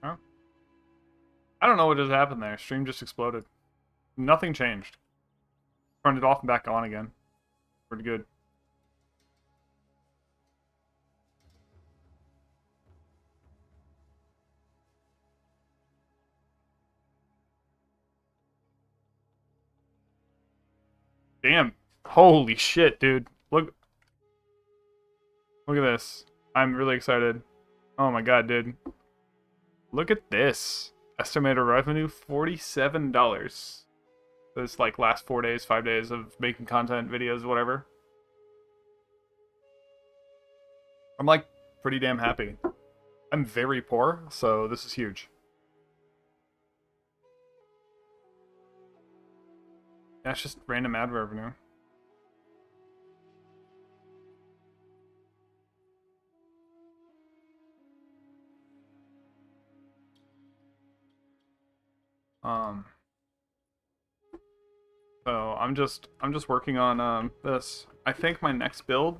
Huh? I don't know what just happened there. Stream just exploded. Nothing changed. Turned it off and back on again. Pretty good. Damn. Holy shit, dude. Look at this. I'm really excited. Oh my god, dude. Look at this. Estimated revenue $47. This like last 4 days, 5 days of making content, videos, whatever. I'm like pretty damn happy. I'm very poor, so this is huge. That's just random ad revenue. So I'm just working on this. I think my next build.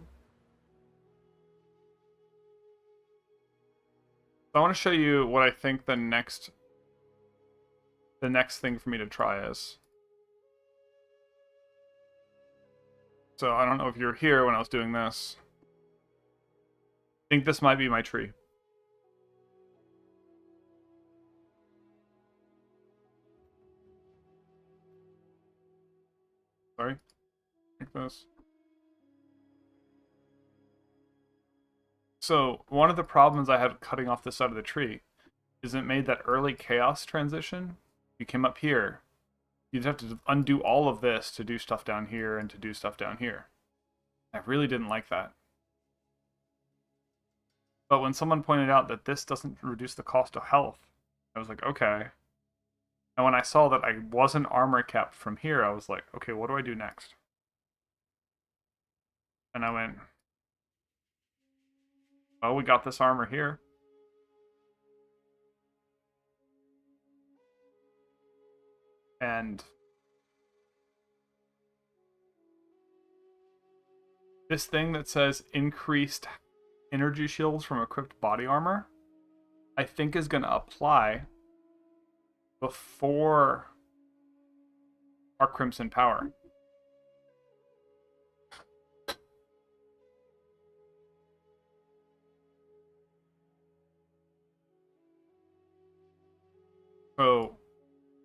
I want to show you what I think the next thing for me to try is. So I don't know if you were here when I was doing this. I think this might be my tree. Sorry. Like this. So one of the problems I had cutting off this side of the tree is it made that early chaos transition. You came up here. You'd have to undo all of this to do stuff down here and to do stuff down here. I really didn't like that. But when someone pointed out that this doesn't reduce the cost of health, I was like, okay. And when I saw that I wasn't armor capped from here, I was like, okay, what do I do next? And I went, oh, we got this armor here. And this thing that says increased energy shields from equipped body armor, I think is going to apply before our Crimson Power. So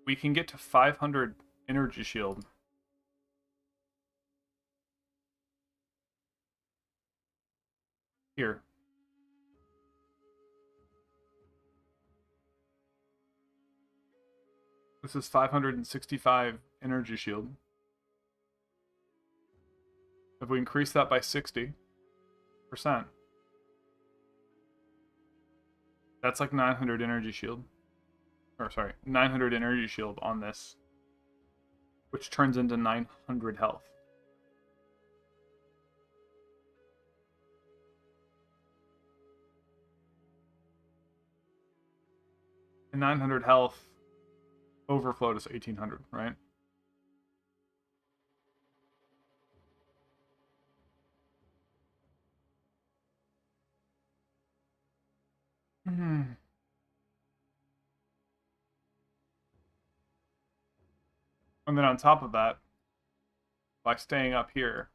we can get to 500 energy shield. Here. This is 565 energy shield. If we increase that by 60%, that's like 900 energy shield. Or sorry, 900 energy shield on this, which turns into 900 health. And 900 health overflow to 1800, right? And then on top of that, by staying up here,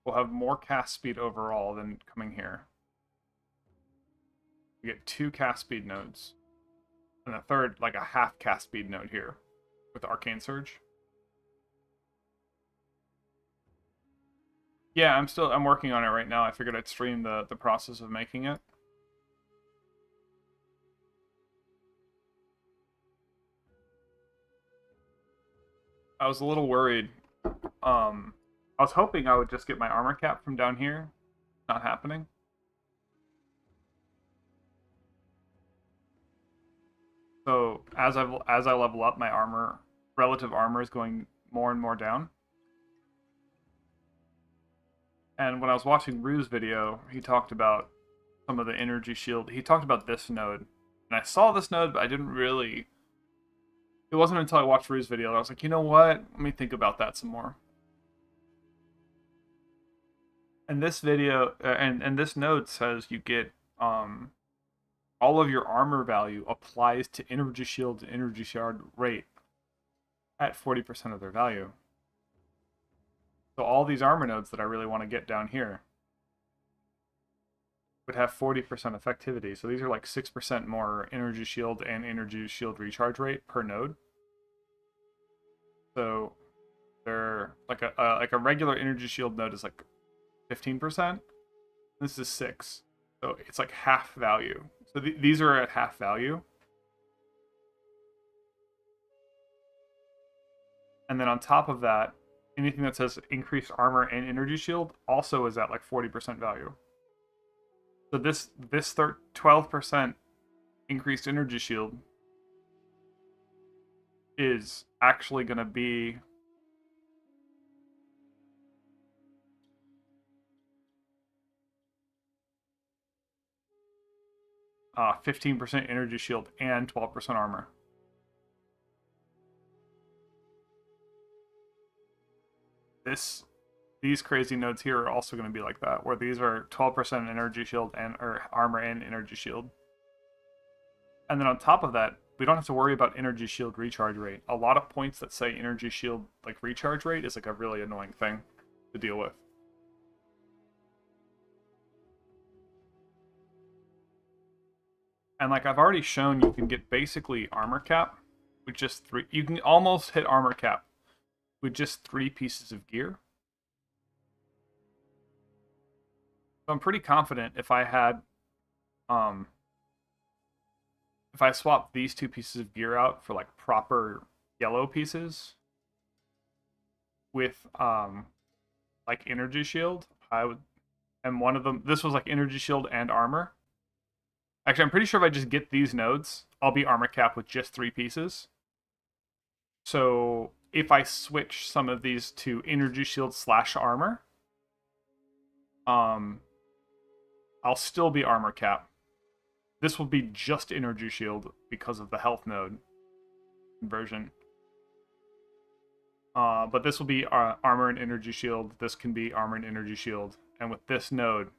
we'll have more cast speed overall than coming here. We get 2 cast speed nodes. And a third, like a half cast speed node here with Arcane Surge. Yeah, I'm working on it right now. I figured I'd stream the process of making it. I was a little worried. I was hoping I would just get my armor cap from down here. Not happening. So as I level up, my armor, relative armor, is going more and more down. And when I was watching Rue's video, he talked about some of the energy shield. He talked about this node, and I saw this node, but I didn't really. It wasn't until I watched Rue's video that I was like, you know what? Let me think about that some more. And this video and this node says you get all of your armor value applies to energy shield and energy shard rate at 40% of their value. So all these armor nodes that I really want to get down here would have 40% effectivity. So these are like 6% more energy shield and energy shield recharge rate per node. So they're like a regular energy shield node is like 15%. This is 6. So it's like half value. So these are at half value. And then on top of that, anything that says increased armor and energy shield also is at like 40% value. So this 12% increased energy shield is actually going to be 15% energy shield and 12% armor. These crazy nodes here are also going to be like that, where these are 12% energy shield and or armor and energy shield. And then on top of that, we don't have to worry about energy shield recharge rate. A lot of points that say energy shield like recharge rate is like a really annoying thing to deal with. And like I've already shown, you can get basically armor cap with just 3. You can almost hit armor cap with just 3 pieces of gear. So I'm pretty confident if I had, if I swapped these 2 pieces of gear out for like proper yellow pieces with like energy shield, I would, and one of them, this was like energy shield and armor. Actually, I'm pretty sure if I just get these nodes, I'll be armor cap with just 3 pieces. So if I switch some of these to energy shield / armor, I'll still be armor cap. This will be just energy shield because of the health node conversion. But this will be armor and energy shield. This can be armor and energy shield. And with this node,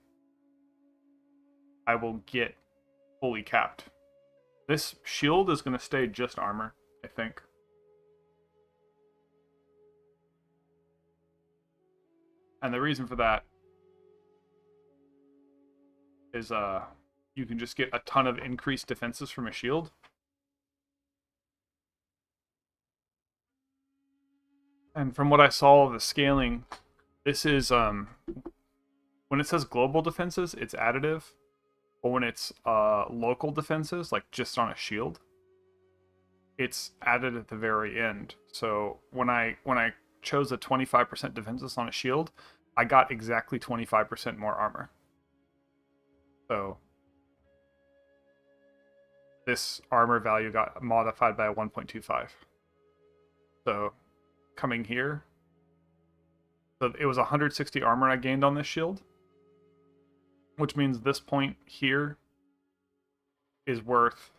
I will get fully capped. This shield is going to stay just armor, I think. And the reason for that is you can just get a ton of increased defenses from a shield. And from what I saw of the scaling, this is when it says global defenses, it's additive. But when it's local defenses, like just on a shield, it's added at the very end. So when I chose a 25% defenses on a shield, I got exactly 25% more armor. So this armor value got modified by 1.25. So coming here, so it was 160 armor I gained on this shield, which means this point here is worth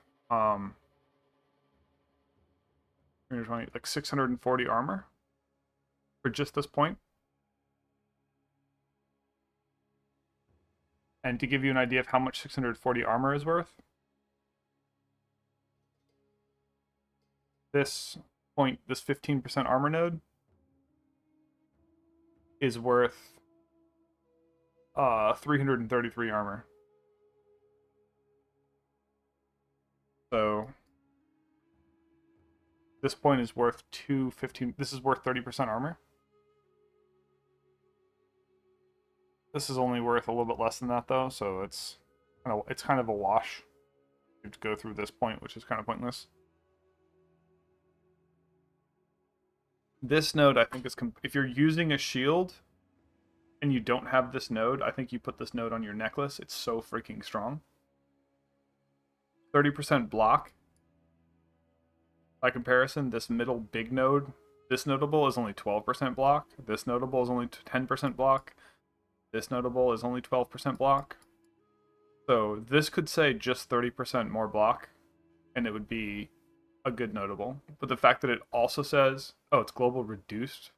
like 640 armor for just this point. And to give you an idea of how much 640 armor is worth, this point, this 15% armor node, is worth 333 armor. So this point is worth 215. This is worth 30% armor. This is only worth a little bit less than that though, so it's kind of a wash. You have to go through this point, which is kind of pointless. This node, I think, is if you're using a shield and you don't have this node, I think you put this node on your necklace. It's so freaking strong. 30% block. By comparison, this middle big node, this notable is only 12% block. This notable is only 10% block. This notable is only 12% block. So this could say just 30% more block, and it would be a good notable. But the fact that it also says, oh, it's global reduced.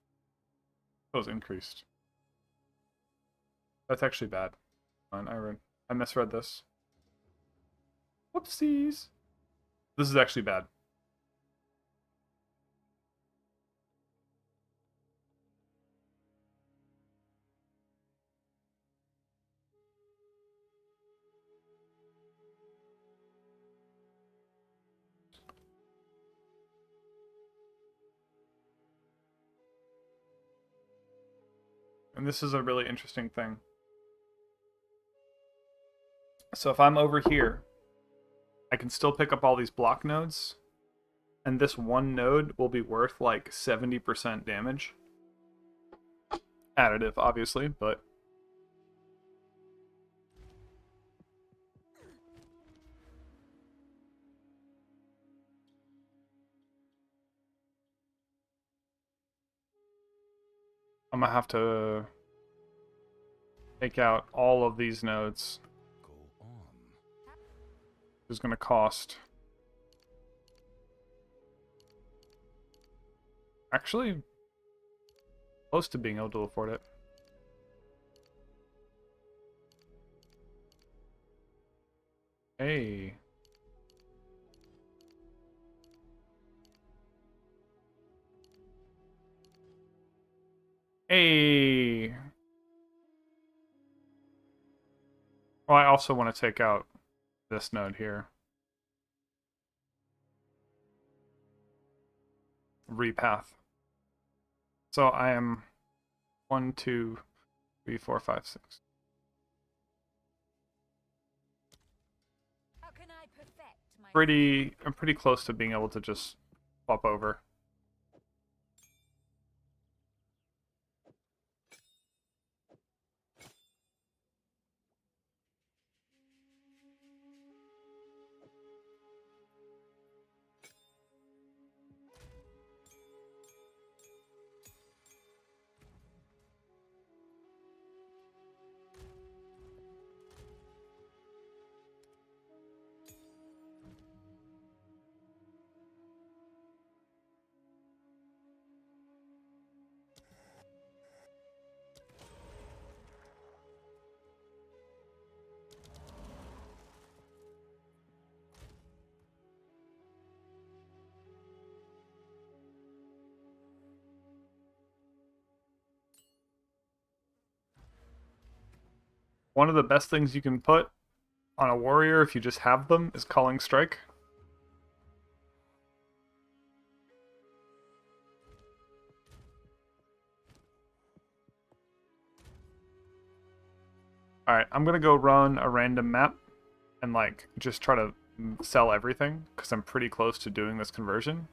Oh, it's increased. That's actually bad. I misread this. Whoopsies. This is actually bad. And this is a really interesting thing. So if I'm over here, I can still pick up all these block nodes, and this one node will be worth like 70% damage. Additive, obviously, but... I'm gonna have to take out all of these nodes. It's gonna cost... Actually, close to being able to afford it. Hey. Hey. Well, I also want to take out this node here. Repath. So I am 1, 2, 3, 4, 5, 6. How can I perfect my I'm pretty close to being able to just swap over. One of the best things you can put on a warrior if you just have them is Calling Strike. Alright, I'm gonna go run a random map and like just try to sell everything because I'm pretty close to doing this conversion.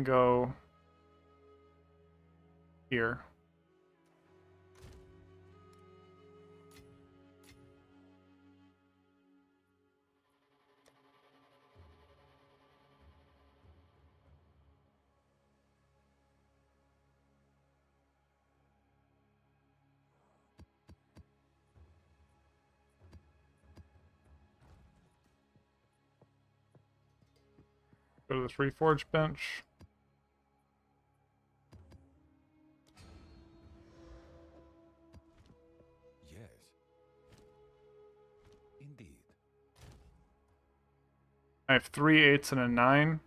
Go here. Go to this Reforged bench. Yes. Indeed. I have 3 8s and a 9.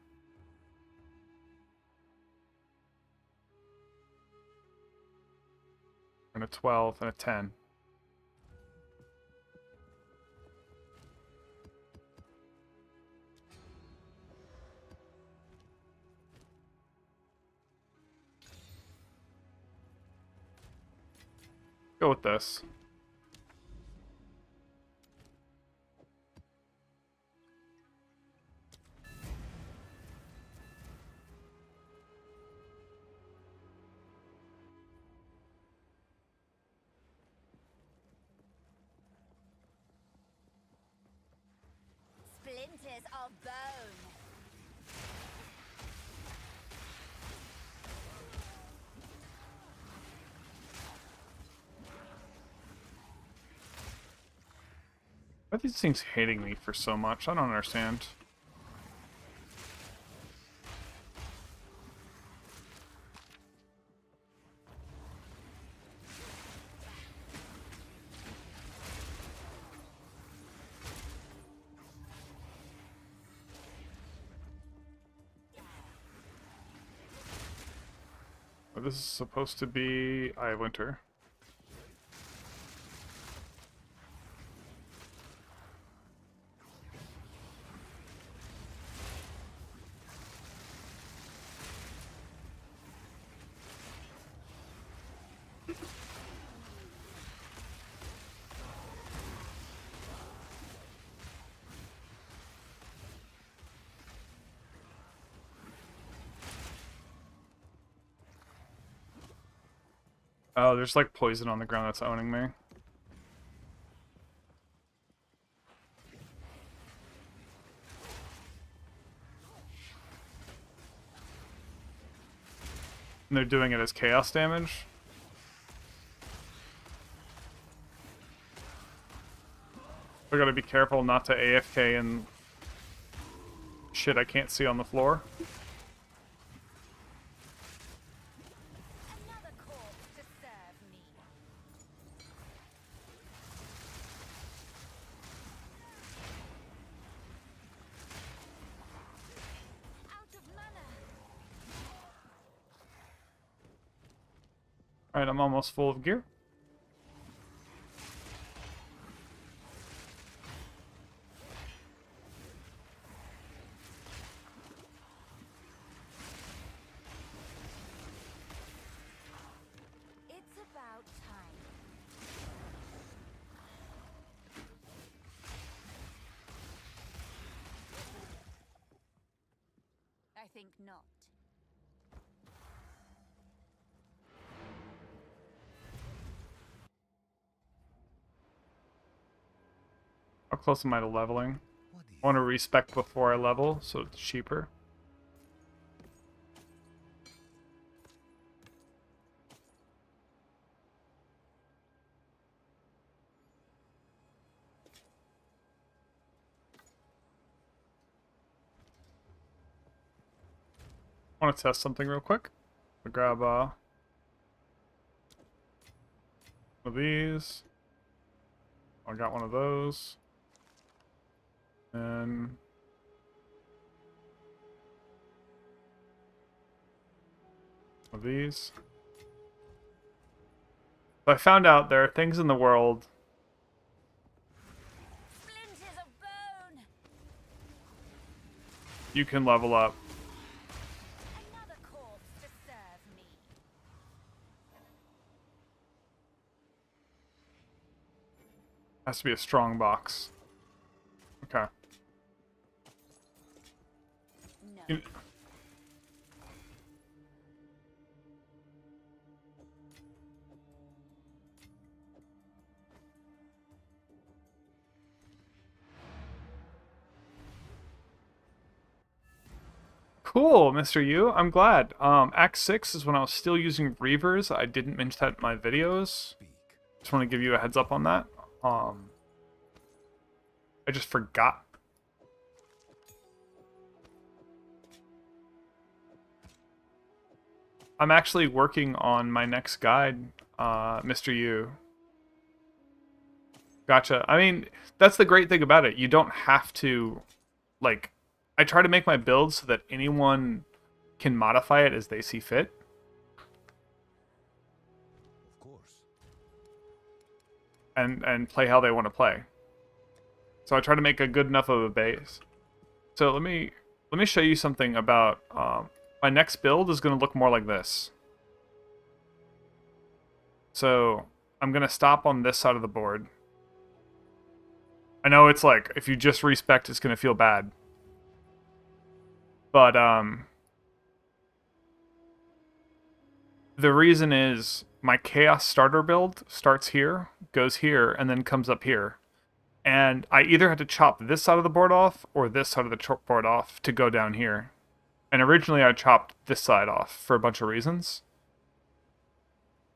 And a 12 and a 10. Go with this. splinters of bone? Why are these things hating me for so much? I don't understand. this is supposed to be Eye of Winter. Oh, there's like poison on the ground that's owning me. And they're doing it as chaos damage. I gotta be careful not to AFK and shit I can't see on the floor. Another corpse to serve me. Out of mana. Alright, I'm almost full of gear. It's about time. I think not. How close am I to leveling? I want to respec before I level, so it's cheaper. I want to test something real quick. I'll grab one of these. I got one of those. And one of these. So I found out there are things in the world. Splinters of bone. You can level up. Another corpse to serve me. Has to be a strong box. Okay. No. You- Cool, Mr. U. I'm glad. Act 6 is when I was still using Reavers. I didn't mention that in my videos. Just want to give you a heads up on that. I just forgot. I'm actually working on my next guide, Mr. U. Gotcha. I mean, that's the great thing about it. You don't have to, like, I try to make my build so that anyone can modify it as they see fit. Of course. And play how they want to play. So I try to make a good enough of a base. So let me show you something about my next build is going to look more like this. So I'm going to stop on this side of the board. I know it's like if you just respect, it's going to feel bad. But the reason is my chaos starter build starts here, goes here, and then comes up here. And I either had to chop this side of the board off or this side of the board off to go down here. And originally I chopped this side off for a bunch of reasons.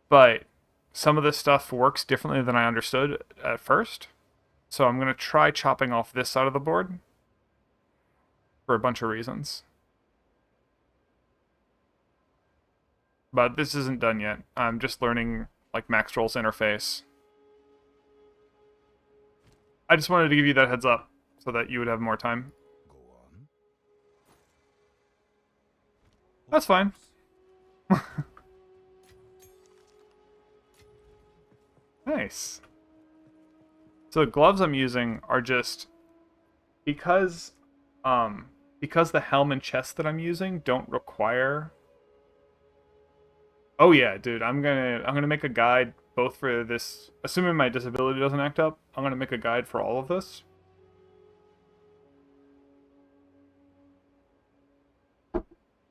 But some of this stuff works differently than I understood at first. So I'm going to try chopping off this side of the board for a bunch of reasons. But this isn't done yet. I'm just learning like Maxwell's interface. I just wanted to give you that heads up so that you would have more time. Go on. That's fine. Nice. So the gloves I'm using are just because the helm and chest that I'm using don't require. Oh yeah, dude, I'm gonna make a guide both for this, assuming my disability doesn't act up. I'm gonna make a guide for all of this.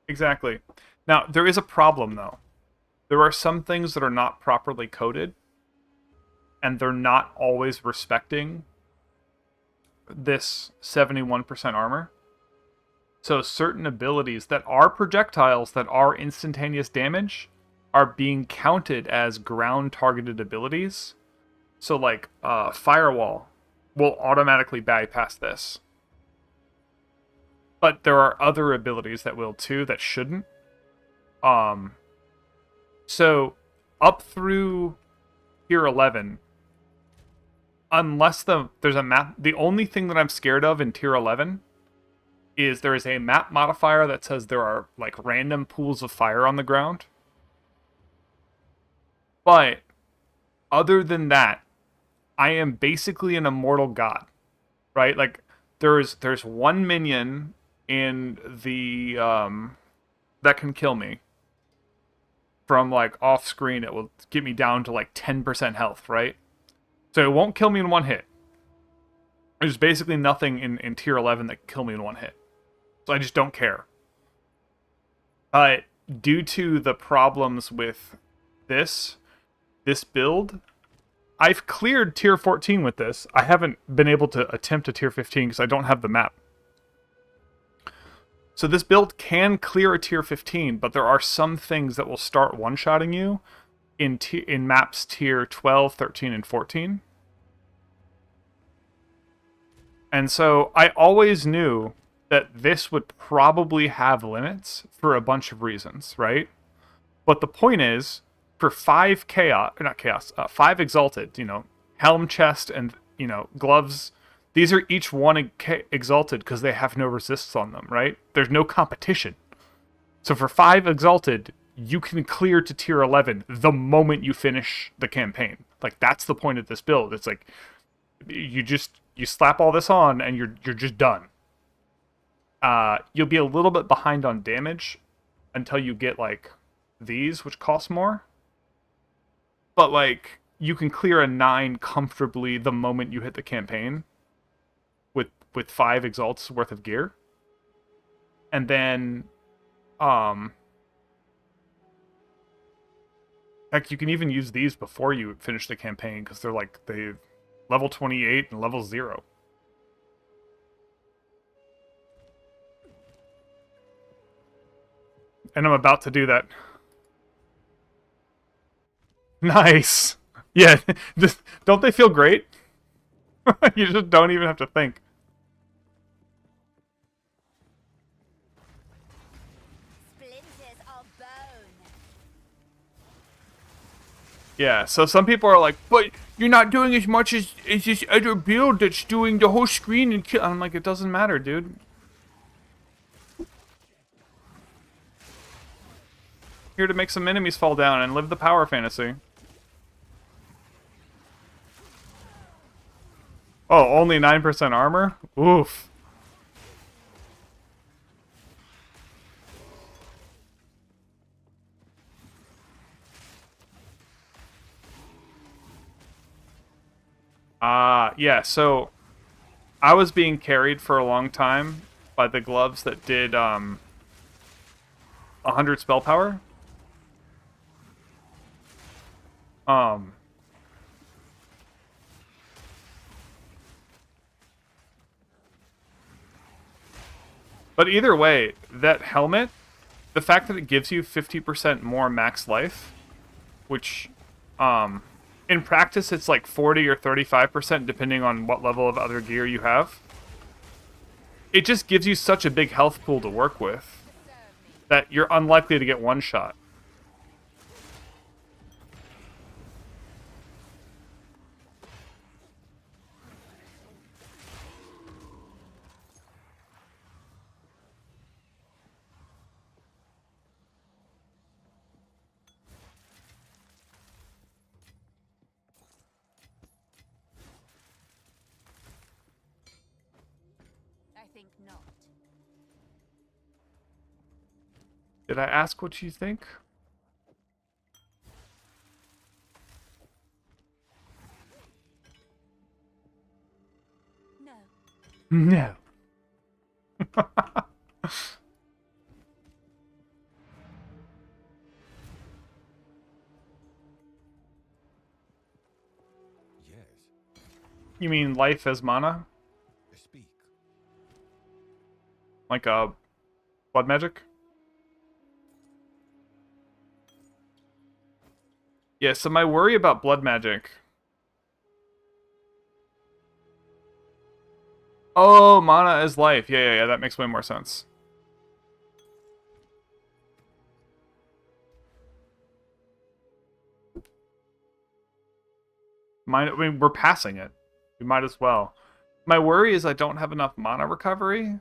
Exactly. Now, there is a problem though. There are some things that are not properly coded, and they're not always respecting this 71% armor. So certain abilities that are projectiles that are instantaneous damage are being counted as ground targeted abilities. So like Firewall will automatically bypass this. But there are other abilities that will too that shouldn't. So up through tier 11, unless there's a map, the only thing that I'm scared of in tier 11 is there is a map modifier that says there are like random pools of fire on the ground. But other than that, I am basically an immortal god, right? Like there's one minion in the that can kill me from like off screen. It will get me down to like 10% health, right? So it won't kill me in one hit. There's basically nothing in tier 11 that can kill me in one hit. So I just don't care. But due to the problems with this build, I've cleared tier 14 with this. I haven't been able to attempt a tier 15 because I don't have the map. So this build can clear a tier 15, but there are some things that will start one-shotting you in maps tier 12, 13, and 14. And so I always knew that this would probably have limits for a bunch of reasons, right? But the point is, for 5 5 exalted, helm, chest, and, gloves, these are each one exalted because they have no resists on them, right? There's no competition. So for 5 exalted, you can clear to tier 11 the moment you finish the campaign. Like, that's the point of this build. It's like, you slap all this on and you're just done. You'll be a little bit behind on damage until you get like these, which cost more. But like you can clear a 9 comfortably the moment you hit the campaign with 5 exalts worth of gear. And then heck, you can even use these before you finish the campaign because they're level 28 and level 0. And I'm about to do that. Nice. Yeah, just don't they feel great? You just don't even have to think. Splinters of bone. Yeah, so some people are like, but you're not doing as much as this other build that's doing the whole screen and kill. I'm like, it doesn't matter, dude. Here to make some enemies fall down and live the power fantasy. Oh, only 9% armor? Oof. Yeah, so I was being carried for a long time by the gloves that did 100 spell power. But either way, that helmet, the fact that it gives you 50% more max life, which in practice it's like 40 or 35% depending on what level of other gear you have. It just gives you such a big health pool to work with that you're unlikely to get one shot. think not. Did I ask what you think? No. No. Yes. You mean life as mana? Speak. Like a blood magic? Yeah, so my worry about blood magic. Oh, mana as life. Yeah, that makes way more sense. I mean, we're passing it. We might as well. My worry is I don't have enough mana recovery.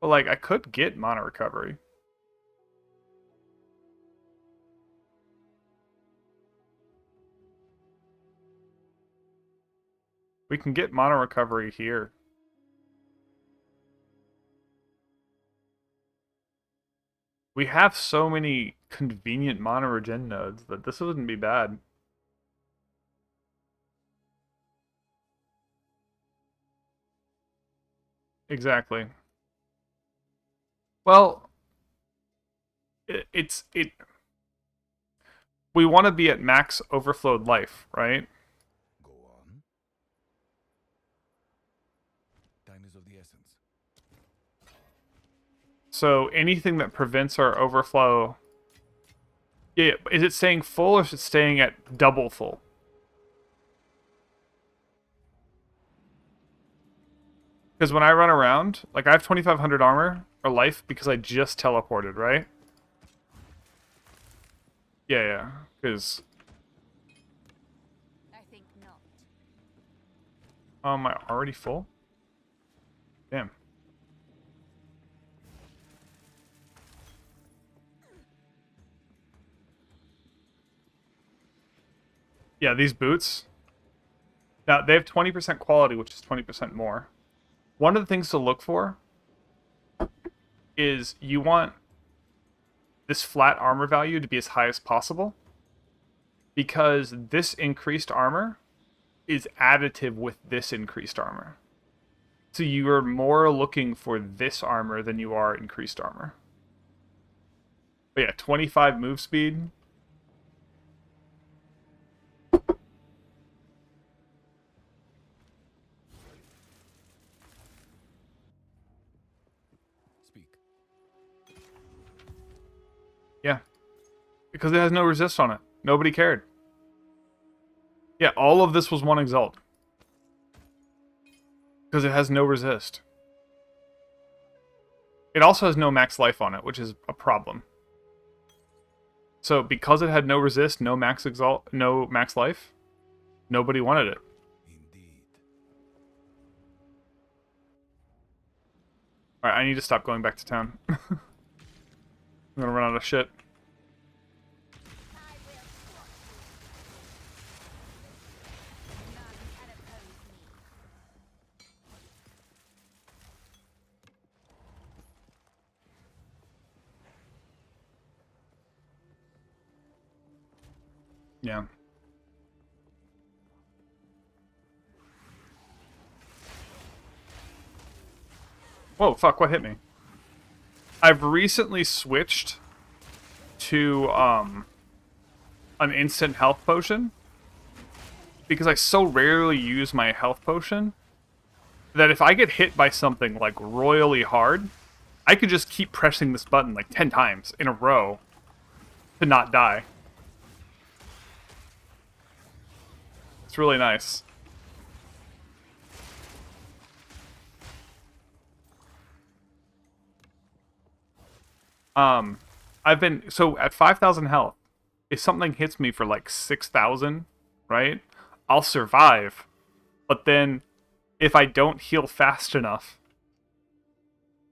But, like, I could get mana recovery. We can get mana recovery here. We have so many convenient mana regen nodes that this wouldn't be bad. Exactly. Well, it's we want to be at max overflowed life, right? Go on. Time is of the essence. So anything that prevents our overflow. Yeah, is it staying full or is it staying at double full? Because when I run around, like I have 2,500 armor or life because I just teleported, right? Yeah. Because I think not. am I already full? Damn. Yeah, these boots. Now they have 20% quality, which is 20% more. One of the things to look for is you want this flat armor value to be as high as possible, because this increased armor is additive with this increased armor. So you are more looking for this armor than you are increased armor. But yeah, 25 move speed. Speak. Yeah. Because it has no resist on it. Nobody cared. Yeah, all of this was one exalt. Because it has no resist. It also has no max life on it, which is a problem. So because it had no resist, no max exalt, no max life, nobody wanted it. Indeed. Alright, I need to stop going back to town. I'm gonna run out of shit. I will squash you. None can oppose me. Yeah. Whoa, fuck, what hit me? I've recently switched to an instant health potion because I so rarely use my health potion that if I get hit by something like royally hard, I could just keep pressing this button like 10 times in a row to not die. It's really nice. I've been, so at 5,000 health, if something hits me for like 6,000, right? I'll survive. But then if I don't heal fast enough,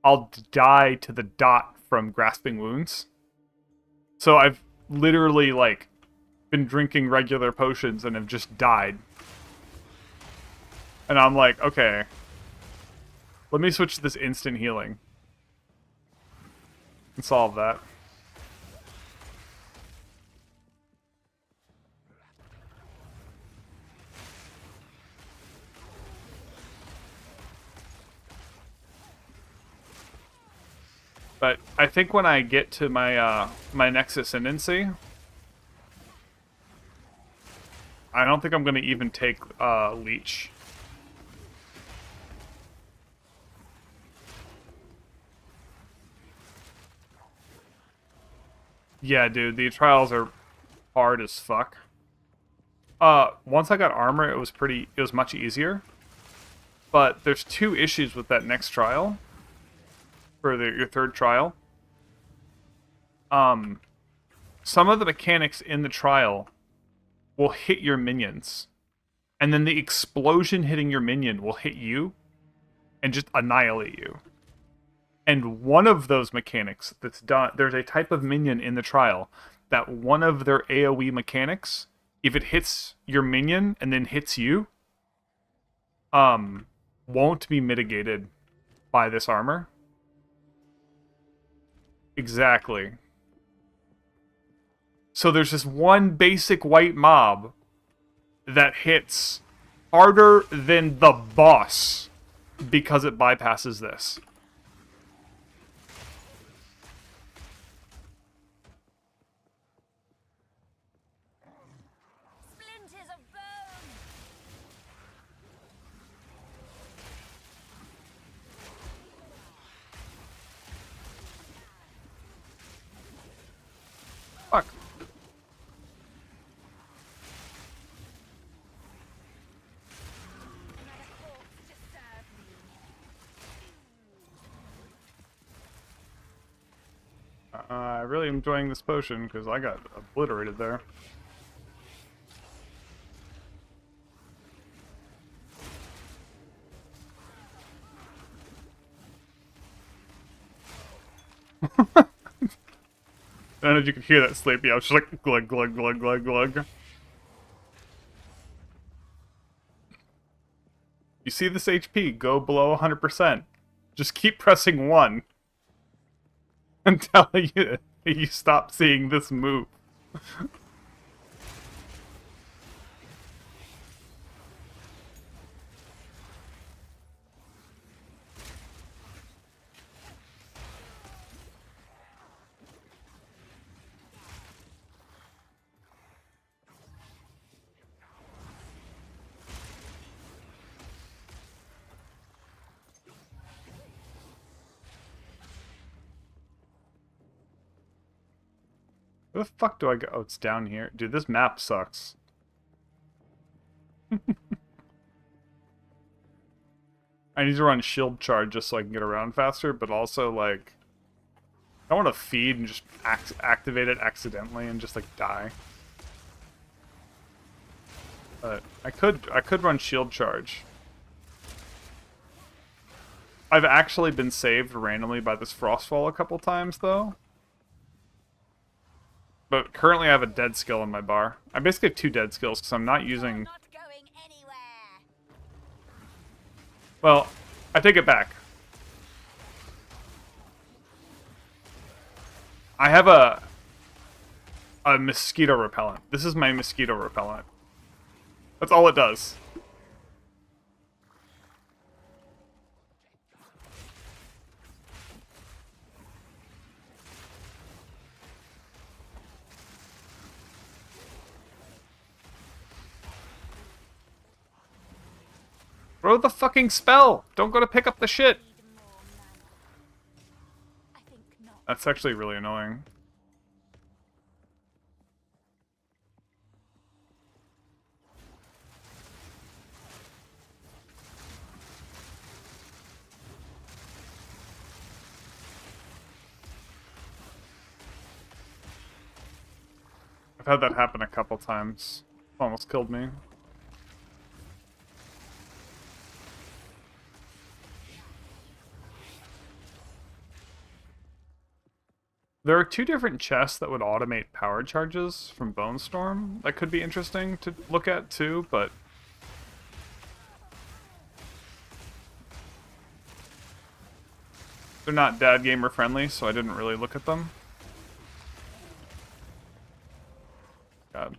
I'll die to the dot from grasping wounds. So I've literally like been drinking regular potions and have just died. And I'm like, okay, Let me switch to this instant healing. And solve that. But I think when I get to my my next Ascendancy, I don't think I'm gonna even take Leech. Yeah, dude, the trials are hard as fuck. Once I got armor, it was much easier. But there's two issues with that next trial. For your third trial. Some of the mechanics in the trial will hit your minions. And then the explosion hitting your minion will hit you and just annihilate you. And one of those mechanics that's done, there's a type of minion in the trial that one of their AoE mechanics, if it hits your minion and then hits you, won't be mitigated by this armor. Exactly. So there's this one basic white mob that hits harder than the boss because it bypasses this. Splinters of bone. Fuck. Another corpse to serve me. I really am enjoying this potion because I got obliterated there. I don't know if you could hear that sleepy. I was just like glug glug glug glug glug. You see this HP go below 100%. Just keep pressing 1 until you stop seeing this move. Where the fuck do I go? Oh, it's down here. Dude, this map sucks. I need to run shield charge just so I can get around faster, but also, like, I don't want to feed and just activate it accidentally and just, like, die. But I could run shield charge. I've actually been saved randomly by this Frostfall a couple times, though. But currently I have a dead skill in my bar. I basically have 2 dead skills because I'm not using... Not going anywhere. Well, I take it back. I have a mosquito repellent. This is my mosquito repellent. That's all it does. Throw the fucking spell! Don't go to pick up the shit! Need more mana. I think not. That's actually really annoying. I've had that happen a couple times. Almost killed me. There are 2 different chests that would automate power charges from Bonestorm. That could be interesting to look at too, but... They're not dad gamer friendly, so I didn't really look at them. God.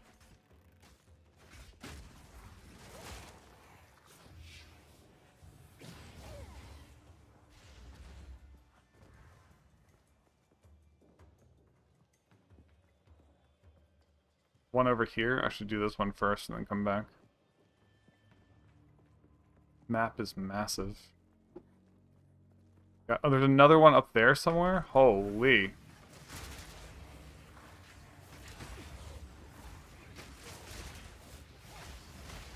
One over here. I should do this one first and then come back. Map is massive. Oh, there's another one up there somewhere? Holy.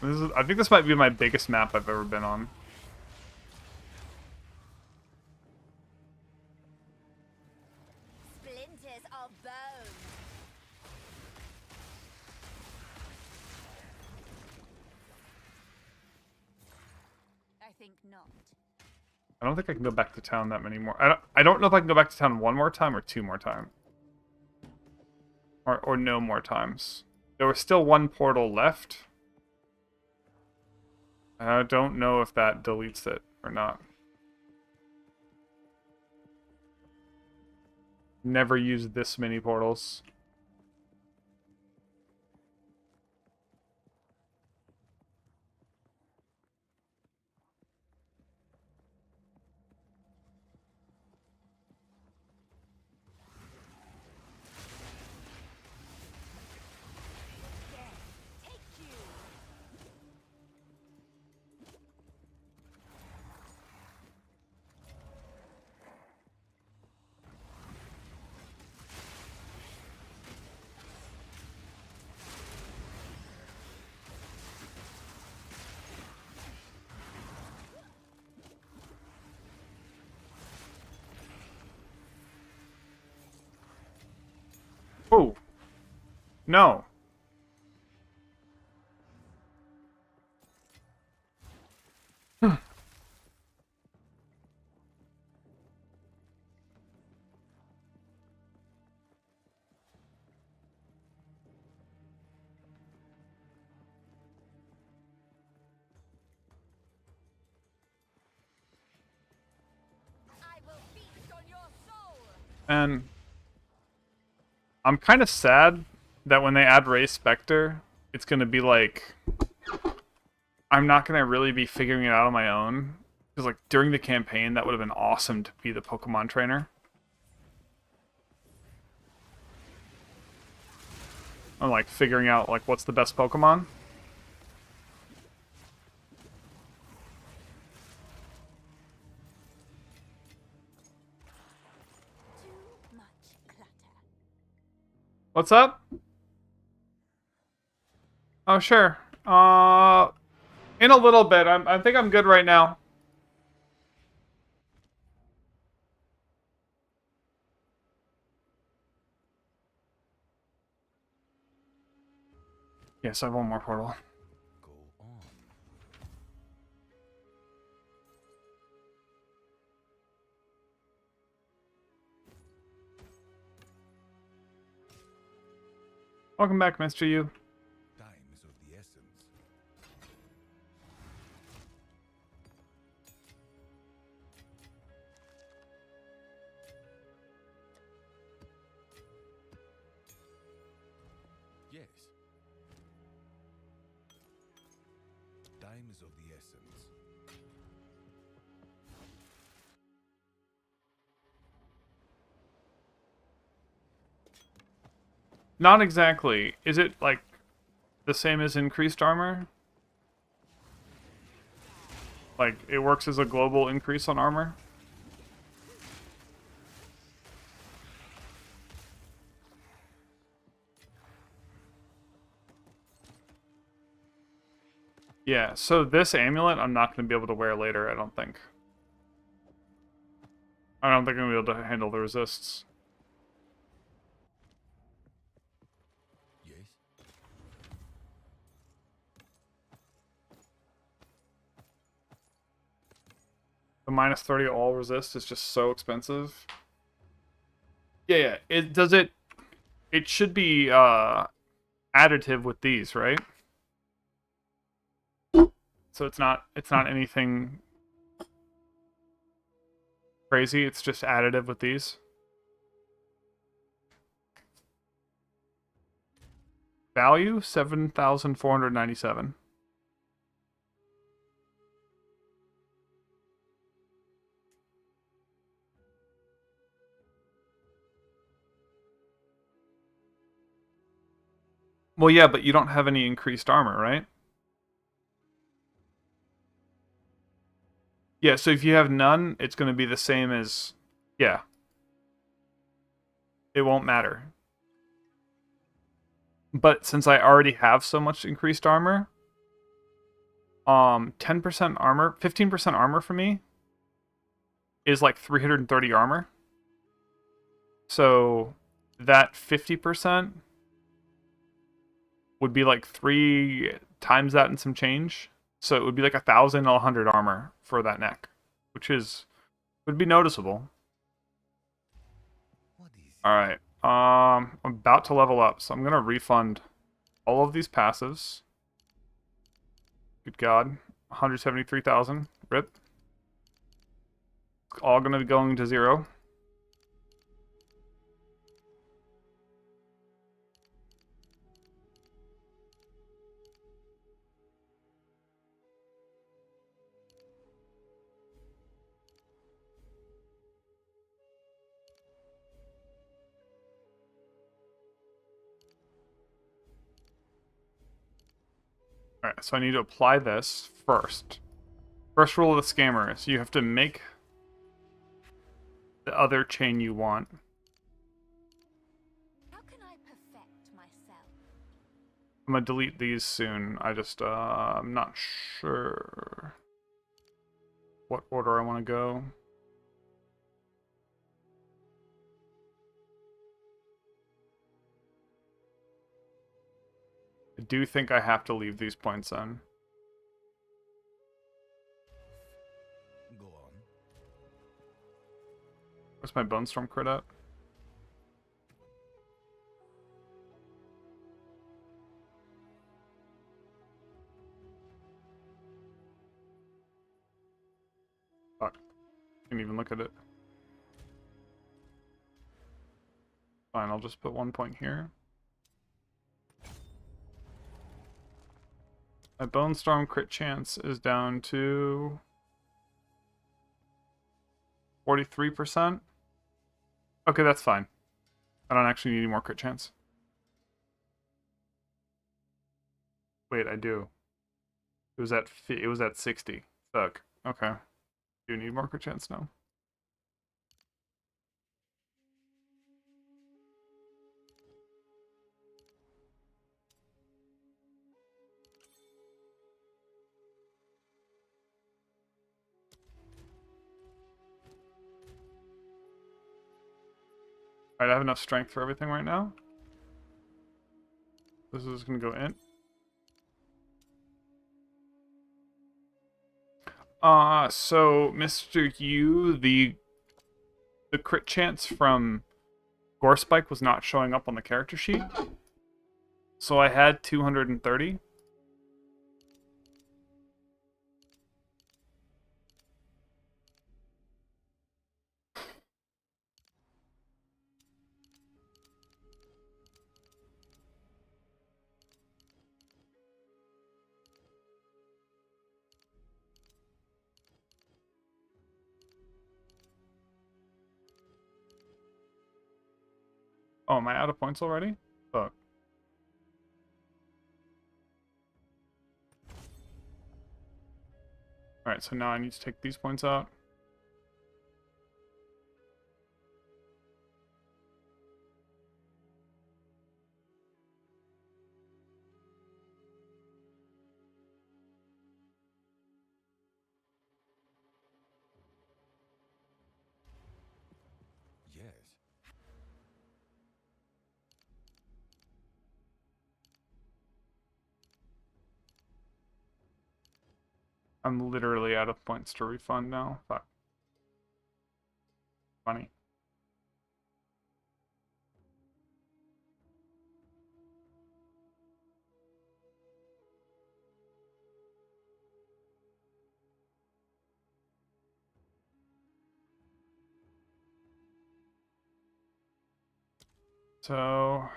I think this might be my biggest map I've ever been on. Splinters of bone. I think not. I don't think I can go back to town that many more. I don't know if I can go back to town one more time or two more times. Or no more times. There was still one portal left. I don't know if that deletes it or not. Never used this many portals. Take you. Oh. No. I will feast on your soul. And I'm kind of sad that when they add Ray Spectre, it's going to be like... I'm not going to really be figuring it out on my own. Because like during the campaign, that would have been awesome to be the Pokemon trainer. I'm like figuring out like what's the best Pokemon. Too much clutter. What's up? Oh, sure. In a little bit. I think I'm good right now. Yes, I have one more portal. Go on. Welcome back, Mr. U. Time is of the essence. Yes. Time is of the essence. Not exactly. Is it like the same as increased armor? Like it works as a global increase on armor? Yeah, so this amulet I'm not going to be able to wear later, I don't think. I don't think I'm going to be able to handle the resists. Yes. The minus 30 all resist is just so expensive. Yeah. It should be additive with these, right? So it's not anything. crazy. It's just additive with these. Value 7,497. Well, yeah, but you don't have any increased armor, right? Yeah, so if you have none, it's going to be the same as... Yeah. It won't matter. But since I already have so much increased armor, 10% armor, 15% armor for me is like 330 armor. So that 50% would be like 3 times that and some change. So it would be like 1,100 armor for that neck, which would be noticeable. What is it? All right. I'm about to level up, so I'm gonna refund all of these passives. Good God, 173,000. Rip. It's all gonna be going to 0. Alright, so I need to apply this first. First rule of the scammer is you have to make the other chain you want. How can I perfect myself? I'm gonna delete these soon. I'm not sure what order I want to go. I do think I have to leave these points in. Go on. Where's my Bonestorm crit at? Fuck. Can't even look at it. Fine, I'll just put 1 point here. My Bonestorm crit chance is down to 43%. Okay, that's fine. I don't actually need any more crit chance. Wait, I do. It was at 60. Fuck. Okay. Do you need more crit chance now? Alright, I have enough strength for everything right now. This is gonna go in. So Mr. Yu, the crit chance from Gorespike was not showing up on the character sheet. So I had 230. Oh, am I out of points already? Fuck. Alright, so now I need to take these points out. Yes. I'm literally out of points to refund now. Fuck. Funny. So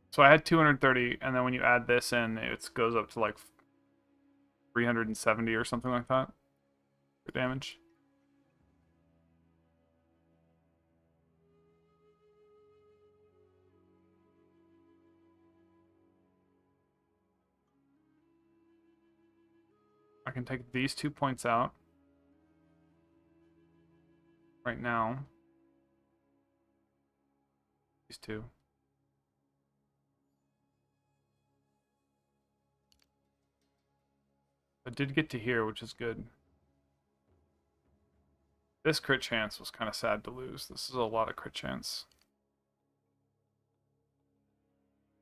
so I had 230, and then when you add this in, it goes up to like 370 or something like that for damage. I can take these 2 points out right now. These two. I did get to here, which is good. This crit chance was kind of sad to lose. This is a lot of crit chance.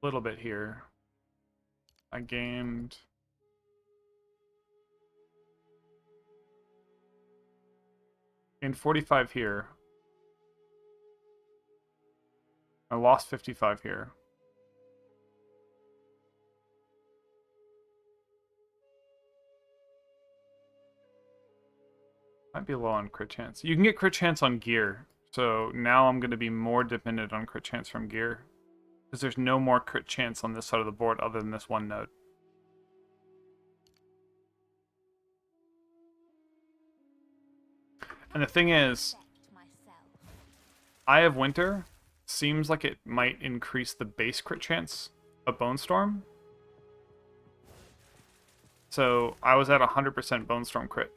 A little bit here. I gained... gained 45 here. I lost 55 here. Might be low on crit chance. You can get crit chance on gear. So now I'm going to be more dependent on crit chance from gear. Because there's no more crit chance on this side of the board other than this one node. And the thing is, Eye of Winter seems like it might increase the base crit chance of Bonestorm. So I was at 100% Bonestorm crit.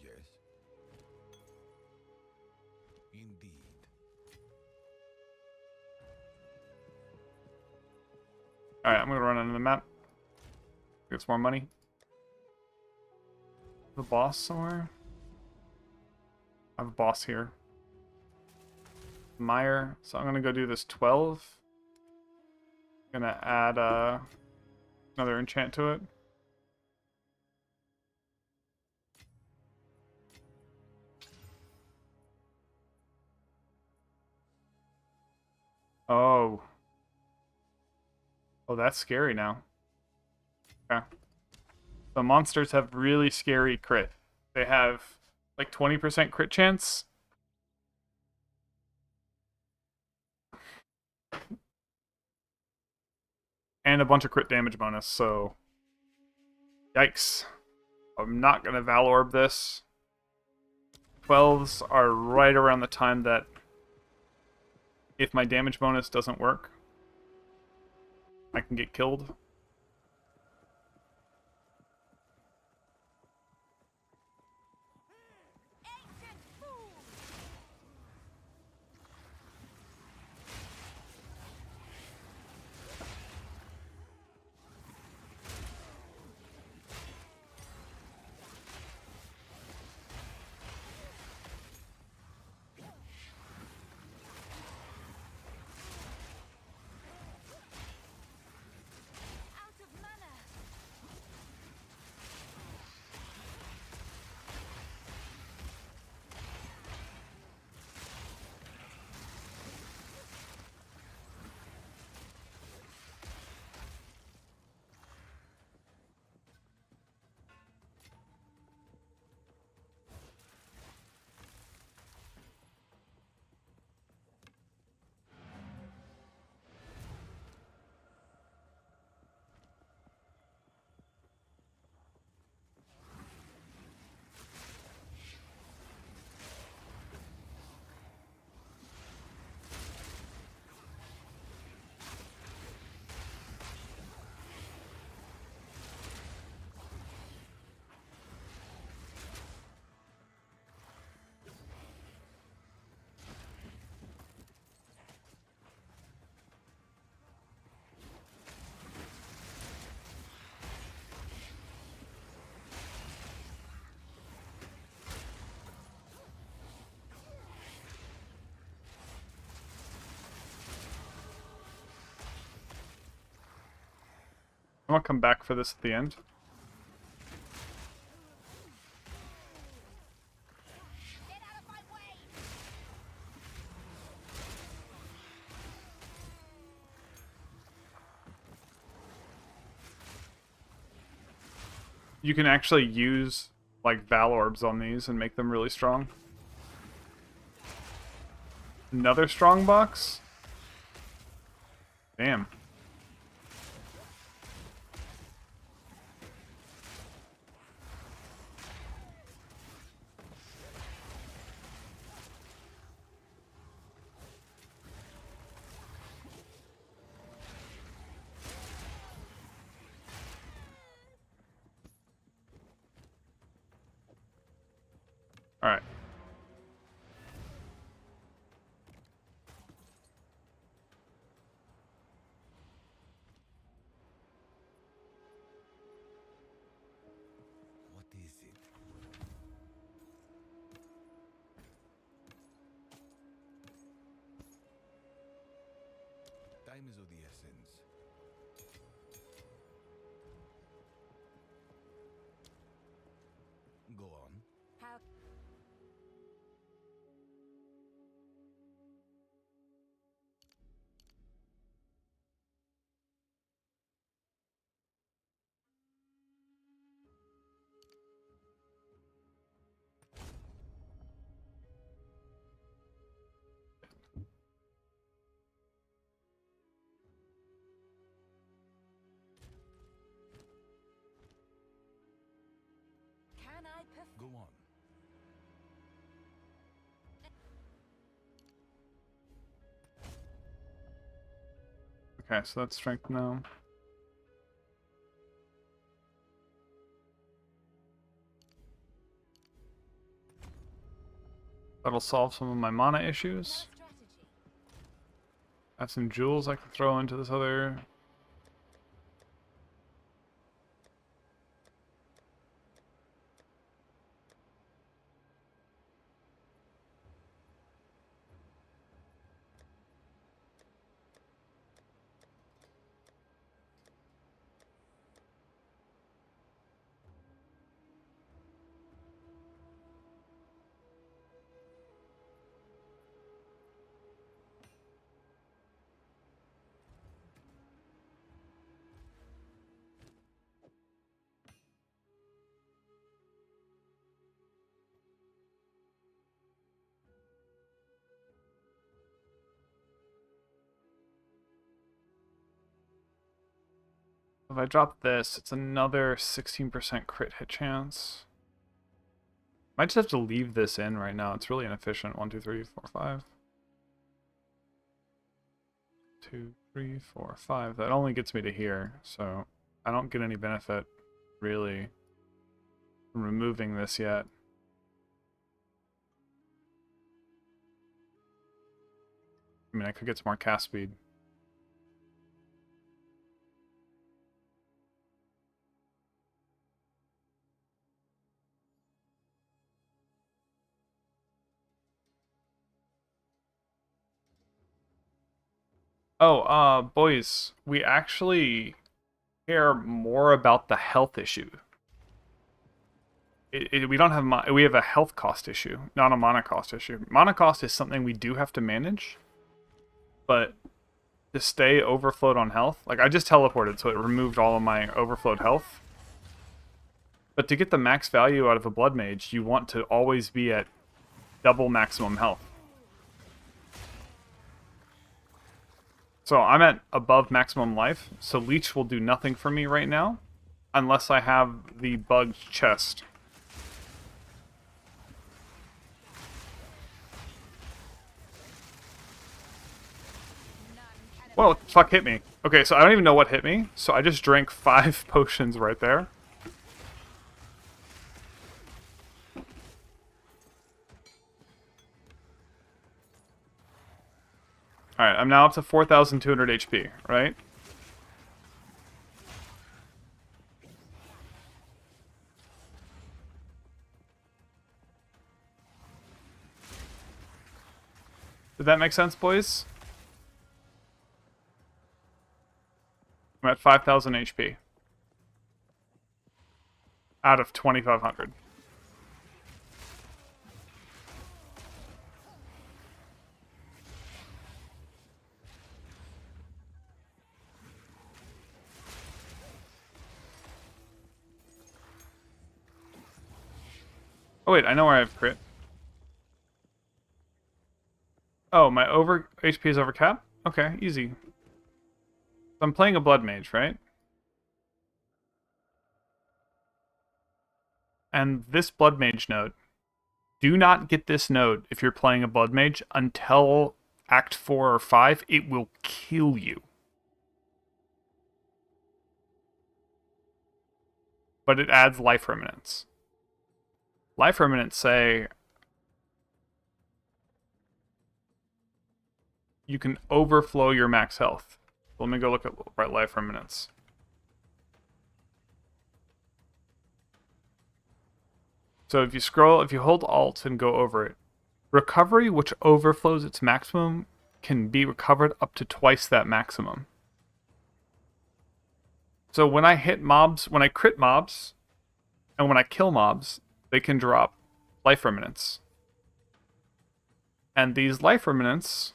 Yes. Indeed. Alright, I'm going to run onto the map. Get some more money. The boss somewhere? I have a boss here. Mire. So I'm going to go do this 12. I'm going to add another enchant to it. Oh. Oh, that's scary now. Okay. The monsters have really scary crit. They have like 20% crit chance. And a bunch of crit damage bonus, so... Yikes. I'm not going to Valorb this. 12s are right around the time that if my damage bonus doesn't work, I can get killed. Out of mana. I'm gonna come back for this at the end. Get out of my way. you can actually use like Val Orbs on these and make them really strong. Another strong box? Damn. Alright. What is it? Time is of the essence. Go on. How can I Go on. Okay, so that's strength now. That'll solve some of my mana issues. strategy? I have some jewels I can throw into this other. If I drop this, it's another 16% crit hit chance. Might just have to leave this in right now. It's really inefficient. 1, 2, 3, 4, 5. 2, 3, 4, 5. That only gets me to here, so I don't get any benefit, really, from removing this yet. I mean, I could get some more cast speed. Oh, boys, we actually care more about the health issue. We don't have we have a health cost issue, not a mana cost issue. Mana cost is something we do have to manage, but to stay overflowed on health, like I just teleported, so it removed all of my overflowed health. But to get the max value out of a Blood Mage, you want to always be at double maximum health. So I'm at above maximum life, so Leech will do nothing for me right now, unless I have the bugged chest. Whoa, what the fuck hit me? Okay, so I don't even know what hit me, so I just drank 5 potions right there. Alright, I'm now up to 4,200 HP, right? Did that make sense, boys? I'm at 5,000 HP. Out of 2,500. Oh wait, I know where I have crit. Oh, my over HP is over cap? Okay, easy. I'm playing a Blood Mage, right? And this Blood Mage node, do not get this node if you're playing a Blood Mage until Act 4 or 5. It will kill you. But it adds life remnants. Life remnants say you can overflow your max health. Let me go look at life remnants. So if you hold Alt and go over it, recovery, which overflows its maximum, can be recovered up to twice that maximum. So when I hit mobs, when I crit mobs, and when I kill mobs, they can drop life remnants. And these life remnants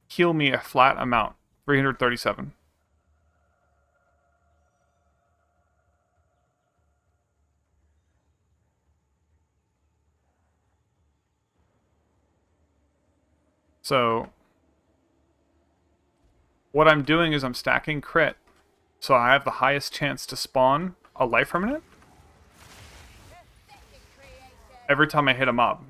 heal me a flat amount, 337. So what I'm doing is I'm stacking crit, so I have the highest chance to spawn a life remnant every time I hit a mob.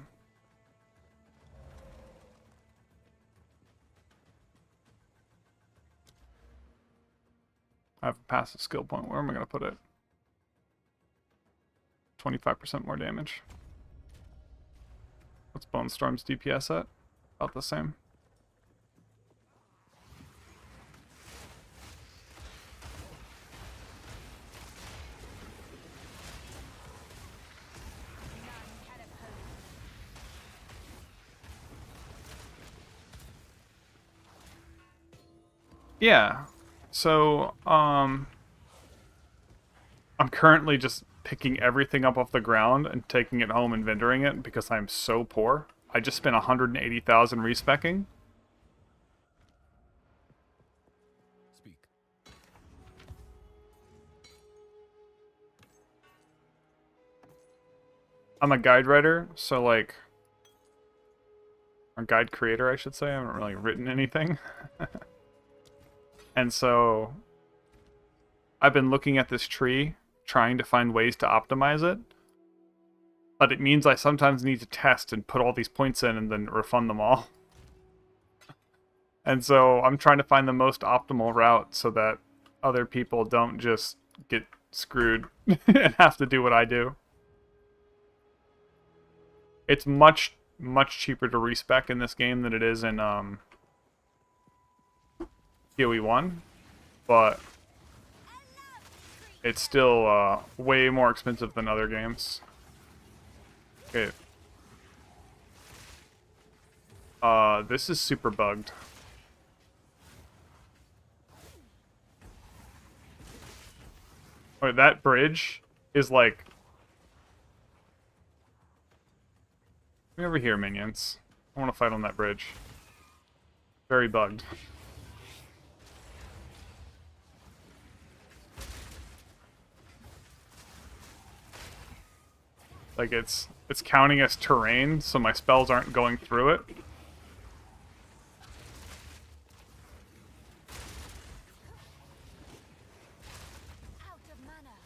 I have a passive skill point. Where am I going to put it? 25% more damage. What's Bonestorm's DPS at? About the same. Yeah. So, I'm currently just picking everything up off the ground and taking it home and vendoring it because I'm so poor. I just spent 180,000 respecking. Speak. I'm a guide writer, so like, or guide creator, I should say. I haven't really written anything. And so I've been looking at this tree, trying to find ways to optimize it. But it means I sometimes need to test and put all these points in and then refund them all. And so I'm trying to find the most optimal route so that other people don't just get screwed and have to do what I do. It's much, much cheaper to respec in this game than it is in PoE 1, but it's still way more expensive than other games. Okay. This is super bugged. Wait, that bridge is like... Come over here, minions. I want to fight on that bridge. Very bugged. Like it's counting as terrain, so my spells aren't going through it. Out of mana.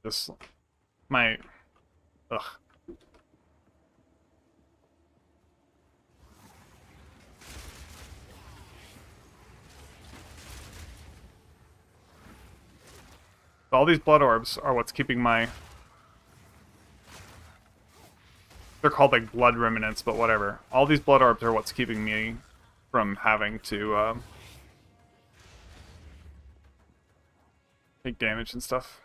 Just my ugh. All these blood orbs are what's keeping my... They're called like blood remnants, but whatever. All these blood orbs are what's keeping me from having to take damage and stuff.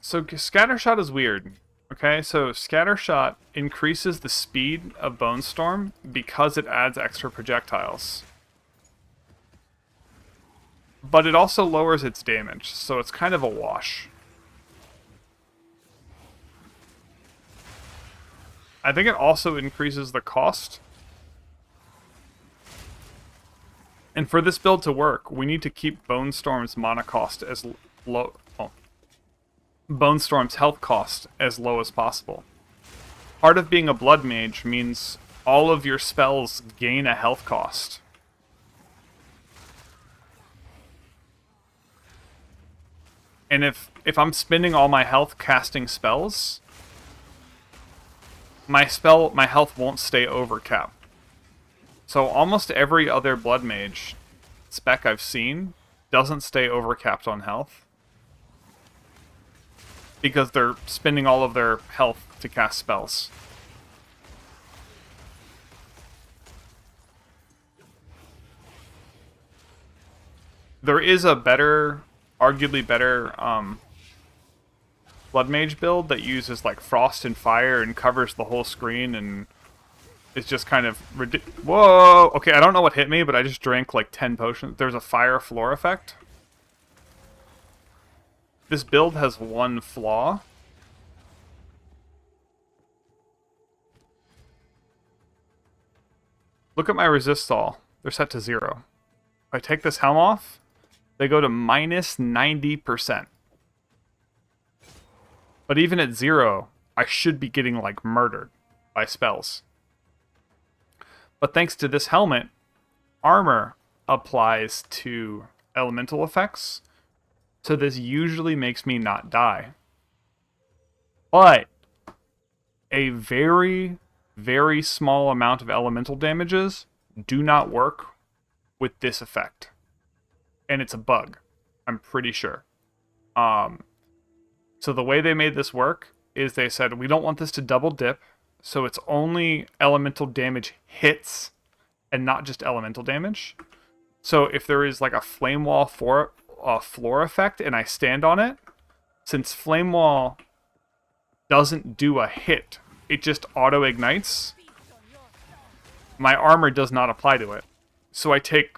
So Scattershot is weird. Okay, so Scattershot increases the speed of Bonestorm because it adds extra projectiles. But it also lowers its damage, so it's kind of a wash. I think it also increases the cost. And for this build to work, we need to keep Bonestorm's mana cost as low... Oh. Bonestorm's health cost as low as possible. Part of being a Blood Mage means all of your spells gain a health cost. And if I'm spending all my health casting spells, my health won't stay over cap. So almost every other Blood Mage spec I've seen doesn't stay overcapped on health. Because they're spending all of their health to cast spells. There is a better, arguably better, Blood Mage build that uses like Frost and Fire and covers the whole screen and it's just kind of Whoa! Okay, I don't know what hit me, but I just drank like 10 potions. There's a Fire Floor effect. This build has one flaw. Look at my resist all. They're set to 0. If I take this helm off, they go to minus 90%. But even at 0, I should be getting like murdered by spells. But thanks to this helmet, armor applies to elemental effects. So this usually makes me not die. But a very, very small amount of elemental damages do not work with this effect. And it's a bug, I'm pretty sure. So the way they made this work is they said, we don't want this to double dip, so it's only elemental damage hits and not just elemental damage. So if there is like a flame wall floor effect and I stand on it, since flame wall doesn't do a hit, it just auto ignites, my armor does not apply to it. So I take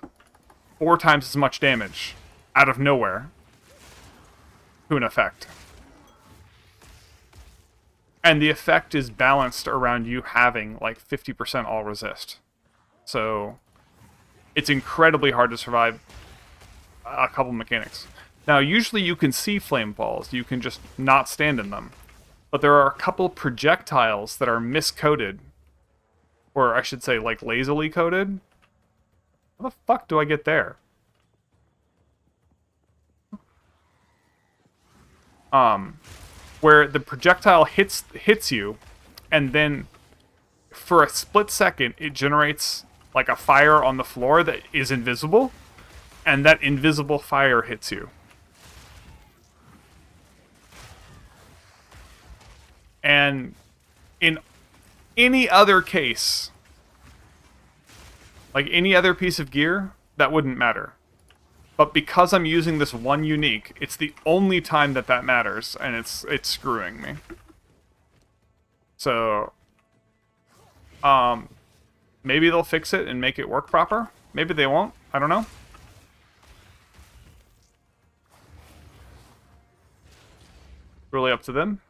4 times as much damage out of nowhere to an effect. And the effect is balanced around you having like 50% all resist. So it's incredibly hard to survive a couple mechanics. Now, usually you can see flame falls. You can just not stand in them. But there are a couple projectiles that are miscoded. Or I should say, like, lazily coded. How the fuck do I get there? Where the projectile hits you, and then for a split second, it generates like a fire on the floor that is invisible, and that invisible fire hits you. And in any other case, like any other piece of gear, that wouldn't matter. But because I'm using this one unique, it's the only time that matters, and it's screwing me. So, maybe they'll fix it and make it work proper. Maybe they won't. I don't know. Really up to them.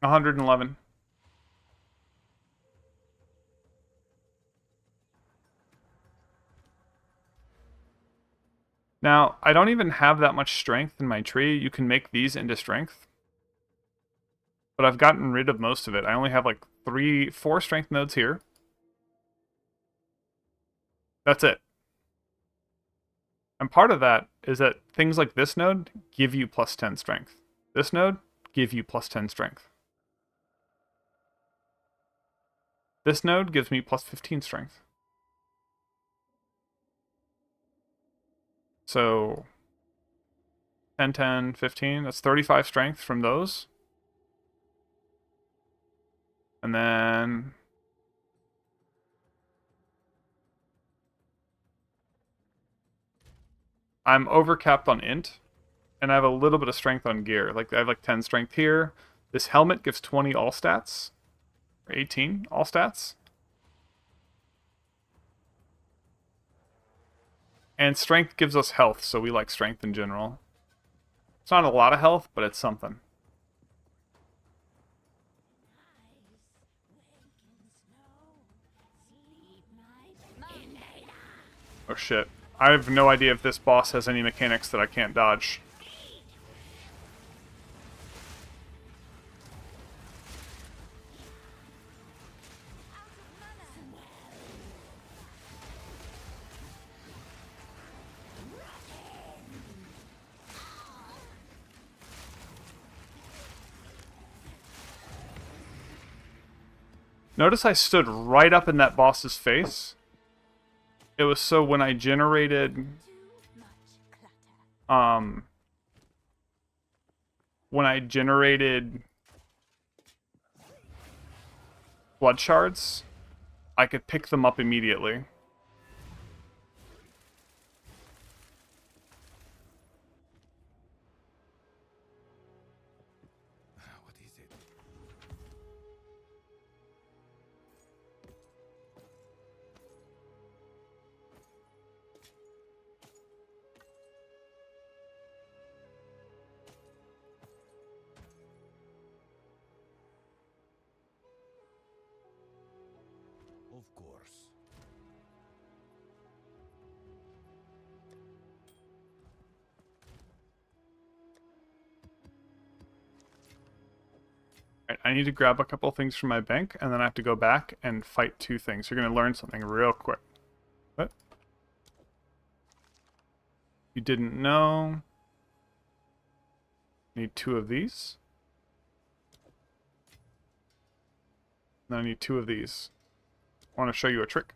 $111. Now, I don't even have that much strength in my tree. You can make these into strength. But I've gotten rid of most of it. I only have like 4 strength nodes here. That's it. And part of that is that things like this node give you plus 10 strength. This node give you plus 10 strength. This node gives me plus 15 strength. So 10, 10, 15, that's 35 strength from those. And then I'm overcapped on int, and I have a little bit of strength on gear. Like I have like 10 strength here. This helmet gives 20 all stats, or 18 all stats. And strength gives us health, so we like strength in general. It's not a lot of health, but it's something. Oh shit. I have no idea if this boss has any mechanics that I can't dodge. Notice I stood right up in that boss's face. It was so when I generated when I generated blood shards, I could pick them up immediately. What is it? Of course. Right, I need to grab a couple things from my bank, and then I have to go back and fight 2 things. You're going to learn something real quick. What? You didn't know. Need 2 of these. Then I need 2 of these. I want to show you a trick.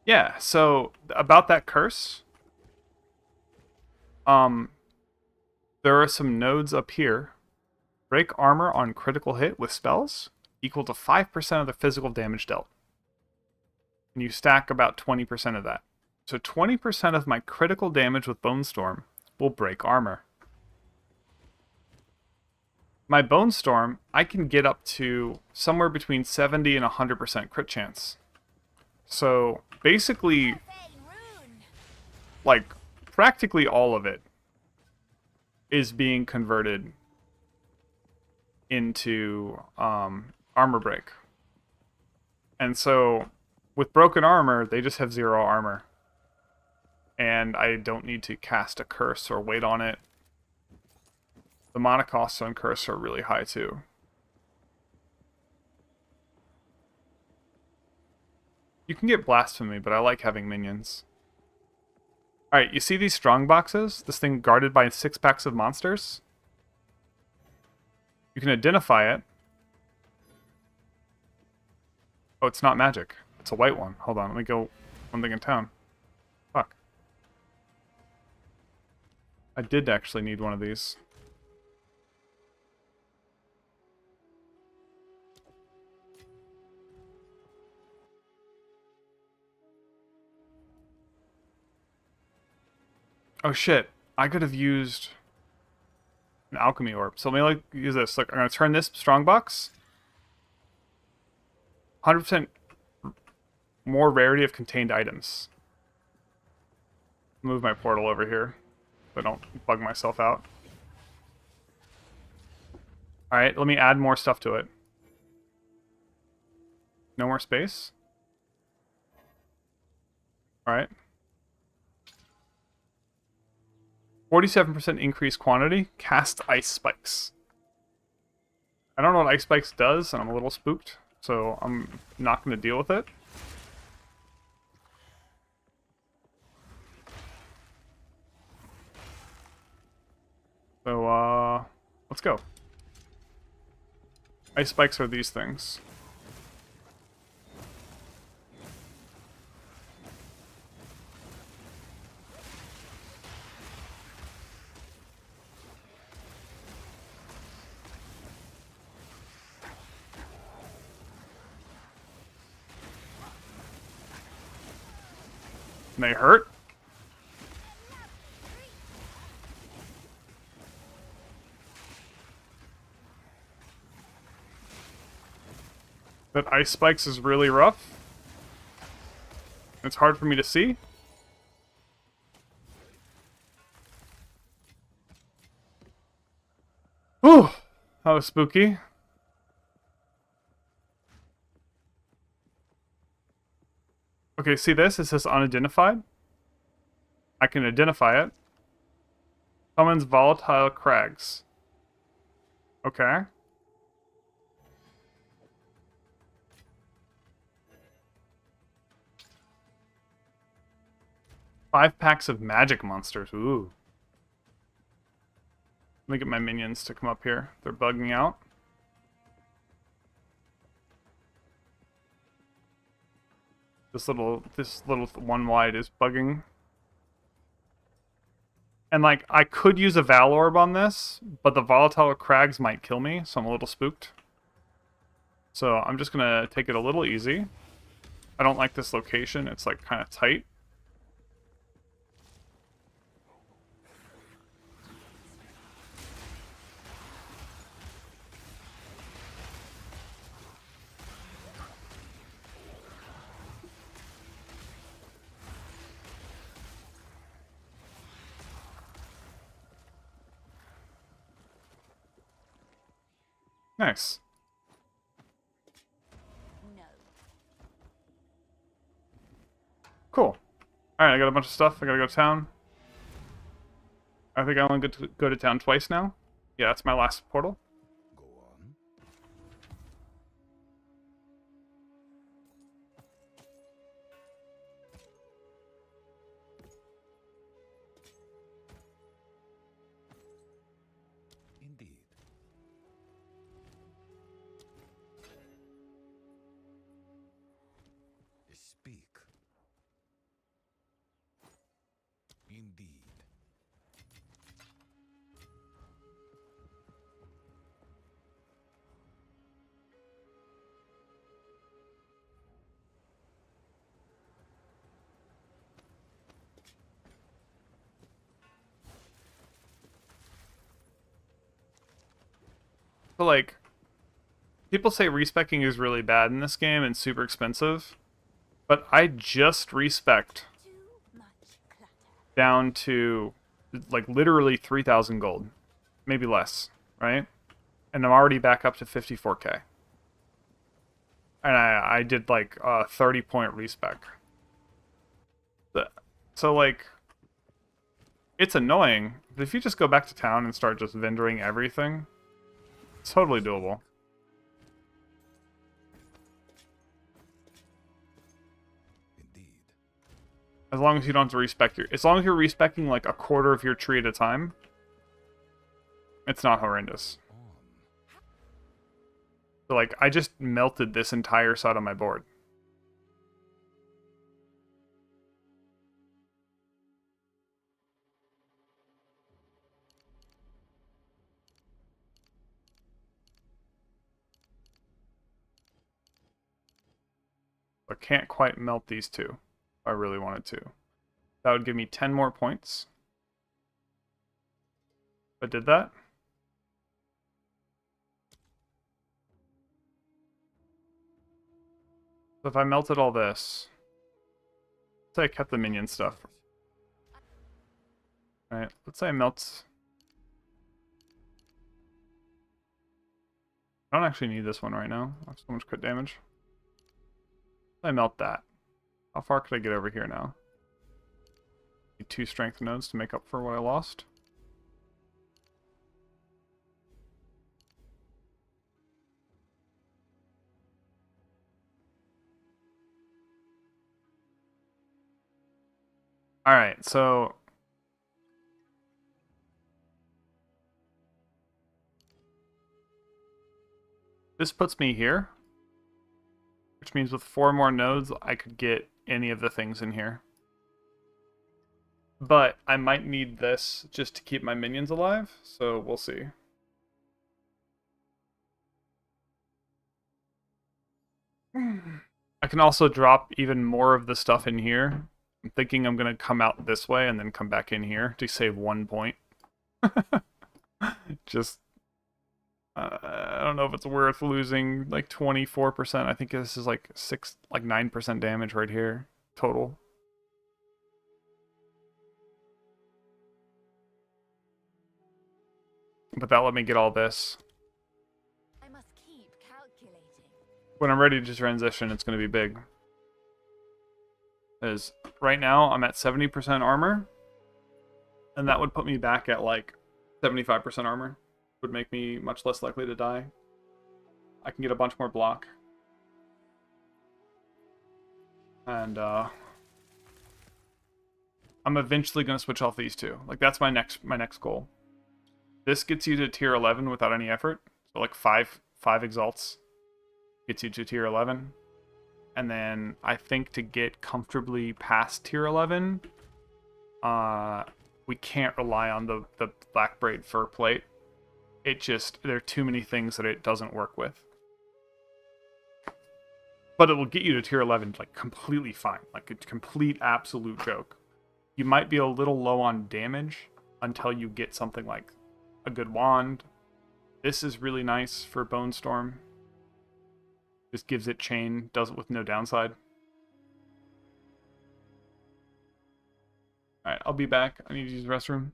Yeah, so about that curse, there are some nodes up here. Break armor on critical hit with spells equal to 5% of the physical damage dealt. And you stack about 20% of that. So 20% of my critical damage with Bonestorm will break armor. My Bonestorm, I can get up to somewhere between 70 and 100% crit chance. So basically, like, practically all of it is being converted into armor break. And so with broken armor, they just have 0 armor. And I don't need to cast a curse or wait on it. The mana costs on curse are really high too. You can get blasphemy, but I like having minions. Alright, you see these strong boxes? This thing guarded by 6 packs of monsters? You can identify it. Oh, it's not magic. It's a white one. Hold on, let me go one thing in town. Fuck. I did actually need one of these. Oh shit, I could have used an alchemy orb. So let me like use this. Look, I'm gonna turn this strongbox. 100% more rarity of contained items. Move my portal over here so I don't bug myself out. Alright, let me add more stuff to it. No more space? Alright. 47% increased quantity. Cast ice spikes. I don't know what ice spikes does, and I'm a little spooked, so I'm not going to deal with it. So, let's go. Ice spikes are these things. And they hurt? That ice spikes is really rough. It's hard for me to see. Whew, that was spooky. Okay, see this? It says unidentified. I can identify it. Summons volatile crags. Okay. Five packs of magic monsters. Ooh. Let me get my minions to come up here. They're bugging out. This little one wide is bugging. And like, I could use a Val Orb on this, but the volatile crags might kill me, so I'm a little spooked. So I'm just gonna take it a little easy. I don't like this location. It's like kind of tight. Nice. No. Cool. Alright, I got a bunch of stuff. I gotta go to town. I think I only get to go to town twice now. Yeah, that's my last portal. Go on. Indeed. Speak. Indeed. But like, people say respecking is really bad in this game and super expensive, but I just respect Too much clutter. down to like literally 3,000 gold, maybe less, right? And I'm already back up to 54k. And I did like a 30-point respec. So like, it's annoying, but if you just go back to town and start just vendoring everything, it's totally doable. Indeed. As long as you don't have to respec as long as you're respecing like a quarter of your tree at a time, it's not horrendous. On. So like, I just melted this entire side on my board. I can't quite melt these two if I really wanted to. That would give me 10 more points. If I did that. So if I melted all this, let's say I kept the minion stuff. Alright, let's say I melt. I don't actually need this one right now. I have so much crit damage. I melt that. How far could I get over here now? Need 2 strength nodes to make up for what I lost. Alright, so this puts me here, which means with 4 more nodes, I could get any of the things in here. But I might need this just to keep my minions alive, so we'll see. I can also drop even more of the stuff in here, I'm thinking I'm going to come out this way and then come back in here to save 1 point. Just, I don't know if it's worth losing like 24%. I think this is like 9% damage right here total. But that let me get all this. I must keep calculating. When I'm ready to transition, it's going to be big. Because right now I'm at 70% armor. And that would put me back at like 75% armor. Would make me much less likely to die. I can get a bunch more block. And I'm eventually going to switch off these two. Like that's my next goal. This gets you to tier 11 without any effort. So like 5 exalts gets you to tier 11. And then I think to get comfortably past tier 11, we can't rely on the Black Braid Fur Plate. It just, there are too many things that it doesn't work with. But it will get you to tier 11 like completely fine. Like a complete absolute joke. You might be a little low on damage until you get something like a good wand. This is really nice for Bonestorm. Just gives it chain, does it with no downside. Alright, I'll be back. I need to use the restroom.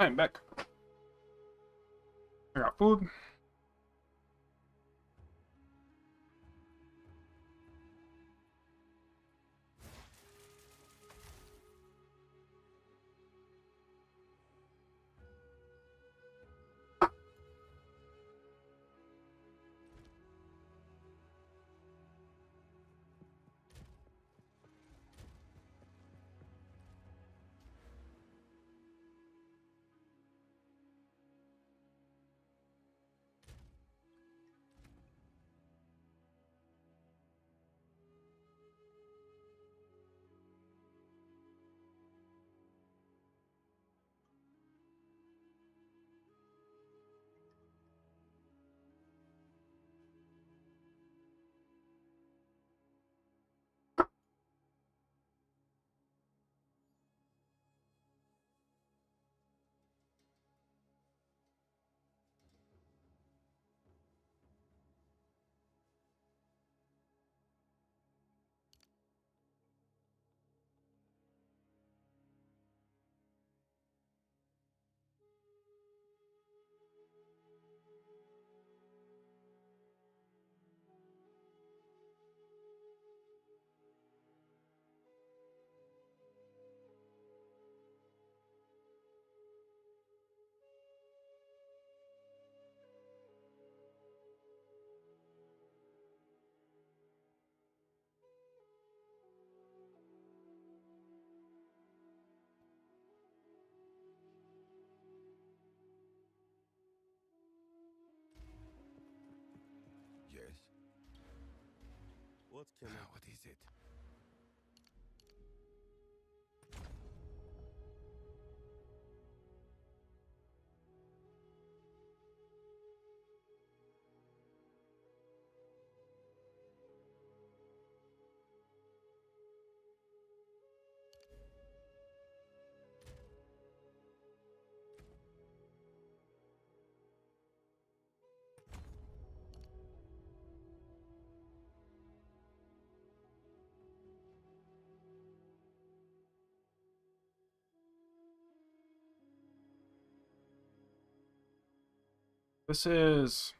I'm back. I got food. Yes. What can I... What is it? This is...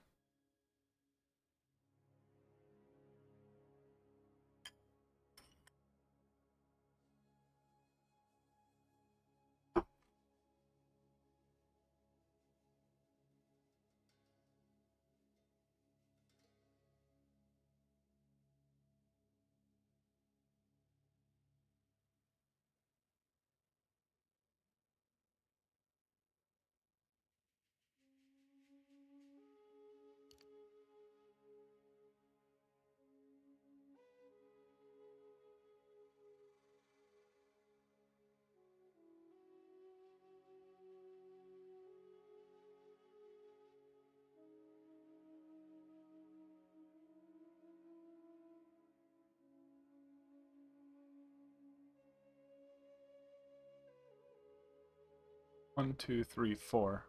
One, two, three, four.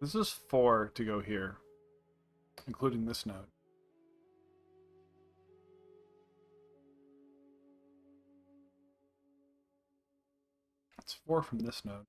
This is 4 to go here, including this node. It's 4 from this node.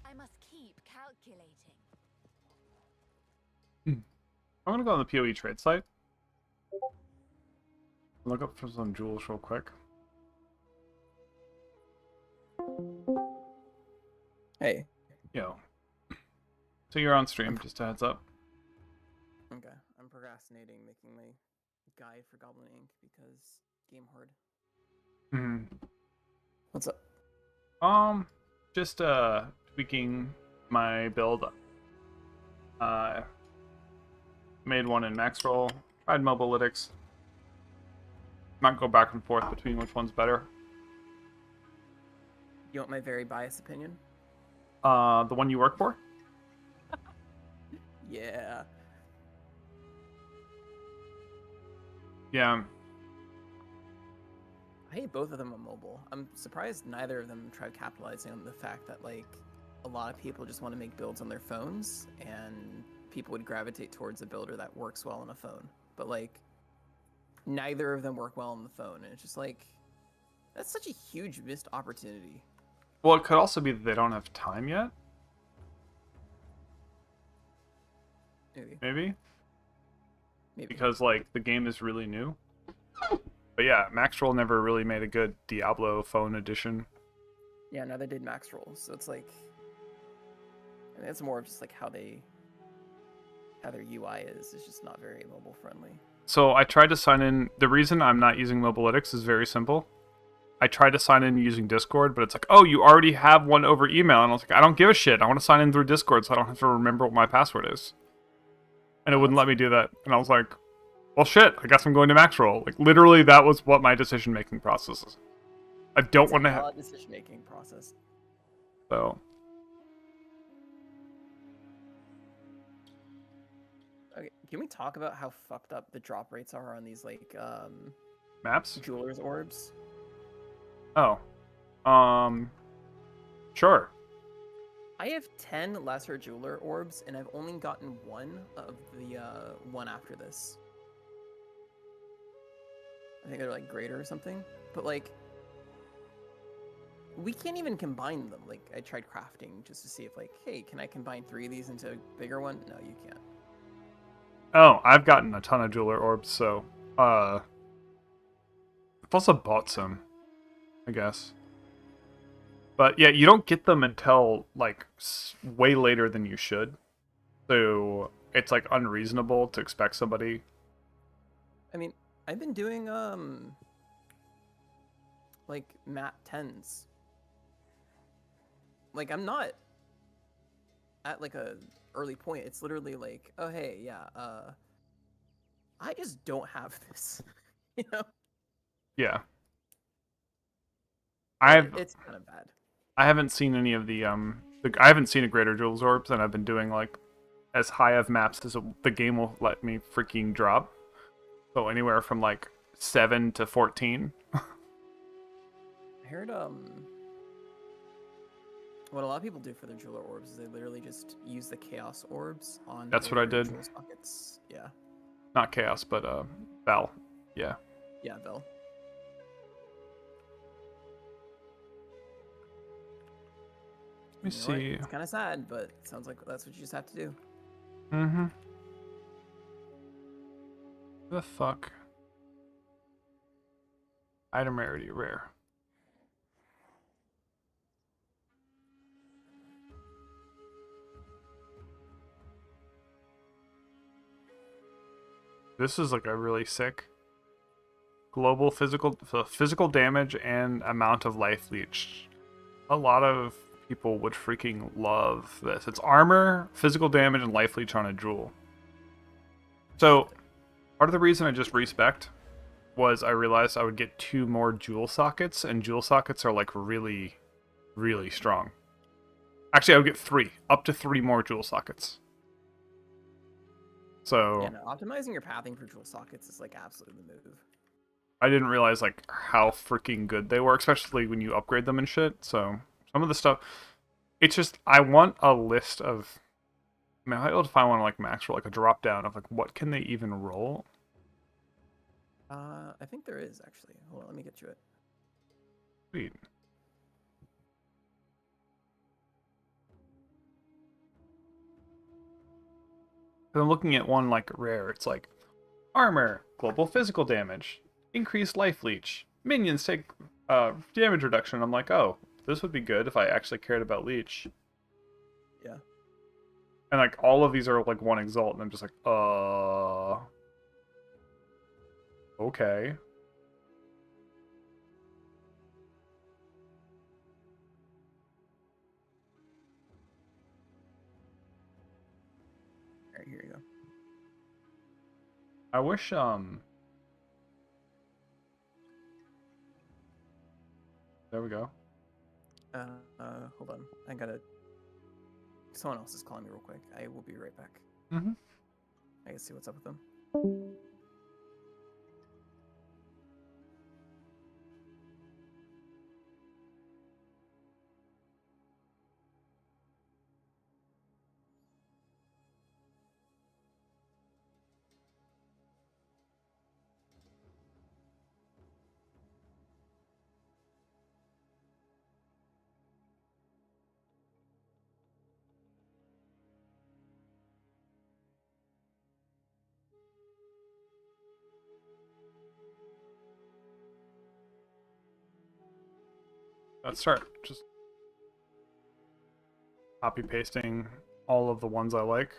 I must keep calculating. I'm gonna go on the PoE trade site. Look up for some jewels real quick. Hey. Yo. So you're on stream, just a heads up. Okay, I'm procrastinating making my guide for Goblin Inc. because game hard. Hmm. What's up? Just tweaking my build. Made one in max roll. Tried mobilytics. Might go back and forth between which one's better. You want my very biased opinion? The one you work for? Yeah. Yeah. I hate both of them on mobile. I'm surprised neither of them tried capitalizing on the fact that, like, a lot of people just want to make builds on their phones, and people would gravitate towards a builder that works well on a phone. But, like, neither of them work well on the phone, and it's just like, that's such a huge missed opportunity. Well, it could also be that they don't have time yet. Maybe. Because, like, the game is really new. But yeah, Max Roll never really made a good Diablo phone edition. Yeah, neither did Max Roll, so it's like, I mean, it's more of just like how their UI is just not very mobile friendly. So I tried to sign in. The reason I'm not using Mobilytics is very simple. I tried to sign in using Discord, but it's like, oh, you already have one over email. And I was like, I don't give a shit. I want to sign in through Discord so I don't have to remember what my password is. And it wouldn't let me do that. And I was like, well, shit, I guess I'm going to Max Roll. Like, literally, that was what my decision-making process is. I don't want to have... decision-making process. So... Okay, can we talk about how fucked up the drop rates are on these, like, maps? Jeweler's Orbs? Oh. Sure. I have 10 Lesser Jeweler Orbs, and I've only gotten one of the, one after this. I think they're, like, greater or something. But, like, we can't even combine them. Like, I tried crafting just to see if, like, hey, can I combine 3 of these into a bigger one? No, you can't. Oh, I've gotten a ton of Jeweler Orbs, so, I've also bought some, I guess. But, yeah, you don't get them until, like, way later than you should. So, it's, like, unreasonable to expect somebody... I mean, I've been doing, like, map 10s. Like, I'm not at, like, a early point. It's literally like, oh, hey, yeah, I just don't have this, you know? Yeah. It's kind of bad. I haven't seen any of the I haven't seen a Greater Jewels Orbs, and I've been doing, like, as high of maps as the game will let me freaking drop. So anywhere from, like, 7 to 14. I heard, what a lot of people do for their Jeweler Orbs is they literally just use the Chaos Orbs on That's what I did. Jewel sockets. Yeah. Not Chaos, but, Val. Yeah. Yeah, Bell. Let me see. It's kind of sad, but it sounds like that's what you just have to do. Mm-hmm. The fuck? Item rarity, rare. This is, like, a really sick global physical damage and amount of life leech. A lot of people would freaking love this. It's armor, physical damage, and life leech on a jewel. So, part of the reason I just respect was I realized I would get 2 more jewel sockets, and jewel sockets are, like, really, really strong. Actually, I would get 3. Up to 3 more jewel sockets. So... yeah, no, optimizing your pathing for jewel sockets is, like, absolutely the move. I didn't realize, like, how freaking good they were, especially when you upgrade them and shit, so... Some of the stuff... It's just, I want a list of... I mean, I might be able to find one, like, max roll, like, a drop-down of, like, what can they even roll? I think there is, actually. Hold on, let me get you it. Sweet. I'm looking at one, like, rare. It's like, armor, global physical damage, increased life leech, minions take damage reduction. I'm like, oh, this would be good if I actually cared about leech. Yeah. And like all of these are like one exalt, and I'm just like, okay. Alright, here you go. I wish there we go. Hold on. I gotta. Someone else is calling me real quick. I will be right back. Mm-hmm. I can see what's up with them. Let's start just copy pasting all of the ones I like.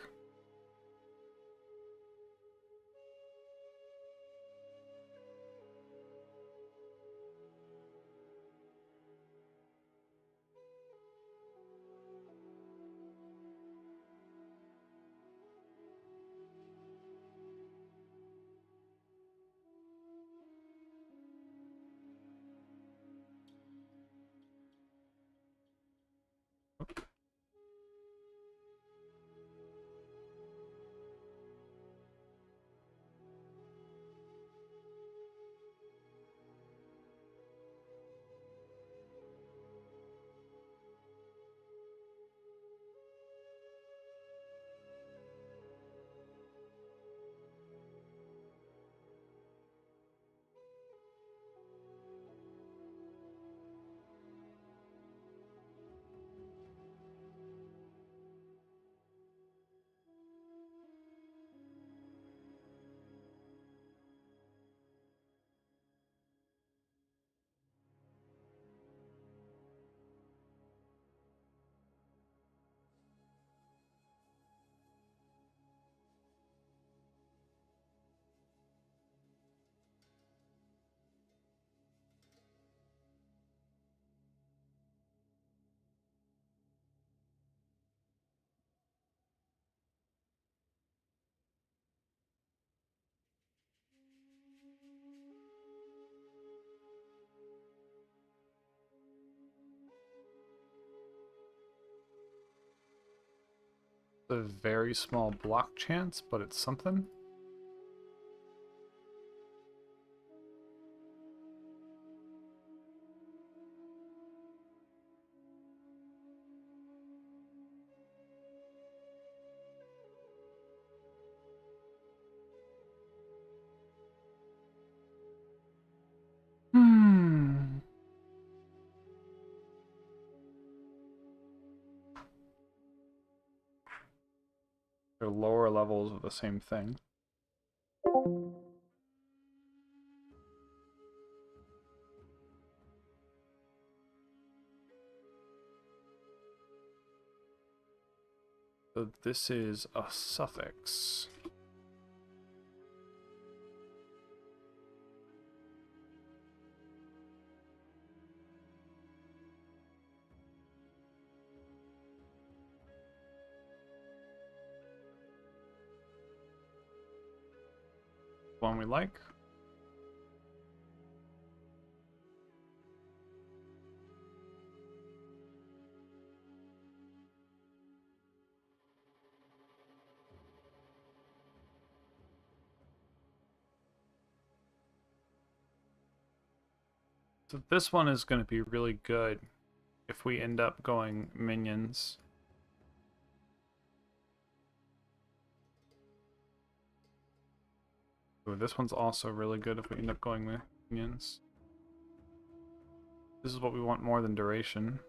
A very small block chance, but it's something. Hmm. They're lower levels of the same thing. So this is a suffix. One we like. So this one is going to be really good if we end up going minions. Ooh, this one's also really good if we end up going minions. This is what we want more than duration.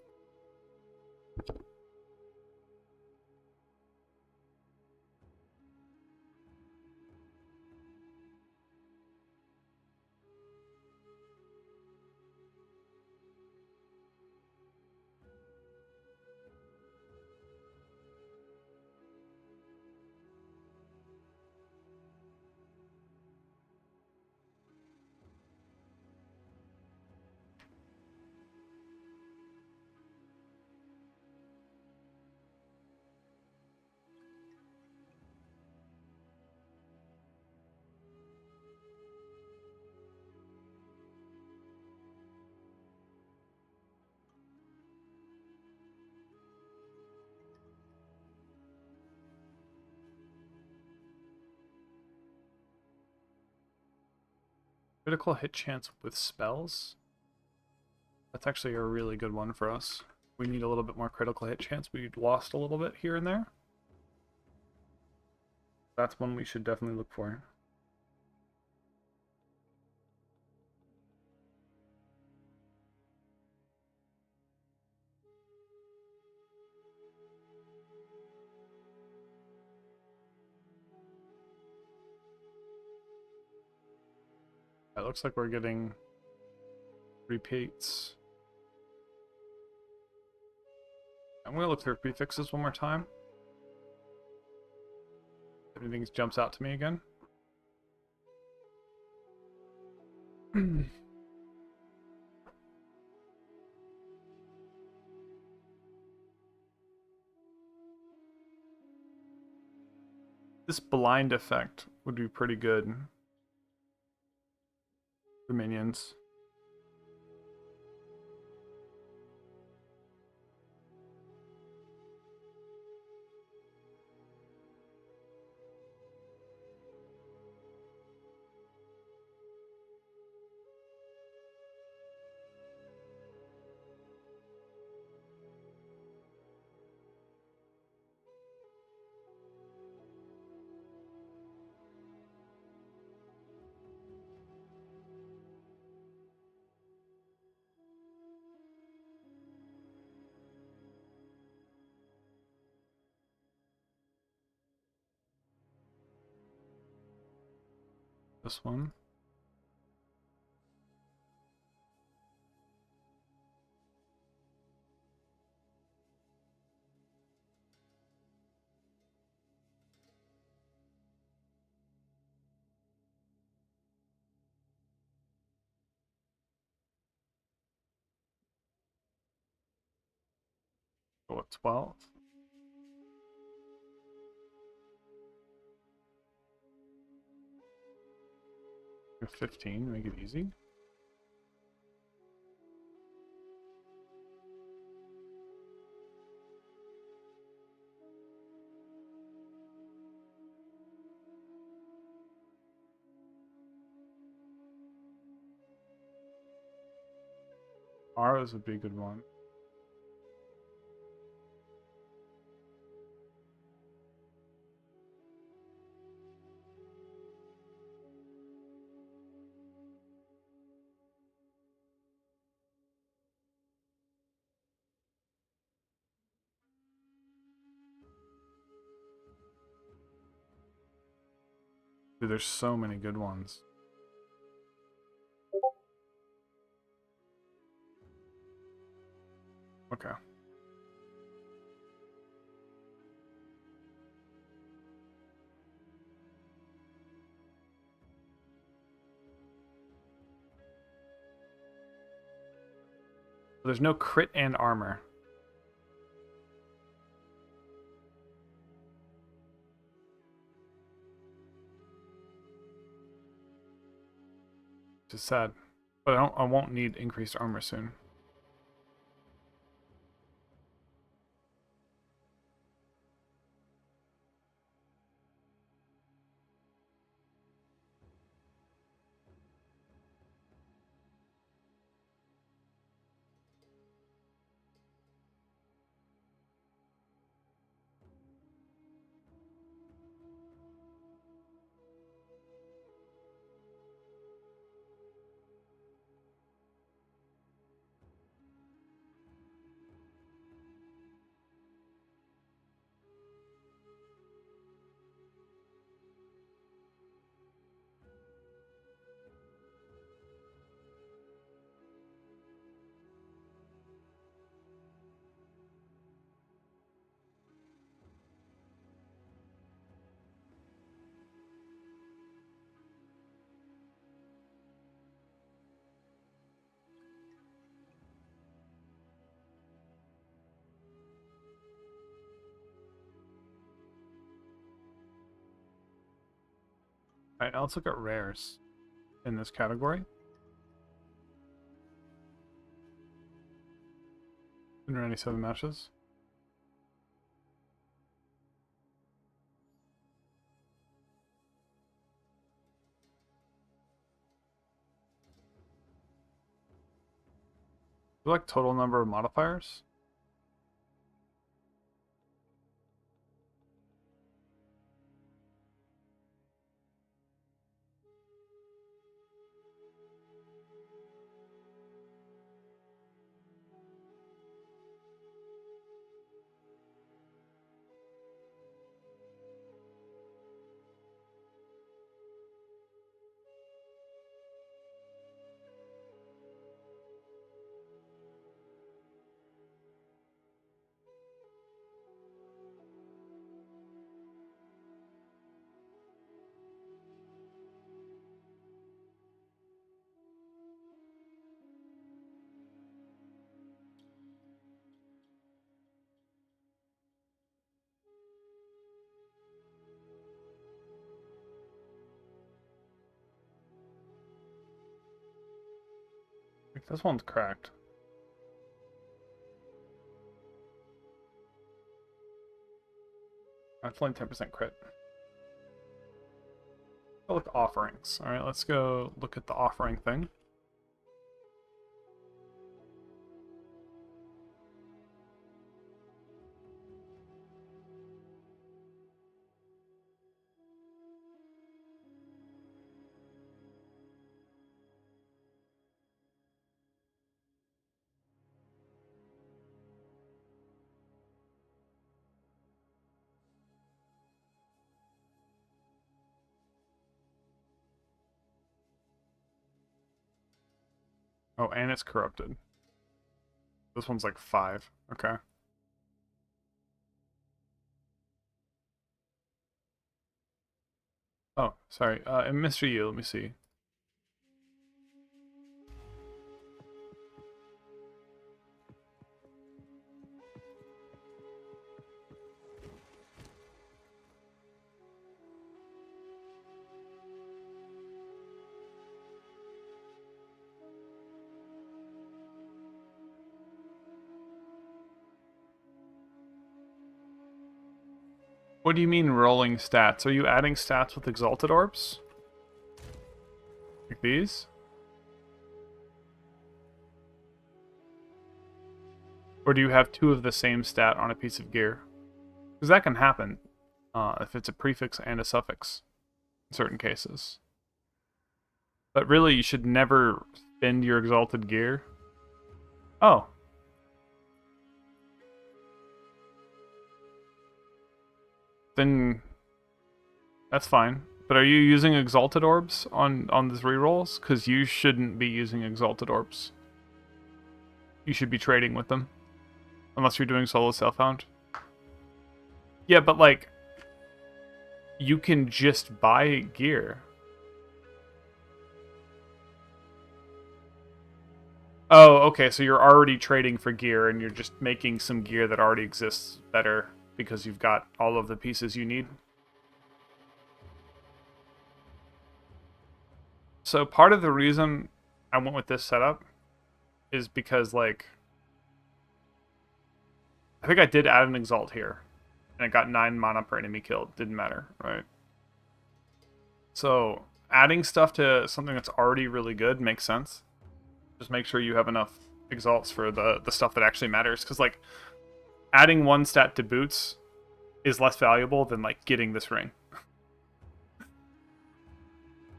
Critical hit chance with spells. That's actually a really good one for us. We need a little bit more critical hit chance. We lost a little bit here and there. That's one we should definitely look for. It looks like we're getting repeats. I'm going to look through prefixes one more time. If anything jumps out to me again. This blind effect would be pretty good for minions. This one. Go at 12. Go 15, make it easy. Auras would be a good one. Dude, there's so many good ones. Okay. There's no crit and armor. Which is sad. But I won't need increased armor soon. Alright, now let's look at rares in this category. 197 matches. Like total number of modifiers? This one's cracked. That's only 10% crit. Go look at offerings. Alright, let's go look at the offering thing. Oh, and it's corrupted. This one's like 5. Okay. Oh, sorry. And Mr. Yu, let me see. What do you mean rolling stats? Are you adding stats with Exalted Orbs? Like these? Or do you have 2 of the same stat on a piece of gear? Because that can happen if it's a prefix and a suffix in certain cases. But really, you should never spend your Exalted gear. Oh. Then that's fine. But are you using Exalted Orbs on these rerolls? Because you shouldn't be using Exalted Orbs. You should be trading with them. Unless you're doing solo self-hound. Yeah, but like, you can just buy gear. Oh, okay, so you're already trading for gear and you're just making some gear that already exists better because you've got all of the pieces you need. So part of the reason I went with this setup is because, like, I think I did add an Exalt here, and it got 9 mana per enemy killed. Didn't matter, right? So adding stuff to something that's already really good makes sense. Just make sure you have enough Exalts for the stuff that actually matters, because, like, adding 1 stat to boots is less valuable than, like, getting this ring.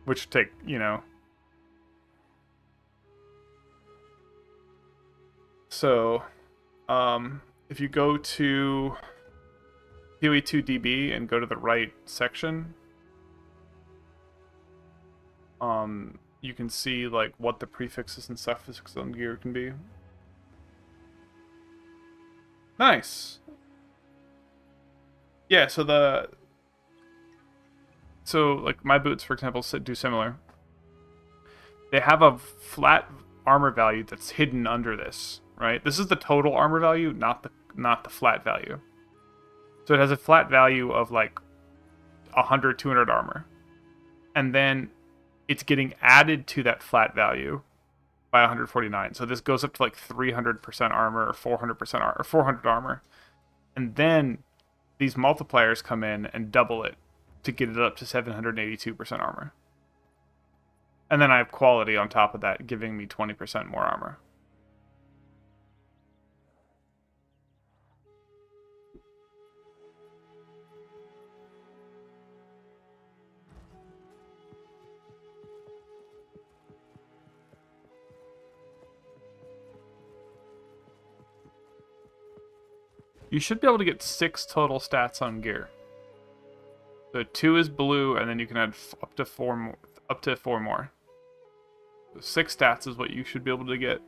Which take, you know... So, if you go to PoE2DB and go to the right section, you can see, like, what the prefixes and suffixes on gear can be. Nice! Yeah, so like, my boots, for example, do similar. They have a flat armor value that's hidden under this, right? This is the total armor value, not the flat value. So it has a flat value of, like, 100, 200 armor. And then it's getting added to that flat value by 149. So this goes up to, like, 300% armor or 400% armor or 400 armor. And then these multipliers come in and double it to get it up to 782% armor. And then I have quality on top of that, giving me 20% more armor. You should be able to get 6 total stats on gear. So 2 is blue, and then you can add up to 4 more. Up to 4 more. So 6 stats is what you should be able to get.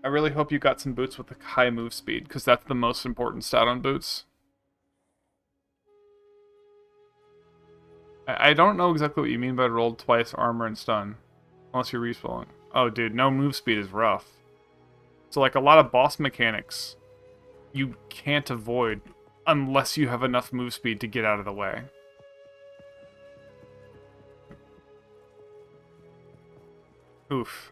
I really hope you got some boots with a high move speed, because that's the most important stat on boots. I don't know exactly what you mean by rolled twice armor and stun. Unless you're respawning. Oh, dude, no move speed is rough. So, like, a lot of boss mechanics you can't avoid unless you have enough move speed to get out of the way. Oof.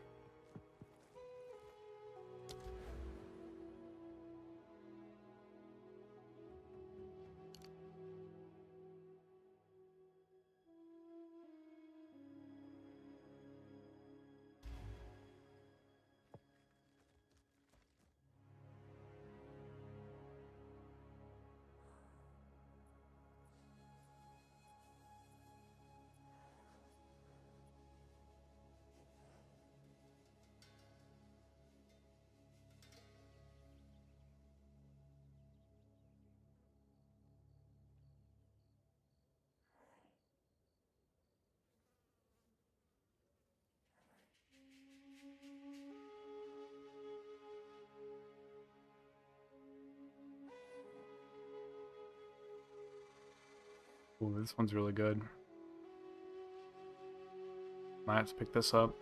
Ooh, this one's really good. Might have to pick this up.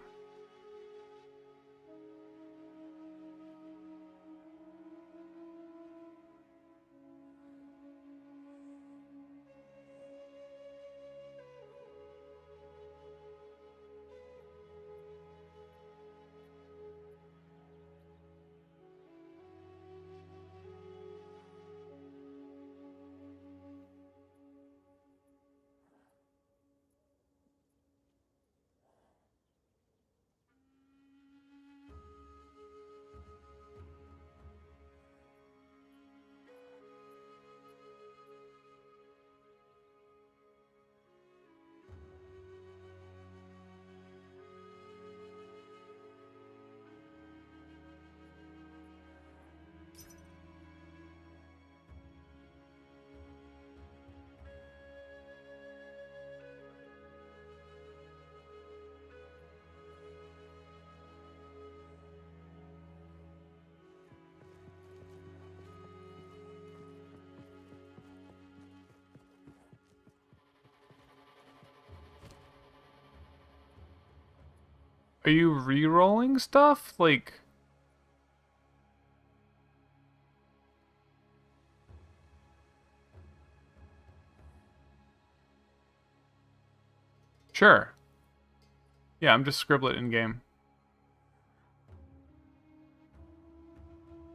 Are you re-rolling stuff? Like... Sure. Yeah, I'm just scribbling in-game.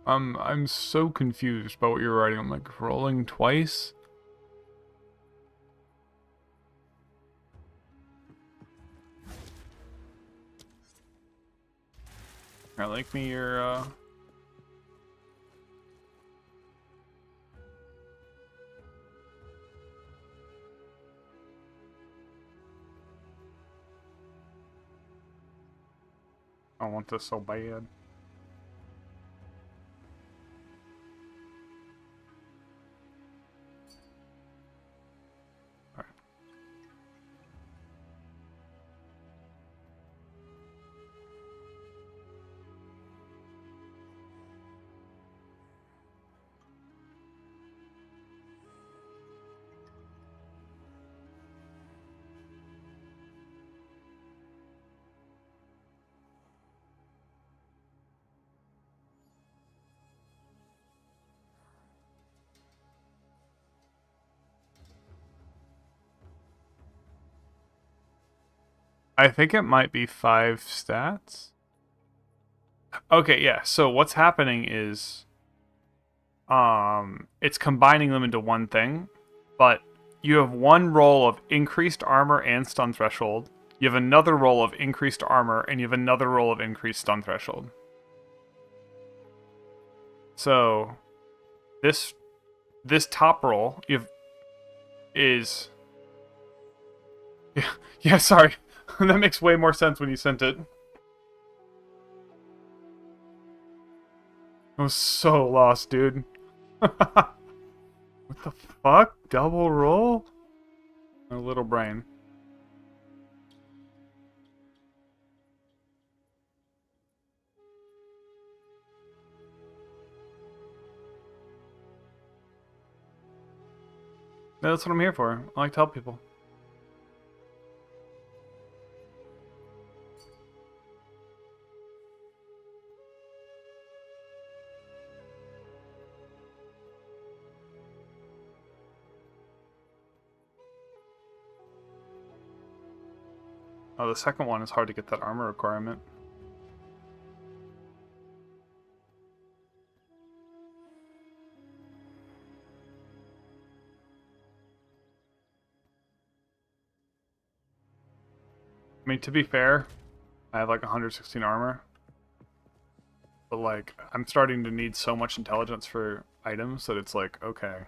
I'm so confused by what you're writing. I'm like, rolling twice? I like me your, I want this so bad. I think it might be 5 stats. Okay, yeah. So what's happening is it's combining them into one thing, but you have one roll of increased armor and stun threshold. You have another roll of increased armor, and you have another roll of increased stun threshold. So this top roll is yeah, sorry. That makes way more sense when you sent it. I was so lost, dude. What the fuck? Double roll? My little brain. No, that's what I'm here for. I like to help people. Oh, the second one is hard to get that armor requirement. I mean, to be fair, I have like 116 armor. But like, I'm starting to need so much intelligence for items that it's like, okay.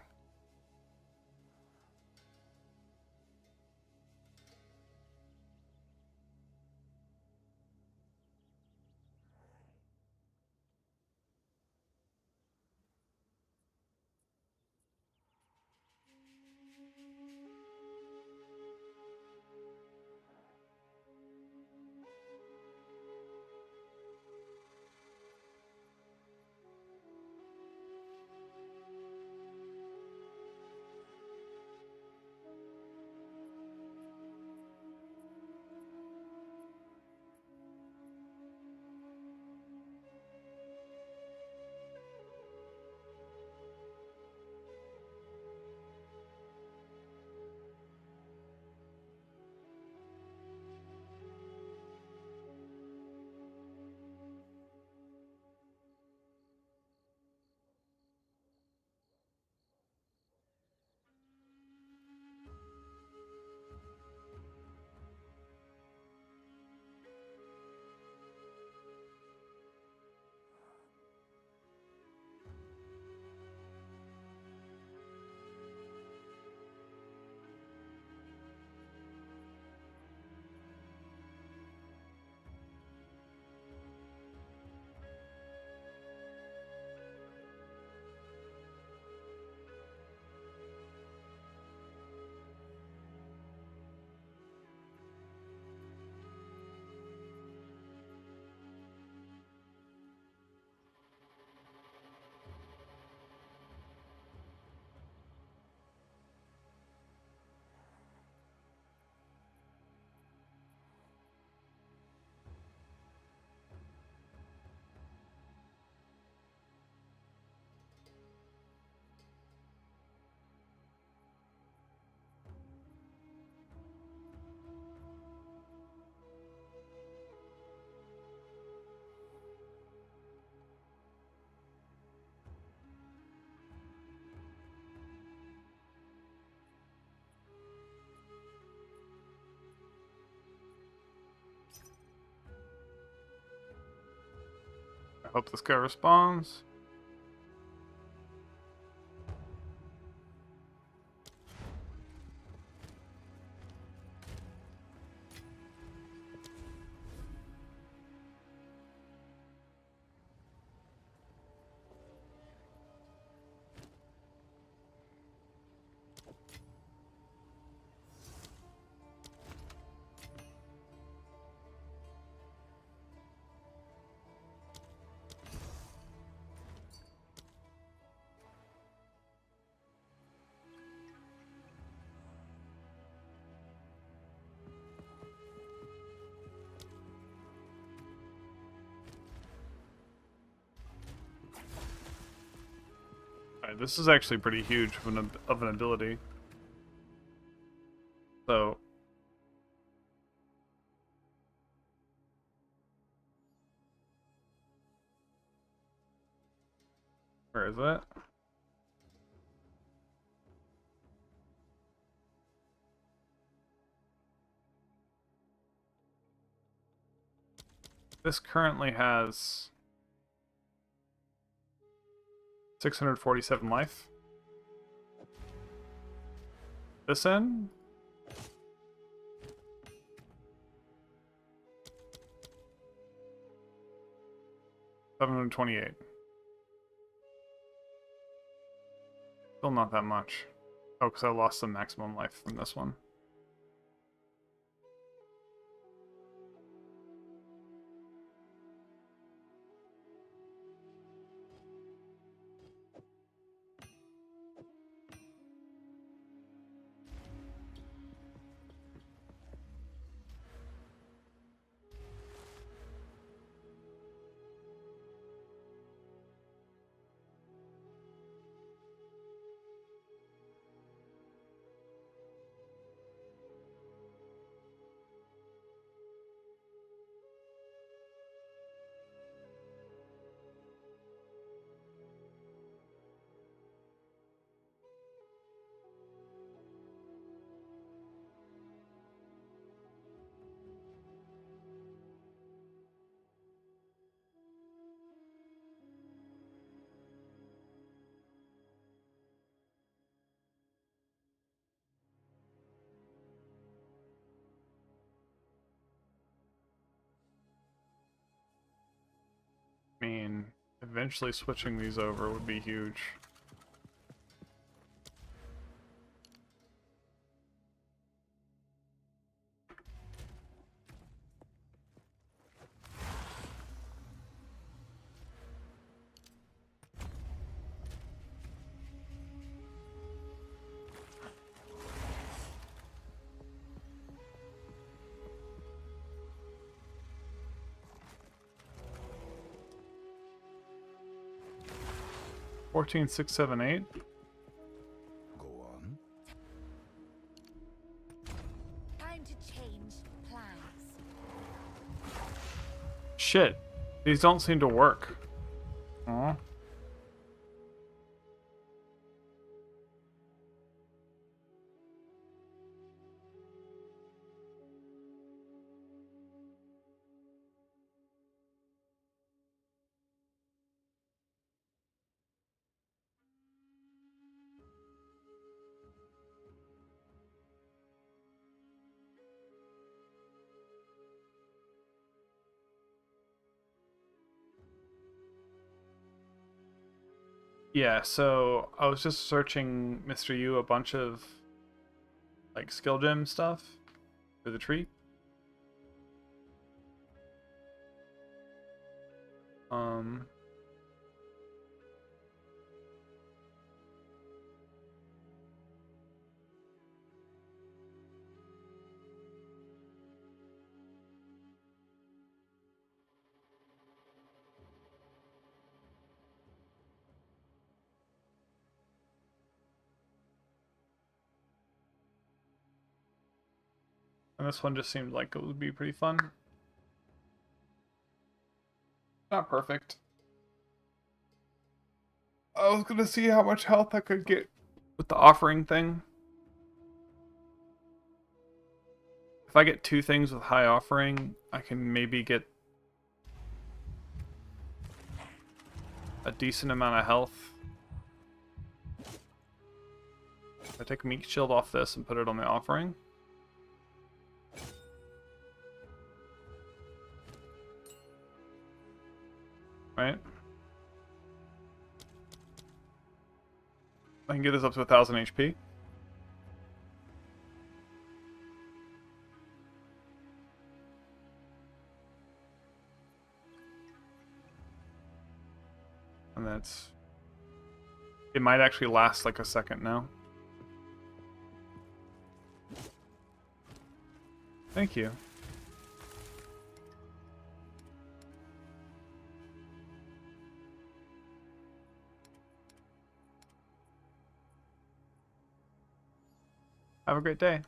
I hope this guy responds. Alright, this is actually pretty huge of an ability. So... where is that? This currently has 647 life. This end? 728. Still not that much. Oh, because I lost some maximum life from this one. I mean, eventually switching these over would be huge. Fourteen, 6, 7, 8. Go on. Time to change plans. Shit. These don't seem to work. Aw. Yeah, so I was just searching Mr. U a bunch of like skill gem stuff for the tree. Um and this one just seemed like it would be pretty fun. Not perfect. I was gonna see how much health I could get with the offering thing. If I get 2 things with high offering, I can maybe get a decent amount of health. If I take Meek Shield off this and put it on the offering. Right? I can get this up to 1000 HP. And that's... It might actually last like a second now. Thank you. Have a great day.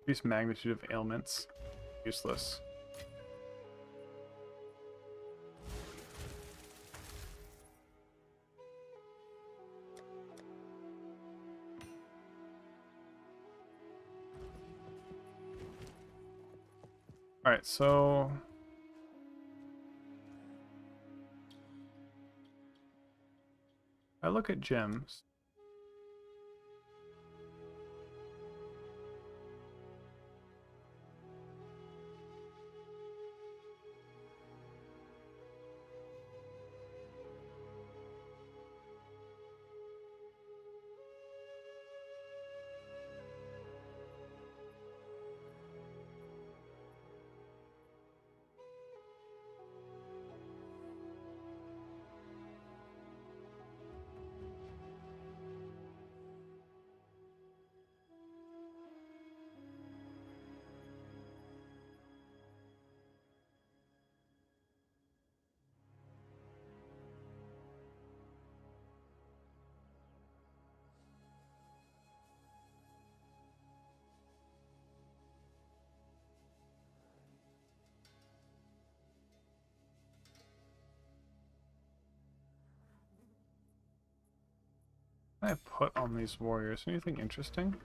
Increased magnitude of ailments. Useless. Alright, so I look at gems. What can I put on these warriors? Anything interesting?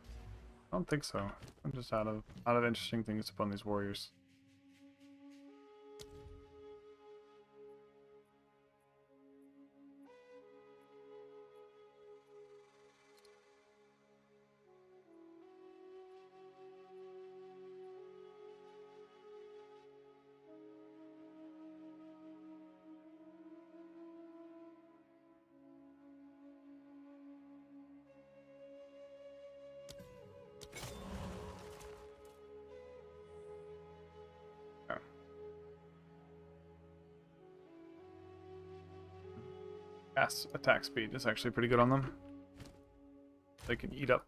I don't think so. I'm just out of interesting things to put on these warriors. Gas attack speed is actually pretty good on them. They can eat up.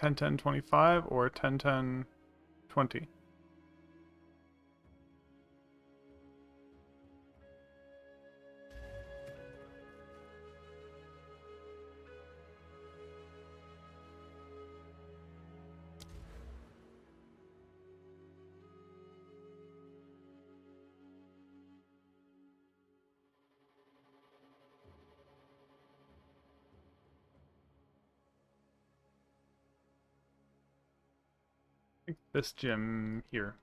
10-10-25 or 10-10-20. I think this gym here.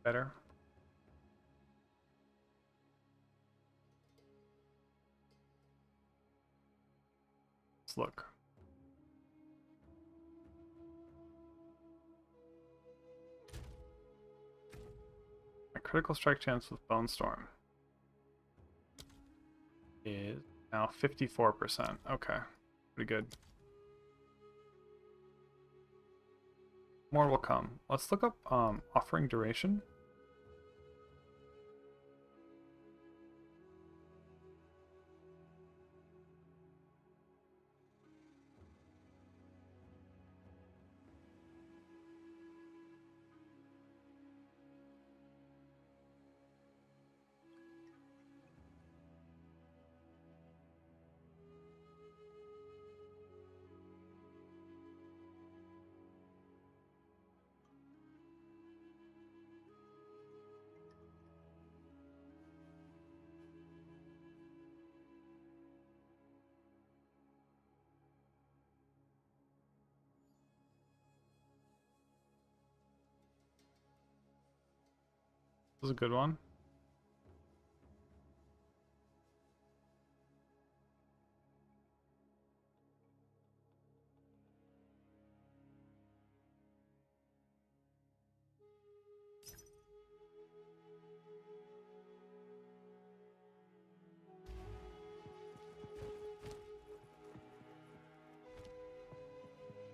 Better. Let's look. My critical strike chance with Bonestorm is now 54%. Okay, pretty good. More will come. Let's look up offering duration. This is a good one.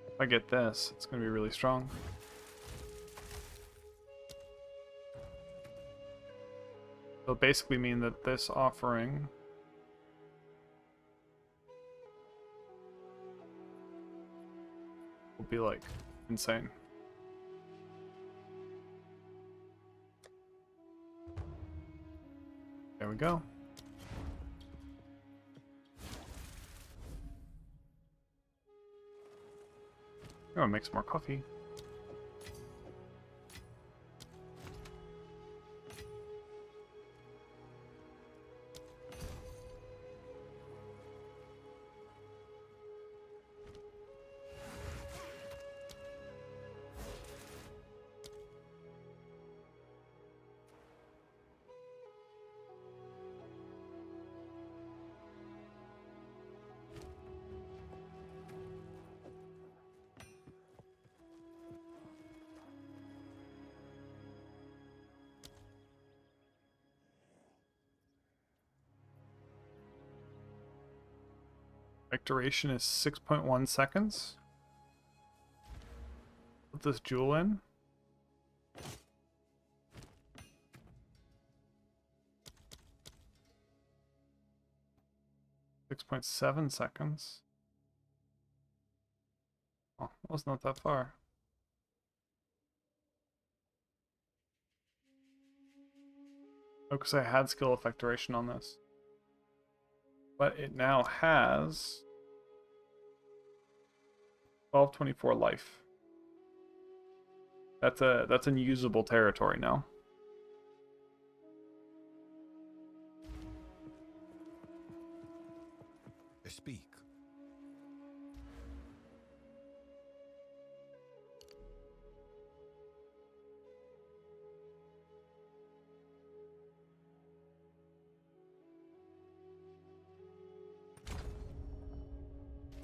If I get this, it's going to be really strong. It'll basically mean that this offering will be like insane. There we go. I'm gonna make some more coffee. Duration is 6.1 seconds. Put this jewel in. .7 seconds. Oh, that was not that far. Oh, because I had skill effect duration on this. But it now has 1224 life. That's unusable territory now. Speak.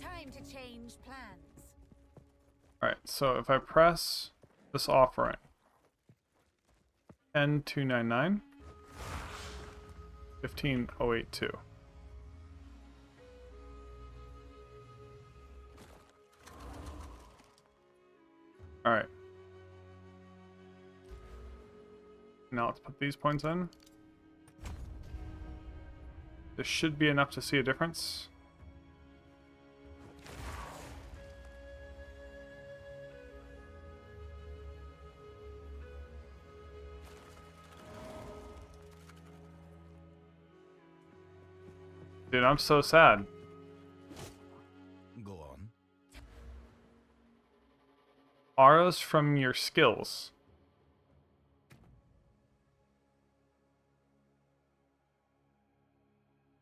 Time to change plans. Alright, so if I press this offering, 10299, 15082. Alright. Now let's put these points in. This should be enough to see a difference. Dude, I'm so sad. Go on. Auras from your skills.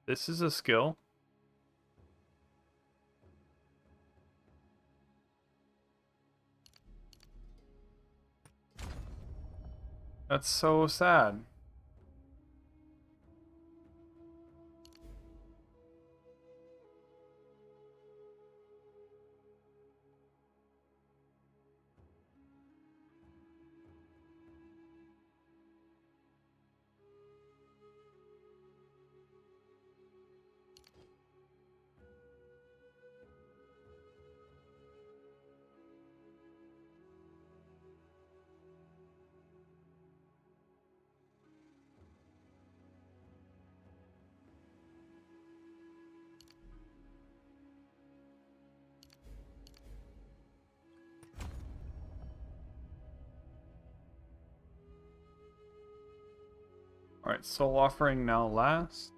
This is a skill. That's so sad. Alright, soul offering now last.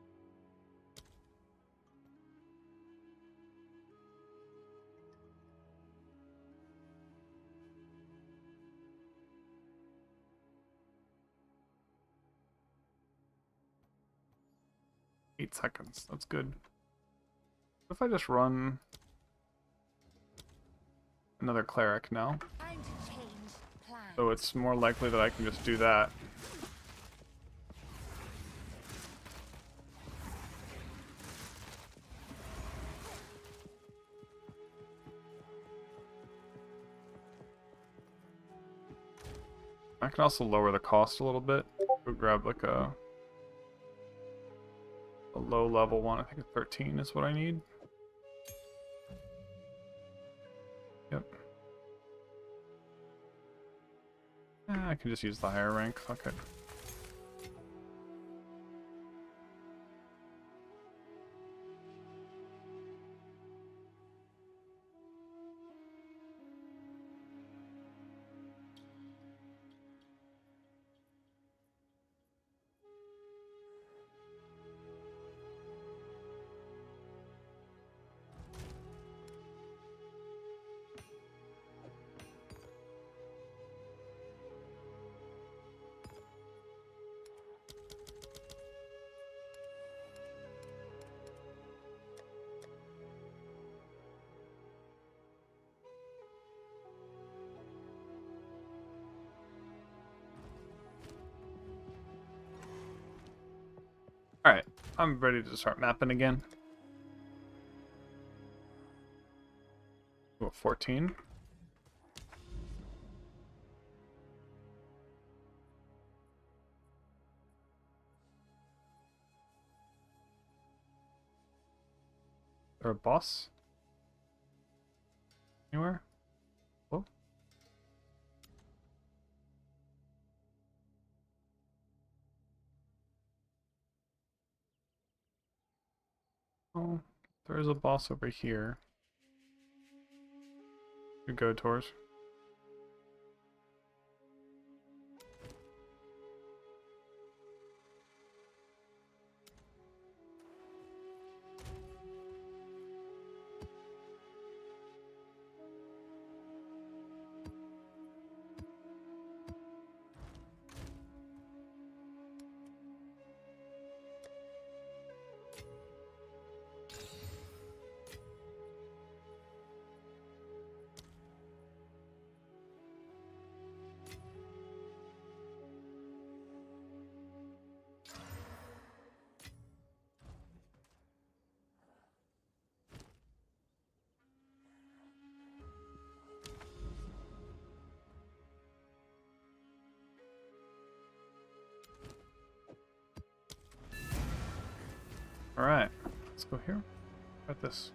Eight seconds. That's good. What if I just run another cleric now? Time to change plans. So it's more likely that I can just do that. I can also lower the cost a little bit. Go grab like a low level one. I think a 13 is what I need. Yep. I can just use the higher rank. Fuck it. I'm ready to start mapping again. Ooh, 14. Is there a boss? Anywhere? Oh. Oh, there is a boss over here. You go towards. Alright, let's go here. Got this.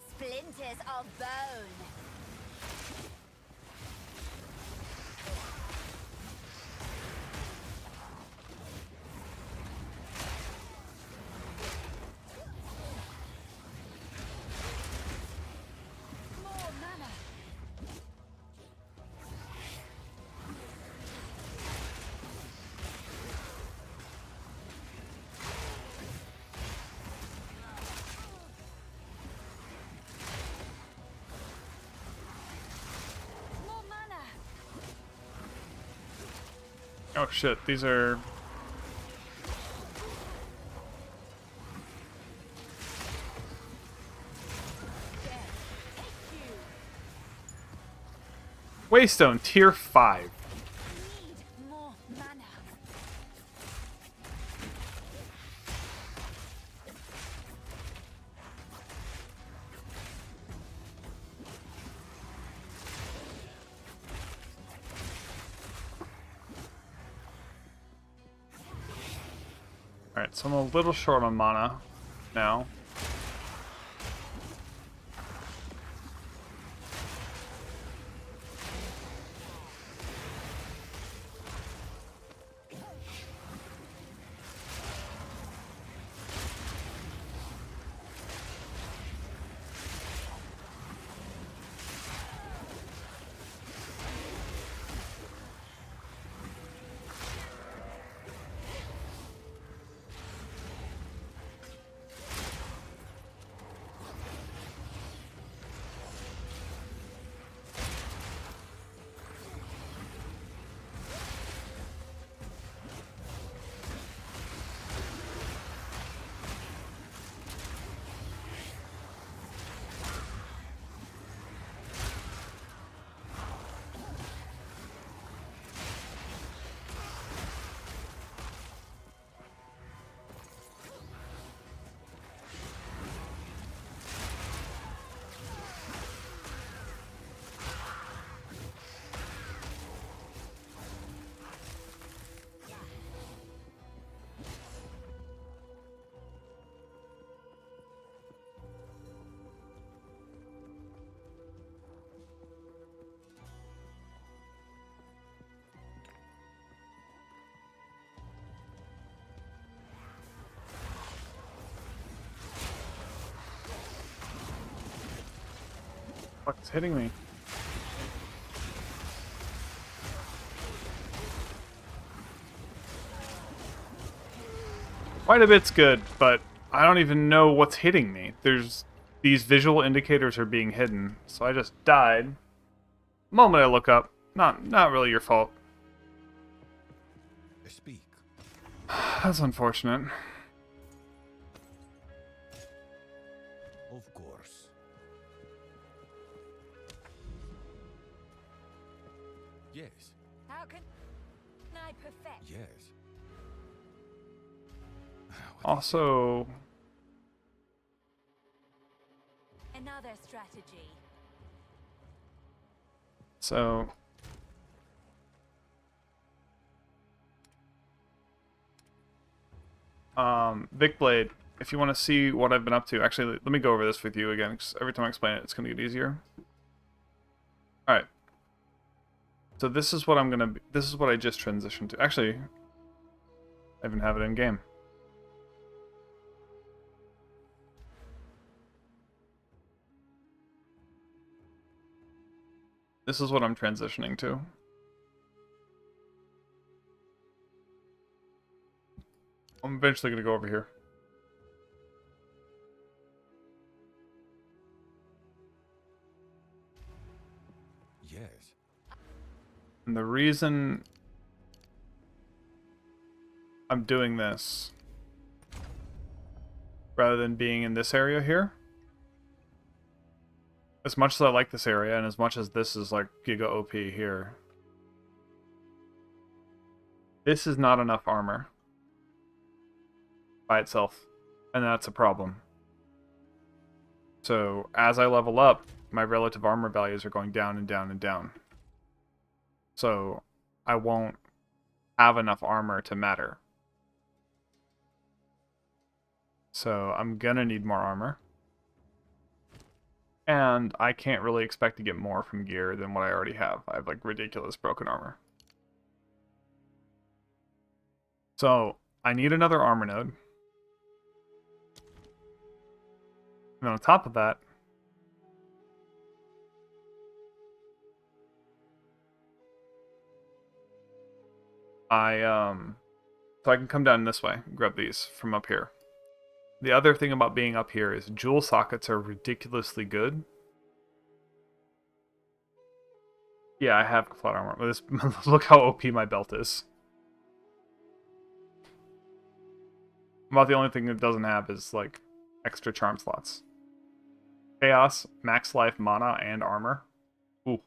Splinters of bone. More mana. More mana. Oh shit, these are... Death. Take you. Waystone, tier 5. Need more mana. Alright, so I'm a little short on mana now. Fuck's hitting me? Quite a bit's good, but I don't even know what's hitting me. There's... These visual indicators are being hidden, so I just died. The moment I look up, not really your fault. Speak. That's unfortunate. I perfect? Yes. Also, Another strategy. so Vic Blade, if you want to see what I've been up to, actually, let me go over this with you again, because every time I explain it, it's going to get easier. Alright. So this is what this is what I just transitioned to. Actually, I even have it in game. This is what I'm transitioning to. I'm eventually going to go over here. Yes. And the reason I'm doing this, rather than being in this area here, as much as I like this area, and as much as this is like Giga OP here, this is not enough armor by itself, and that's a problem. So as I level up, my relative armor values are going down and down and down. So I won't have enough armor to matter. So I'm gonna need more armor. And I can't really expect to get more from gear than what I already have. I have like ridiculous broken armor. So I need another armor node. And on top of that, so I can come down this way and grab these from up here. The other thing about being up here is jewel sockets are ridiculously good. Yeah, I have flat armor. This, look how OP my belt is. About the only thing it doesn't have is like extra charm slots. Chaos, max life, mana, and armor. Ooh.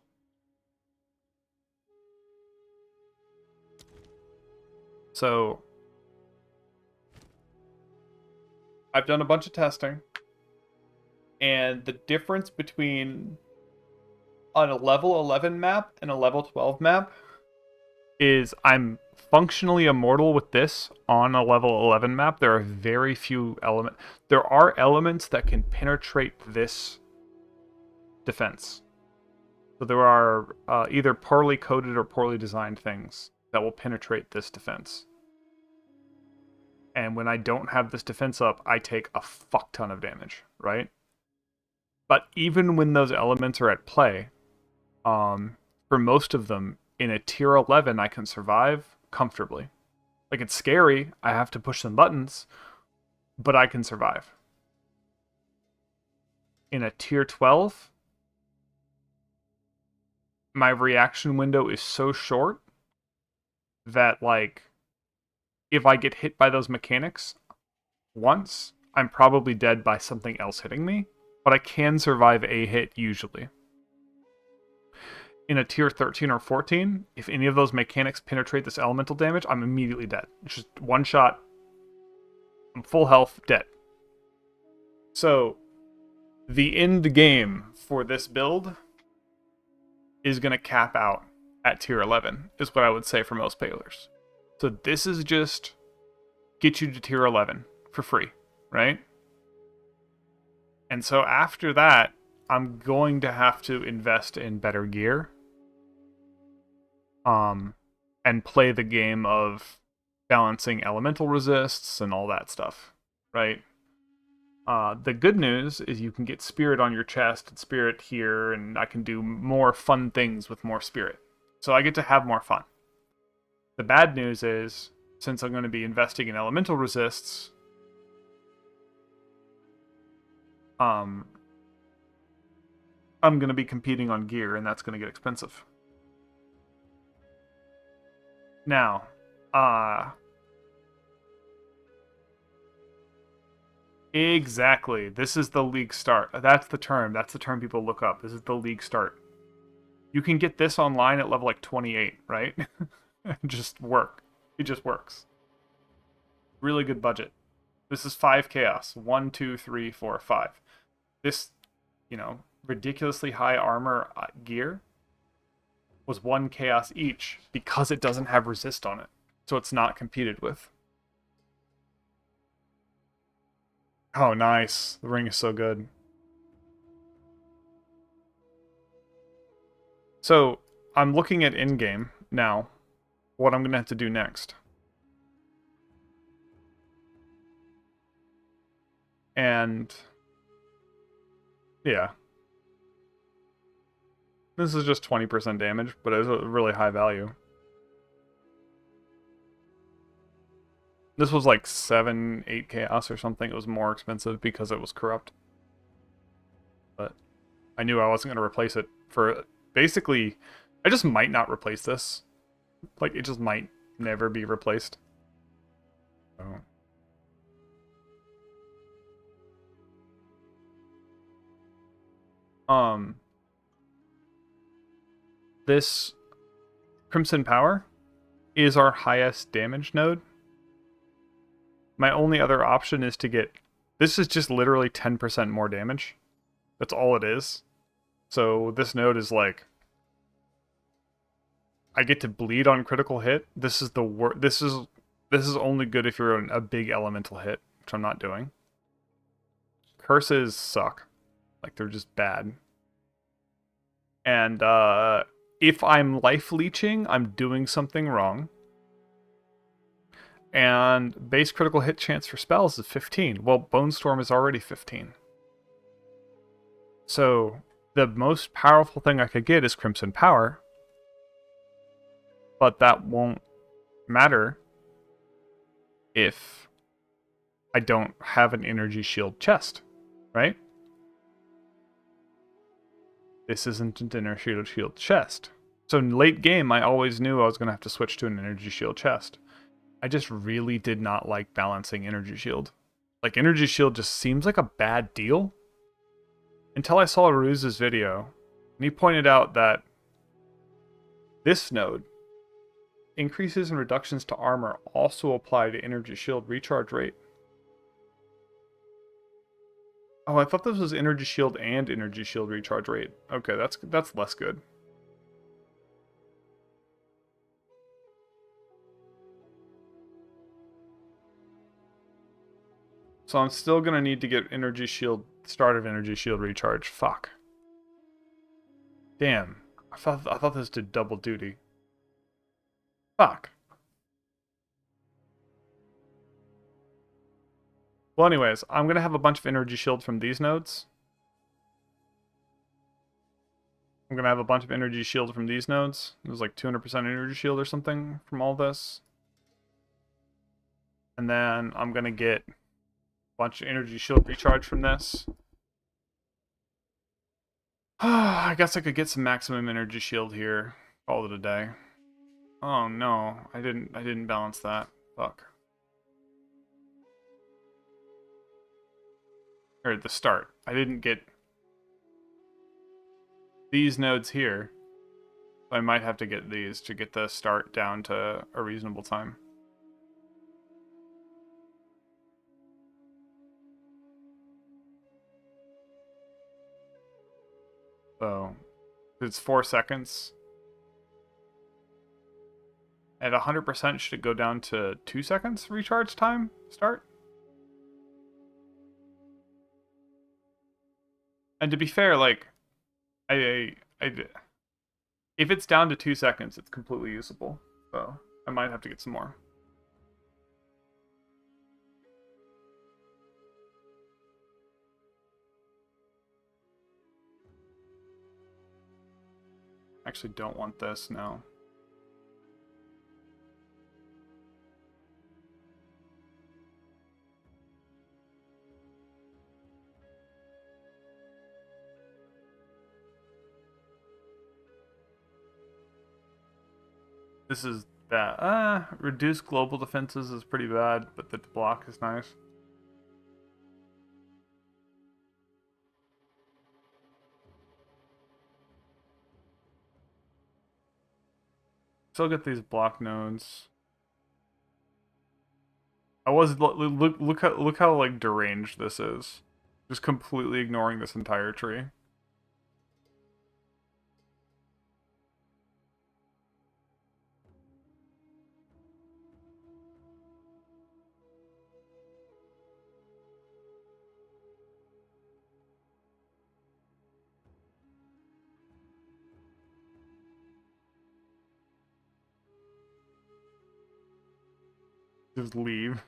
So I've done a bunch of testing, and the difference between on a level 11 map and a level 12 map is I'm functionally immortal with this on a level 11 map. There are very few elements. There are elements that can penetrate this defense. So there are either poorly coded or poorly designed things that will penetrate this defense. And when I don't have this defense up, I take a fuck ton of damage, right? But even when those elements are at play, for most of them, in a tier 11, I can survive comfortably. Like, it's scary, I have to push some buttons, but I can survive. In a tier 12, my reaction window is so short that, like, if I get hit by those mechanics once, I'm probably dead by something else hitting me, but I can survive a hit usually. In a tier 13 or 14, if any of those mechanics penetrate this elemental damage, I'm immediately dead. It's just one shot, I'm full health, dead. So, the end game for this build is going to cap out at tier 11, is what I would say for most players. So this is just get you to tier 11 for free, right? And so after that, I'm going to have to invest in better gear. And play the game of balancing elemental resists and all that stuff, right? The good news is you can get spirit on your chest and spirit here, and I can do more fun things with more spirit. So I get to have more fun. The bad news is, since I'm going to be investing in elemental resists, I'm going to be competing on gear, and that's going to get expensive. Now, exactly. This is the league start. That's the term. That's the term people look up. This is the league start. You can get this online at level like 28, right? just work. It just works. Really good budget. This is 5 chaos. 1, 2, 3, 4, 5. This, you know, ridiculously high armor gear was 1 chaos each because it doesn't have resist on it. So it's not competed with. Oh, nice. The ring is so good. So, I'm looking at Endgame now. What I'm going to have to do next. And... yeah. This is just 20% damage, but it's a really high value. This was like 7, 8 chaos or something. It was more expensive because it was corrupt. But I knew I wasn't going to replace it for... basically, I just might not replace this. Like, it just might never be replaced. So... this Crimson Power is our highest damage node. My only other option is to get... this is just literally 10% more damage. That's all it is. So this node is like... I get to bleed on critical hit. This is the this is only good if you're on a big elemental hit, which I'm not doing. Curses suck. Like, they're just bad. And if I'm life leeching, I'm doing something wrong. And base critical hit chance for spells is 15. Well, Bonestorm is already 15. So the most powerful thing I could get is Crimson Power. But that won't matter if I don't have an energy shield chest, right? This isn't an energy shield chest. So in late game, I always knew I was going to have to switch to an energy shield chest. I just really did not like balancing energy shield. Like, energy shield just seems like a bad deal. Until I saw Ruse's video, and he pointed out that this node, increases and reductions to armor, also apply to energy shield recharge rate. Oh, I thought this was energy shield and energy shield recharge rate. Okay, that's less good. So I'm still gonna need to get energy shield, start of energy shield recharge. Fuck. Damn. I thought this did double duty. Fuck. Well, anyways, I'm gonna have a bunch of energy shield from these nodes. I'm gonna have a bunch of energy shield from these nodes. There's like 200% energy shield or something from all this. And then I'm gonna get a bunch of energy shield recharge from this. I guess I could get some maximum energy shield here. Call it a day. Oh no, I didn't balance that. Fuck. Or at the start. I didn't get these nodes here. So I might have to get these to get the start down to a reasonable time. So, it's 4 seconds. At 100%, should it go down to 2 seconds recharge time start? And to be fair, like, if it's down to 2 seconds, it's completely usable. So, I might have to get some more. Actually don't want this now. This is bad. Reduce global defenses is pretty bad, but the block is nice. still get these block nodes. I was look how like deranged this is. Just completely ignoring this entire tree. Just leave.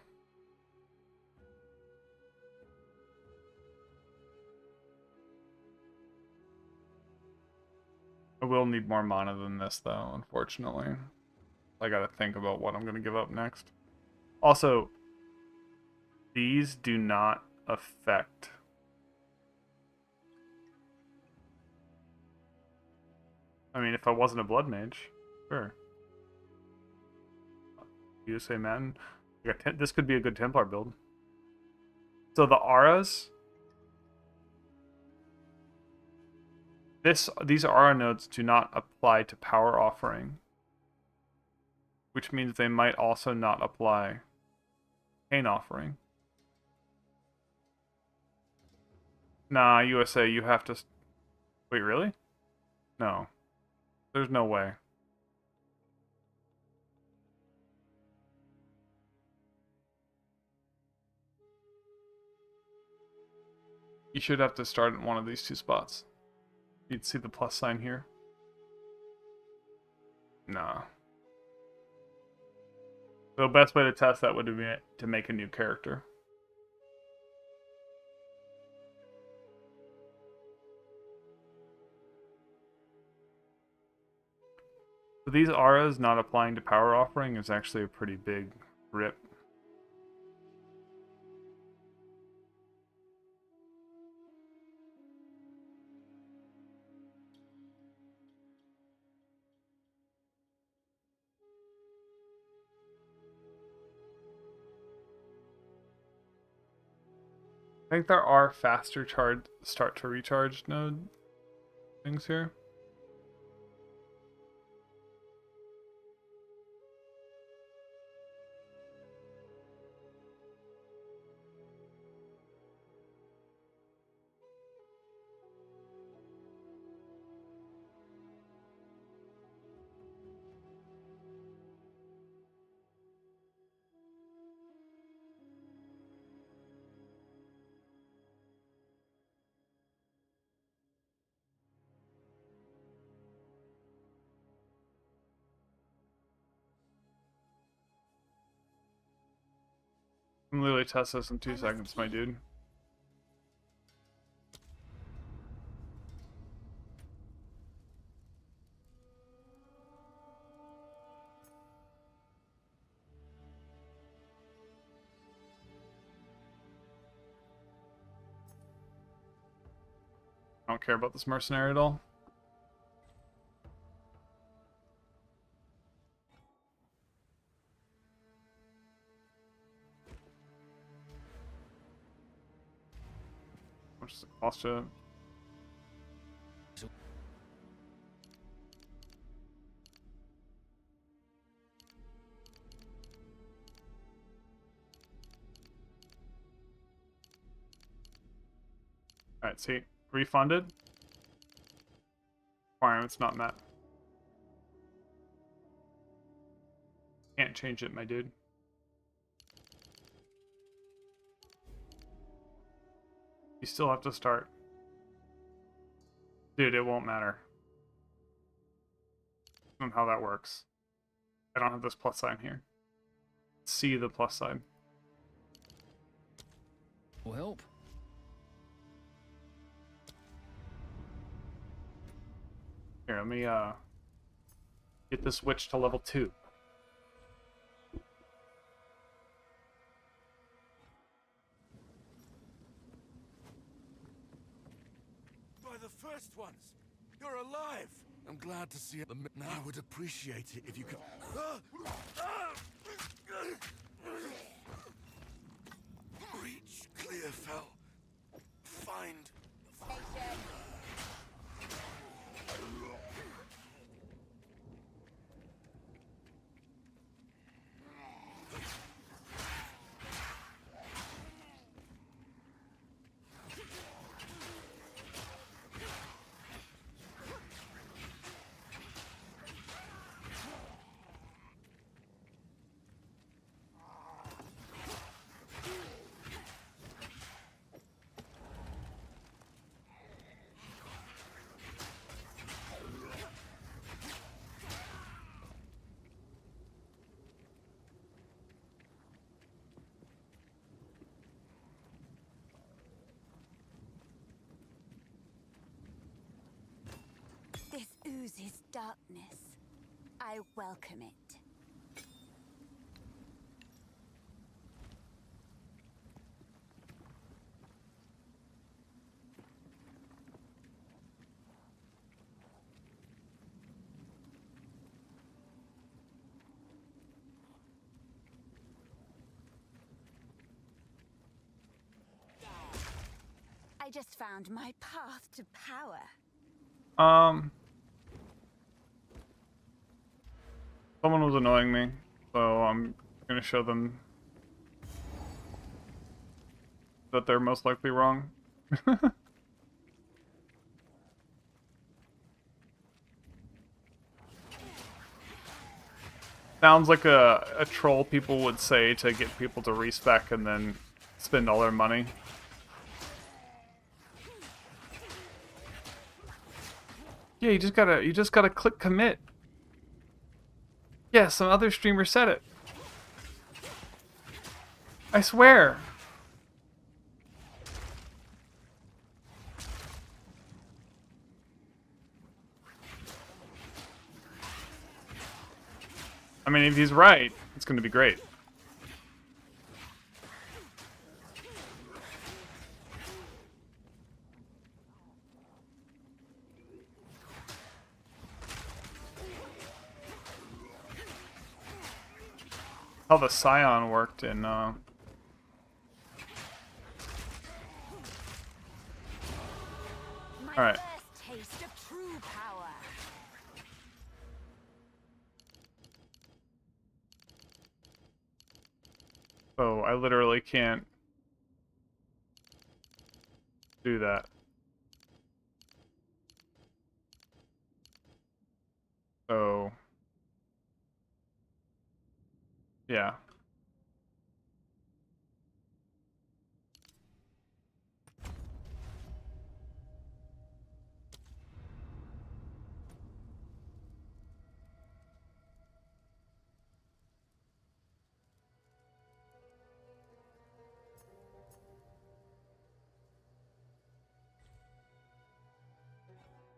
I will need more mana than this, though, unfortunately. I gotta think about what I'm gonna give up next. Also, these do not affect... I mean, if I wasn't a Blood Mage, sure. You say, man, this could be a good Templar build. So the auras... These aura nodes do not apply to Power Offering, which means they might also not apply Pain Offering. Nah, USA, you have to... Wait, really? No. There's no way. You should have to start in one of these two spots. You'd see the plus sign here. Nah. The best way to test that would be to make a new character. So these auras not applying to Power Offering is actually a pretty big rip. I think there are faster start to recharge node things here. I'm literally test this in 2 seconds, my dude. I don't care about this mercenary at all. Which is cost it. Alright, see, refunded. Requirements not met. Can't change it, my dude. You still have to start. Dude, it won't matter. I don't know how that works. I don't have this plus sign here. See the plus sign. Will help. Here, let me get this witch to level 2. By the first ones! You're alive! I'm glad to see it. Now I would appreciate it if you could... Reach Clearfell. Find... oozes darkness. I welcome it. I just found my path to power. Someone was annoying me, so I'm gonna show them that they're most likely wrong. Sounds like a troll people would say to get people to respec and then spend all their money. Yeah, you just gotta click commit. Yeah, some other streamer said it. I swear. I mean, if he's right, it's gonna be great. How the Scion worked in My Alright. first taste of true power. So I literally can't do that. So yeah.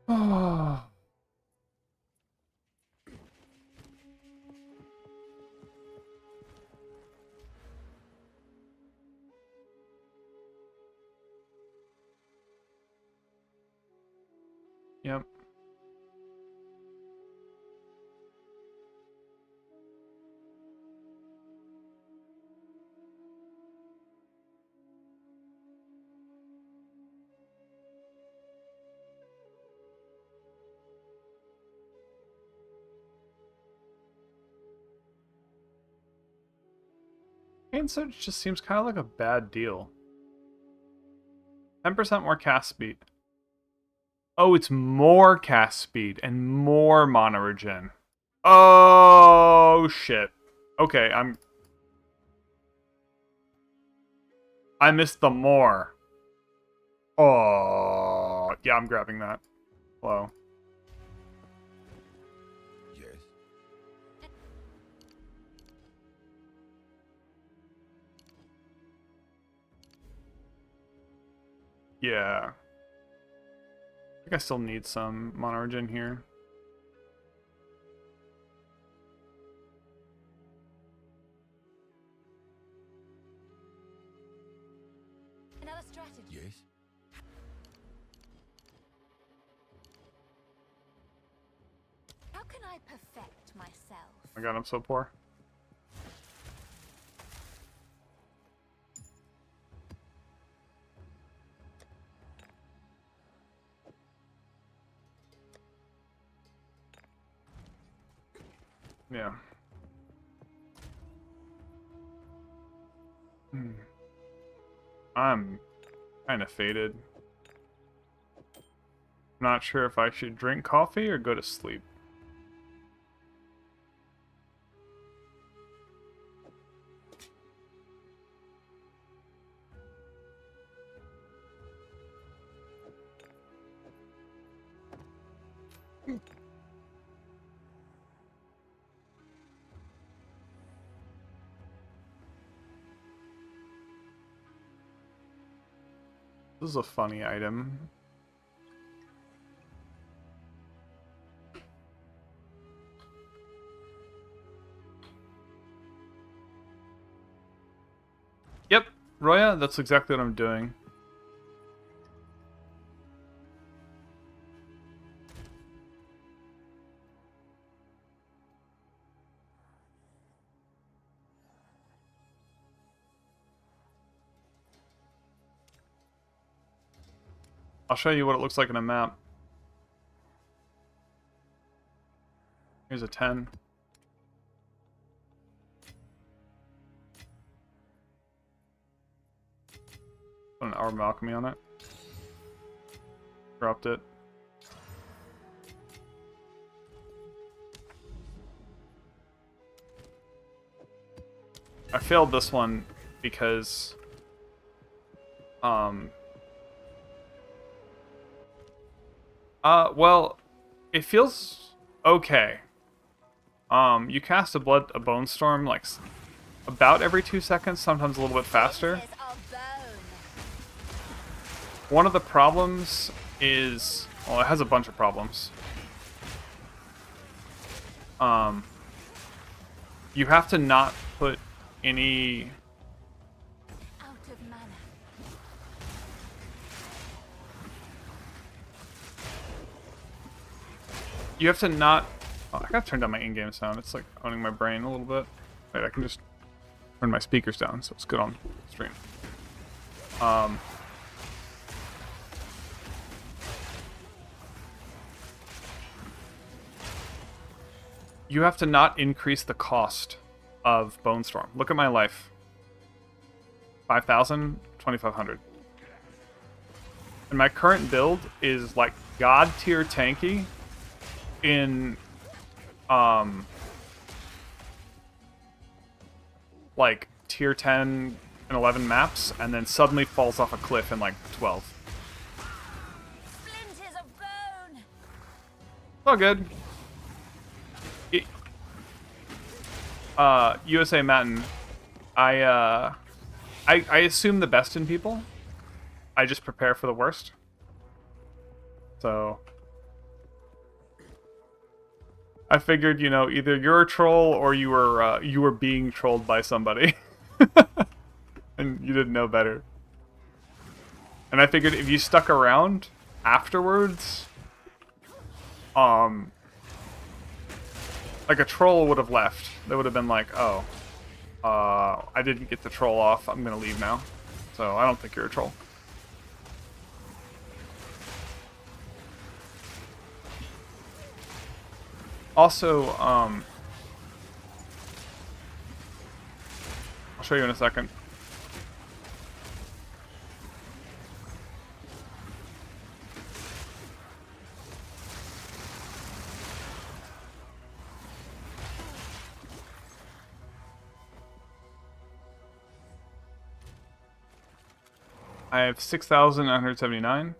Oh. Yep. Chain Surge just seems kind of like a bad deal. 10% more cast speed. Oh, it's more cast speed and more mana regen. Oh shit. Okay, I missed the more. Oh, yeah, I'm grabbing that. Hello. Yes. Yeah. I think I still need some mana regen here. Another strategy. Yes. How can I perfect myself? Oh my god, I'm so poor. Yeah. I'm kind of faded. Not sure if I should drink coffee or go to sleep. This is a funny item. Yep, Roya, that's exactly what I'm doing. I'll show you what it looks like in a map. Here's a 10. Put an Hour of Alchemy on it. Dropped it. I failed this one because well, it feels okay. You cast a Bonestorm like about every 2 seconds, sometimes a little bit faster. Pieces of bone. One of the problems is, well, it has a bunch of problems. You have to not put any Out of mana. you have to not... Oh, I gotta turn down my in-game sound. It's like owning my brain a little bit. Wait, I can just turn my speakers down so it's good on stream. You have to not increase the cost of Bonestorm. Look at my life. 5,000, 2,500. And my current build is like god tier tanky in like tier 10 and 11 maps, and then suddenly falls off a cliff in like 12. Splinters of bone. It's all good. USA Matin, I assume the best in people. I just prepare for the worst. So I figured, you know, either you're a troll or you were being trolled by somebody, and you didn't know better. And I figured if you stuck around afterwards, like a troll would have left. They would have been like, oh, I didn't get the troll off. I'm gonna leave now. So I don't think you're a troll. Also, I'll show you in a second. I have 6,979.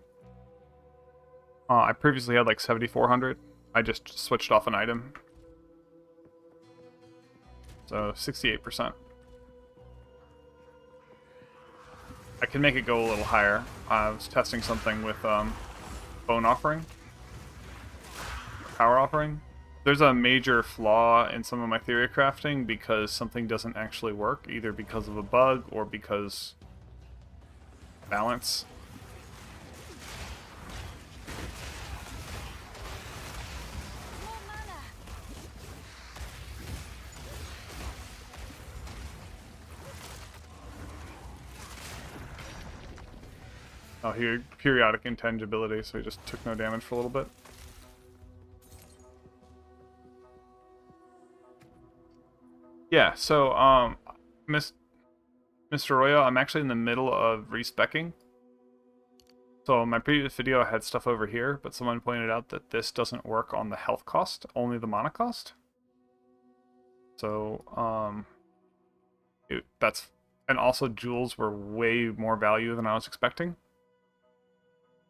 I previously had like 7,400. I just switched off an item. So 68%. I can make it go a little higher. I was testing something with Bone Offering. Power Offering. There's a major flaw in some of my theory crafting because something doesn't actually work, either because of a bug or because balance. More mana. Oh, here, periodic intangibility, so he just took no damage for a little bit. Yeah, so, Mr. Royo, I'm actually in the middle of respecing. So in my previous video I had stuff over here, but someone pointed out that this doesn't work on the health cost, only the mana cost. So, that's... And also jewels were way more value than I was expecting.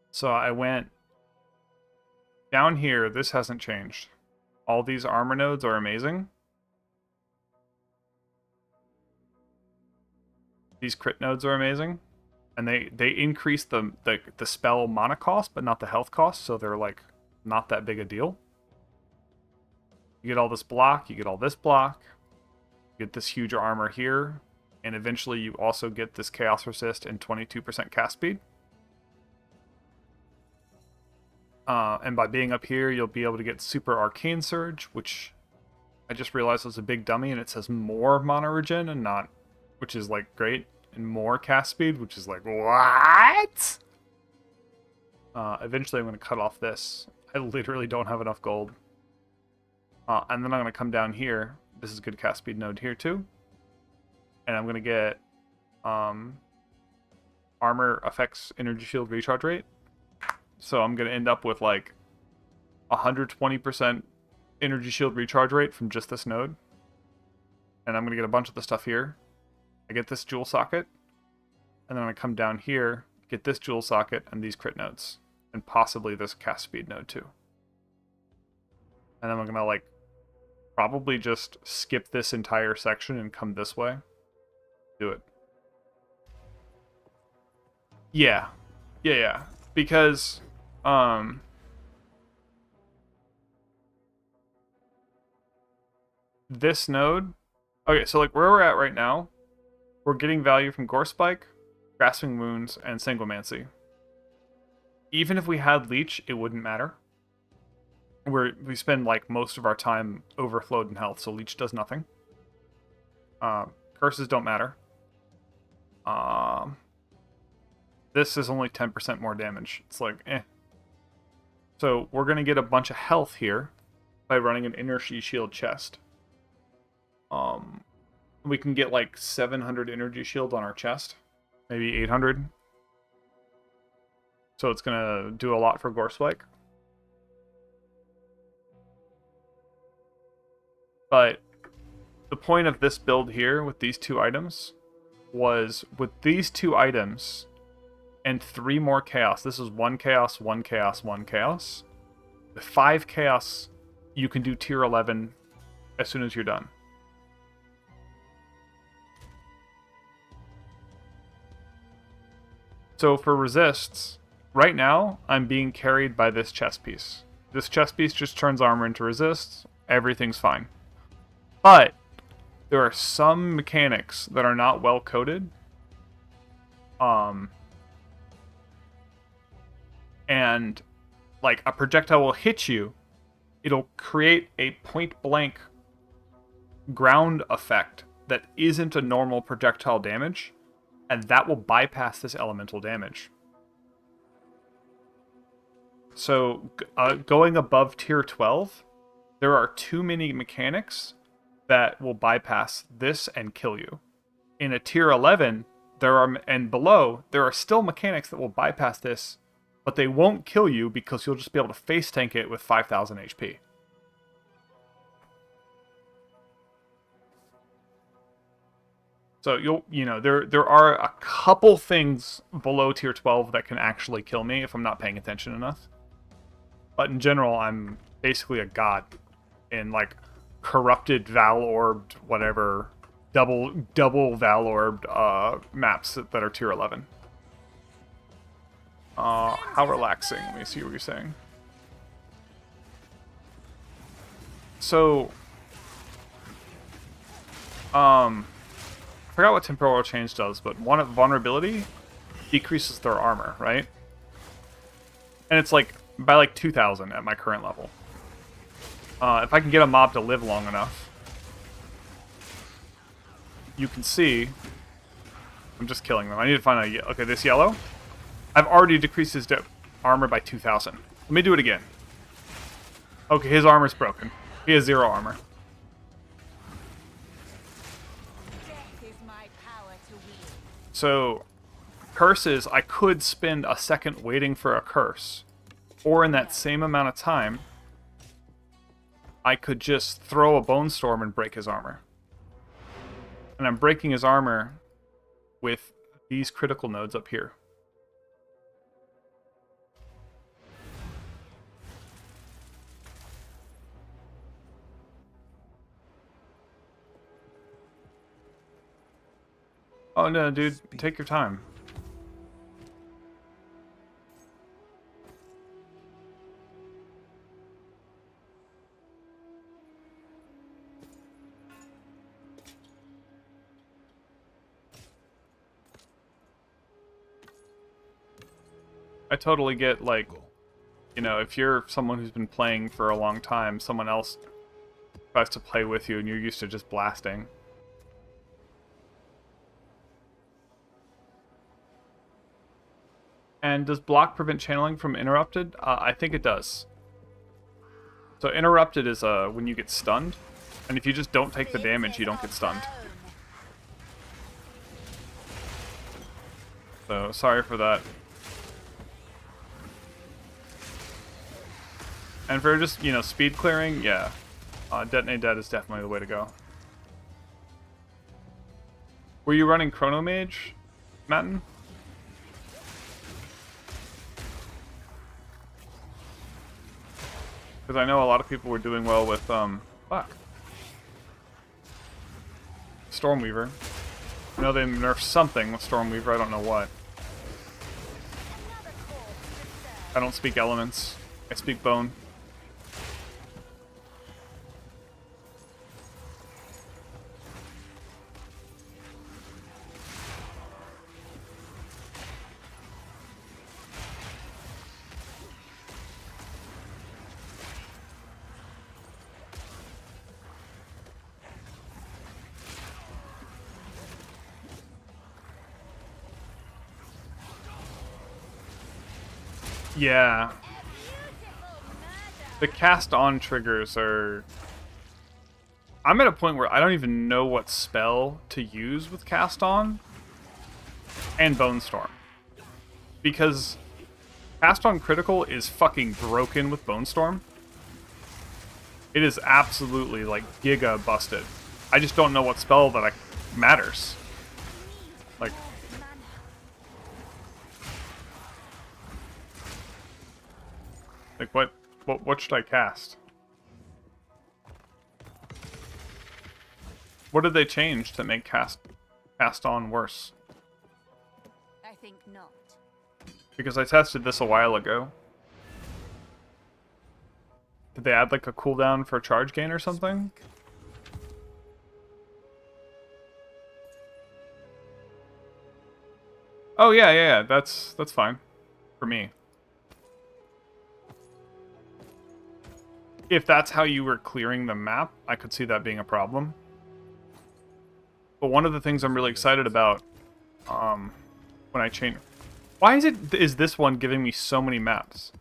So I went down here. This hasn't changed. All these armor nodes are amazing. These crit nodes are amazing. And they increase the spell mana cost, but not the health cost, so they're like not that big a deal. You get all this block, you get all this block, you get this huge armor here, and eventually you also get this chaos resist and 22% cast speed. And by being up here, you'll be able to get Super Arcane Surge, which I just realized was a big dummy, and it says more mana regen and not, which is like great, and more cast speed, which is like, what? Eventually I'm going to cut off this. I literally don't have enough gold. And then I'm going to come down here. This is a good cast speed node here too. And I'm going to get armor affects energy shield recharge rate. So I'm going to end up with like 120% energy shield recharge rate from just this node. And I'm going to get a bunch of the stuff here. I get this jewel socket. And then I'm going to come down here, get this jewel socket and these crit nodes. And possibly this cast speed node too. And then I'm going to like probably just skip this entire section and come this way. Do it. Yeah. Yeah. Because this node, okay, so like where we're at right now, we're getting value from Gore Spike, Grasping Wounds, and Sanguimancy. Even if we had Leech, it wouldn't matter. We spend like most of our time overflowed in health, so Leech does nothing. Curses don't matter. This is only 10% more damage. It's like, eh. So we're going to get a bunch of health here by running an Energy Shield chest. We can get like 700 Energy Shield on our chest. Maybe 800. So it's going to do a lot for Gore Spike. But the point of this build here with these two items was with these two items and 3 more chaos. This is 1 chaos, 1 chaos, 1 chaos. With 5 chaos, you can do tier 11 as soon as you're done. So for resists, right now, I'm being carried by this chest piece. This chest piece just turns armor into resists. Everything's fine. But there are some mechanics that are not well coded. And like a projectile will hit you, it'll create a point blank ground effect that isn't a normal projectile damage, and that will bypass this elemental damage. So going above tier 12, there are too many mechanics that will bypass this and kill you. In a tier 11, and below, there are still mechanics that will bypass this, but they won't kill you because you'll just be able to face tank it with 5,000 HP. So there are a couple things below tier 12 that can actually kill me if I'm not paying attention enough. But in general, I'm basically a god in like corrupted Val-orbed, whatever, double Val-orbed maps that are tier 11. How relaxing. Let me see what you're saying. So, I forgot what temporal change does, but one of vulnerability decreases their armor, right? And it's like by like 2,000 at my current level. If I can get a mob to live long enough, you can see I'm just killing them. I need to find a... Okay, this yellow. I've already decreased his armor by 2,000. Let me do it again. Okay, his armor's broken. He has 0 armor. Death is my power to wield. So, curses, I could spend a second waiting for a curse. Or in that same amount of time, I could just throw a Bonestorm and break his armor. And I'm breaking his armor with these critical nodes up here. Oh no, dude, take your time. I totally get, like, you know, if you're someone who's been playing for a long time, someone else tries to play with you and you're used to just blasting. And does block prevent channeling from interrupted? I think it does. So interrupted is when you get stunned, and if you just don't take the damage, you don't get stunned. So sorry for that. And for just, you know, speed clearing, yeah. Detonate Dead is definitely the way to go. Were you running Chrono Mage, Matten? Because I know a lot of people were doing well with, fuck. Stormweaver. I know they nerfed something with Stormweaver, I don't know what. I don't speak elements. I speak bone. Yeah. The cast on triggers are... I'm at a point where I don't even know what spell to use with cast on and Bonestorm. Because cast on critical is fucking broken with Bonestorm. It is absolutely like giga busted. I just don't know what spell that matters. Like, what should I cast? What did they change to make cast on worse? I think not. Because I tested this a while ago. Did they add like a cooldown for charge gain or something? Oh yeah, that's fine for me. If that's how you were clearing the map, I could see that being a problem. But one of the things I'm really excited about, when I change... Why is this one giving me so many maps?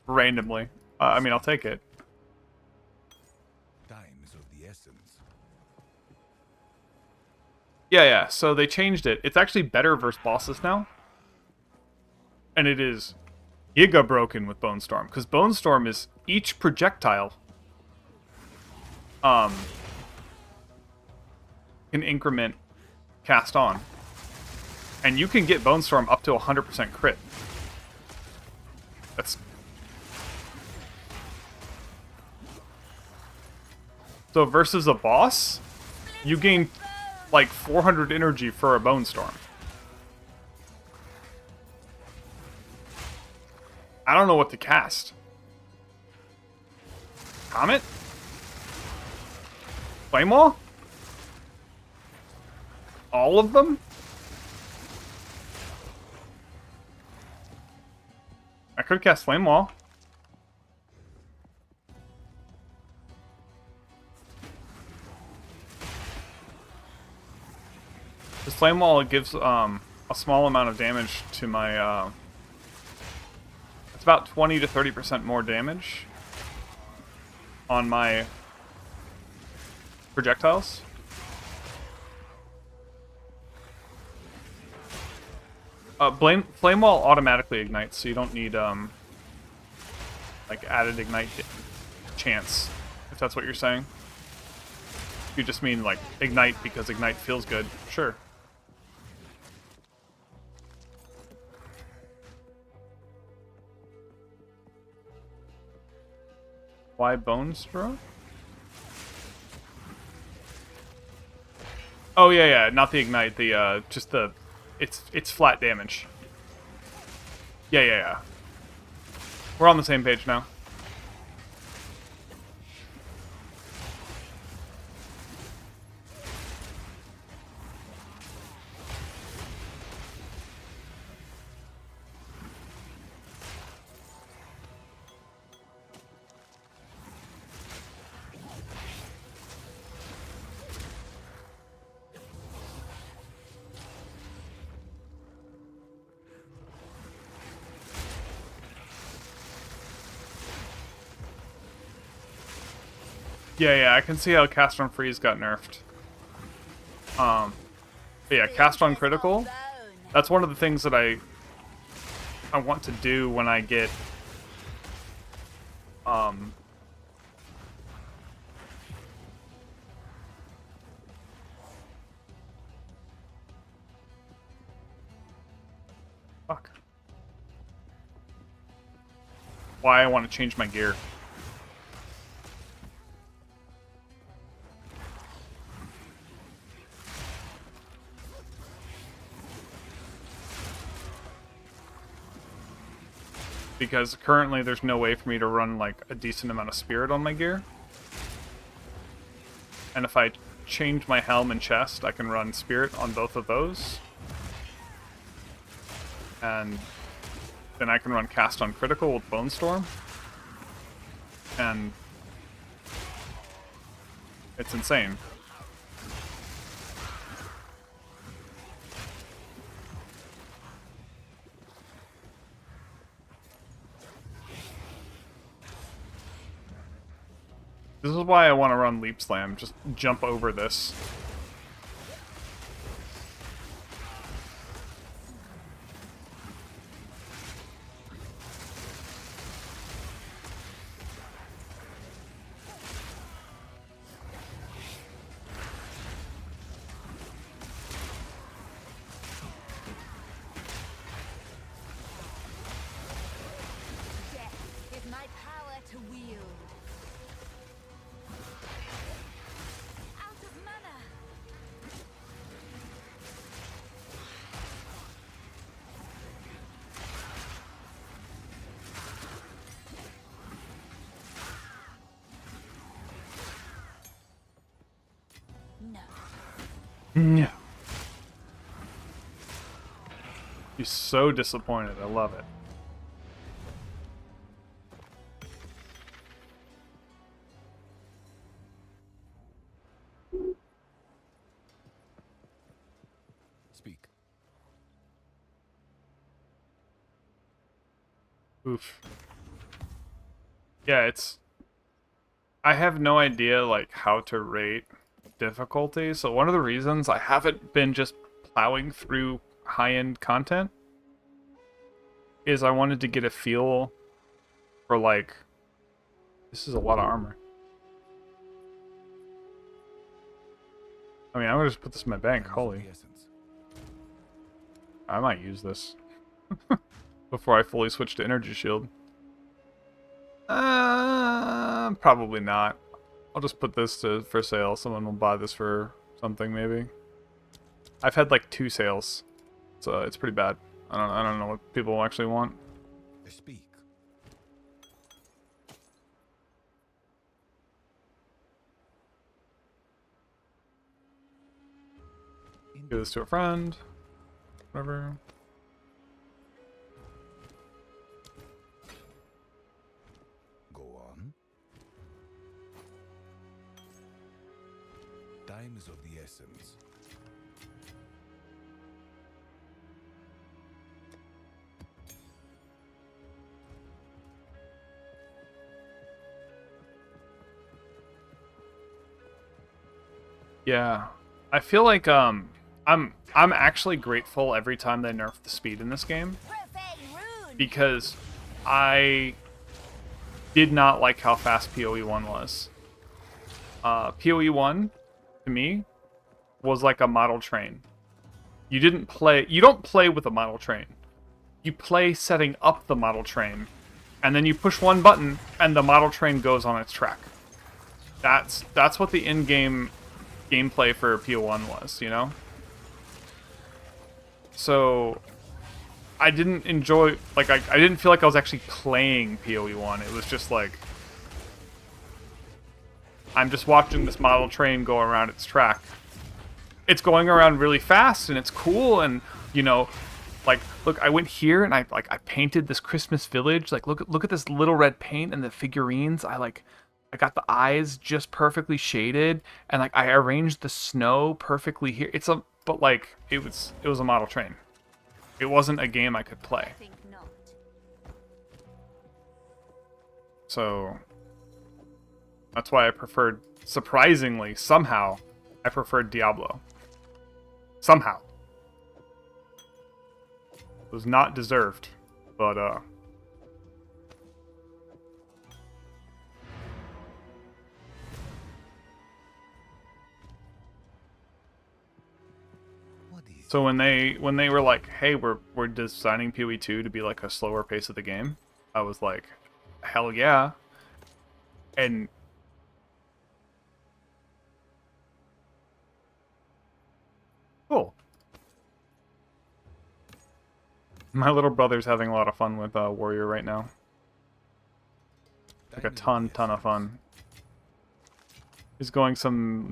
Randomly. I mean, I'll take it. Time is of the essence. Yeah, so they changed it. It's actually better versus bosses now. And it is giga broken with Bonestorm, because Bonestorm is each projectile can increment cast on. And you can get Bonestorm up to 100% crit. That's... So versus a boss, you gain like 400 energy for a Bonestorm. I don't know what to cast. Comet? Flame Wall? All of them? I could cast Flame Wall. This Flame Wall gives a small amount of damage to my... it's about 20 to 30% more damage on my projectiles. Flame Wall automatically ignites, so you don't need like added ignite chance, if that's what you're saying. You just mean like ignite because ignite feels good. Sure. Why Bonestorm? Oh yeah, not the ignite, the just the it's flat damage. Yeah. We're on the same page now. Yeah, I can see how cast on freeze got nerfed. But yeah, cast on critical. That's one of the things that I want to do when I get fuck. Why I want to change my gear. Because currently there's no way for me to run like a decent amount of spirit on my gear. And if I change my helm and chest, I can run spirit on both of those. And then I can run cast on critical with Bonestorm. And it's insane. This is why I want to run Leap Slam. Just jump over this. Death is my power to wield. Out of mana. No. Yeah. He's so disappointed. I love it. Speak. Oof. Yeah, it's... I have no idea, like, how to rate difficulty, so one of the reasons I haven't been just plowing through high-end content is I wanted to get a feel for, like... This is a lot of armor. I mean, I'm gonna just put this in my bank. Holy. I might use this before I fully switch to energy shield. Probably not. I'll just put this for sale. Someone will buy this for something, maybe. I've had like 2 sales, so it's pretty bad. I don't know what people actually want. Speak. Give this to a friend. Whatever. Go on. Time is of the essence. Yeah. I feel like I'm actually grateful every time they nerf the speed in this game, Profane rune. because I did not like how fast PoE 1 was. PoE 1 to me was like a model train. You don't play with a model train. You play setting up the model train, and then you push one button and the model train goes on its track. That's what the in-game gameplay for PO1 was, you know? So I didn't enjoy, like, I didn't feel like I was actually playing PoE1. It was just like, I'm just watching this model train go around its track. It's going around really fast and it's cool, and you know, like, look, I went here and I painted this Christmas village. Like, look at this little red paint and the figurines. I got the eyes just perfectly shaded, and like I arranged the snow perfectly here. But like it was a model train. It wasn't a game I could play. I think not. So that's why I preferred surprisingly, somehow, I preferred Diablo. Somehow. It was not deserved, but so when they were like, "Hey, we're designing PoE2 to be like a slower pace of the game," I was like, "Hell yeah!" And cool. My little brother's having a lot of fun with Warrior right now. Like a ton of fun. He's going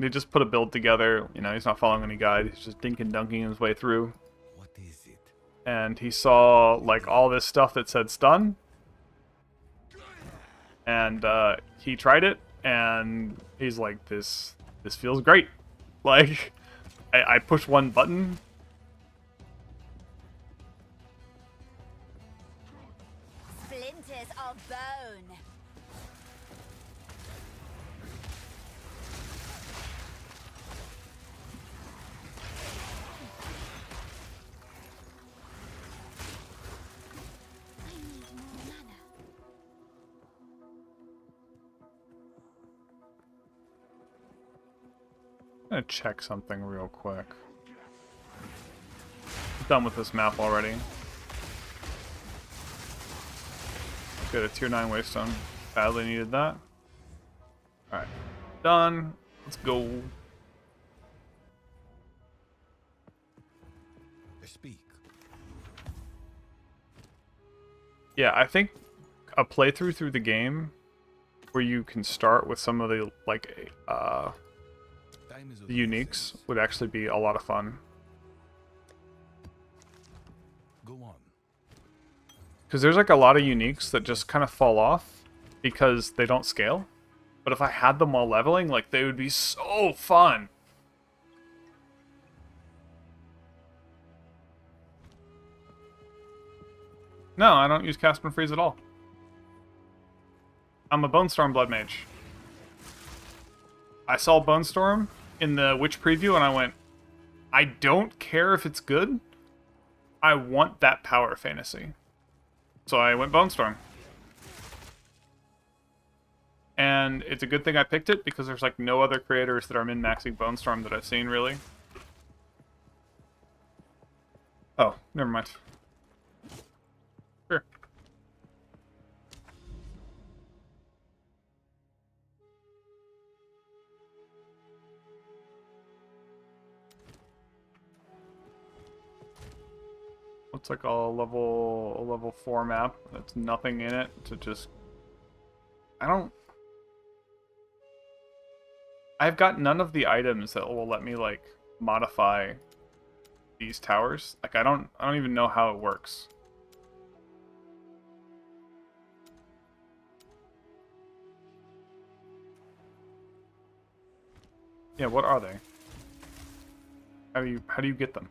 he just put a build together, you know, he's not following any guide, he's just dink and dunking his way through. What is it? And he saw, like, all this stuff that said stun. And he tried it, and he's like, this feels great. Like, I push one button. Splinters of bone. I need more mana. I'm gonna check something real quick. I'm done with this map already. Good, a tier 9 Waystone. Badly needed that. Alright. Done. Let's go. Speak. Yeah, I think a playthrough through the game where you can start with some of the, like, Time is of the uniques would actually be a lot of fun. Go on. Because there's, like, a lot of uniques that just kind of fall off because they don't scale. But if I had them while leveling, like, they would be so fun. No, I don't use Cast and Freeze at all. I'm a Bonestorm Blood Mage. I saw Bonestorm in the Witch preview and I went, I don't care if it's good. I want that power fantasy. So I went Bonestorm. And it's a good thing I picked it because there's like no other creators that are min-maxing Bonestorm that I've seen, really. Oh, never mind. Sure. Looks like a level 4 map. That's nothing in it to just... I've got none of the items that will let me, like, modify these towers. Like, I don't even know how it works. Yeah, what are they? How do you get them?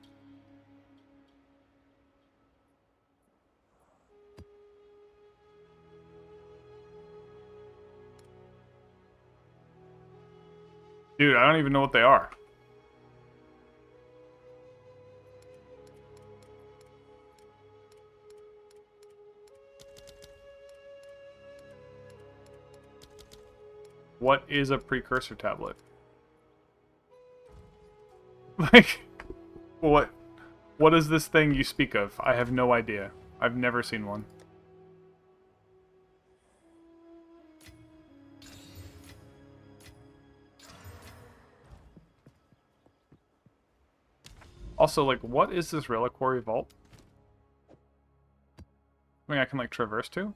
Dude, I don't even know what they are. What is a precursor tablet? Like, what is this thing you speak of? I have no idea. I've never seen one. Also, like, what is this reliquary vault? Something I can, like, traverse to?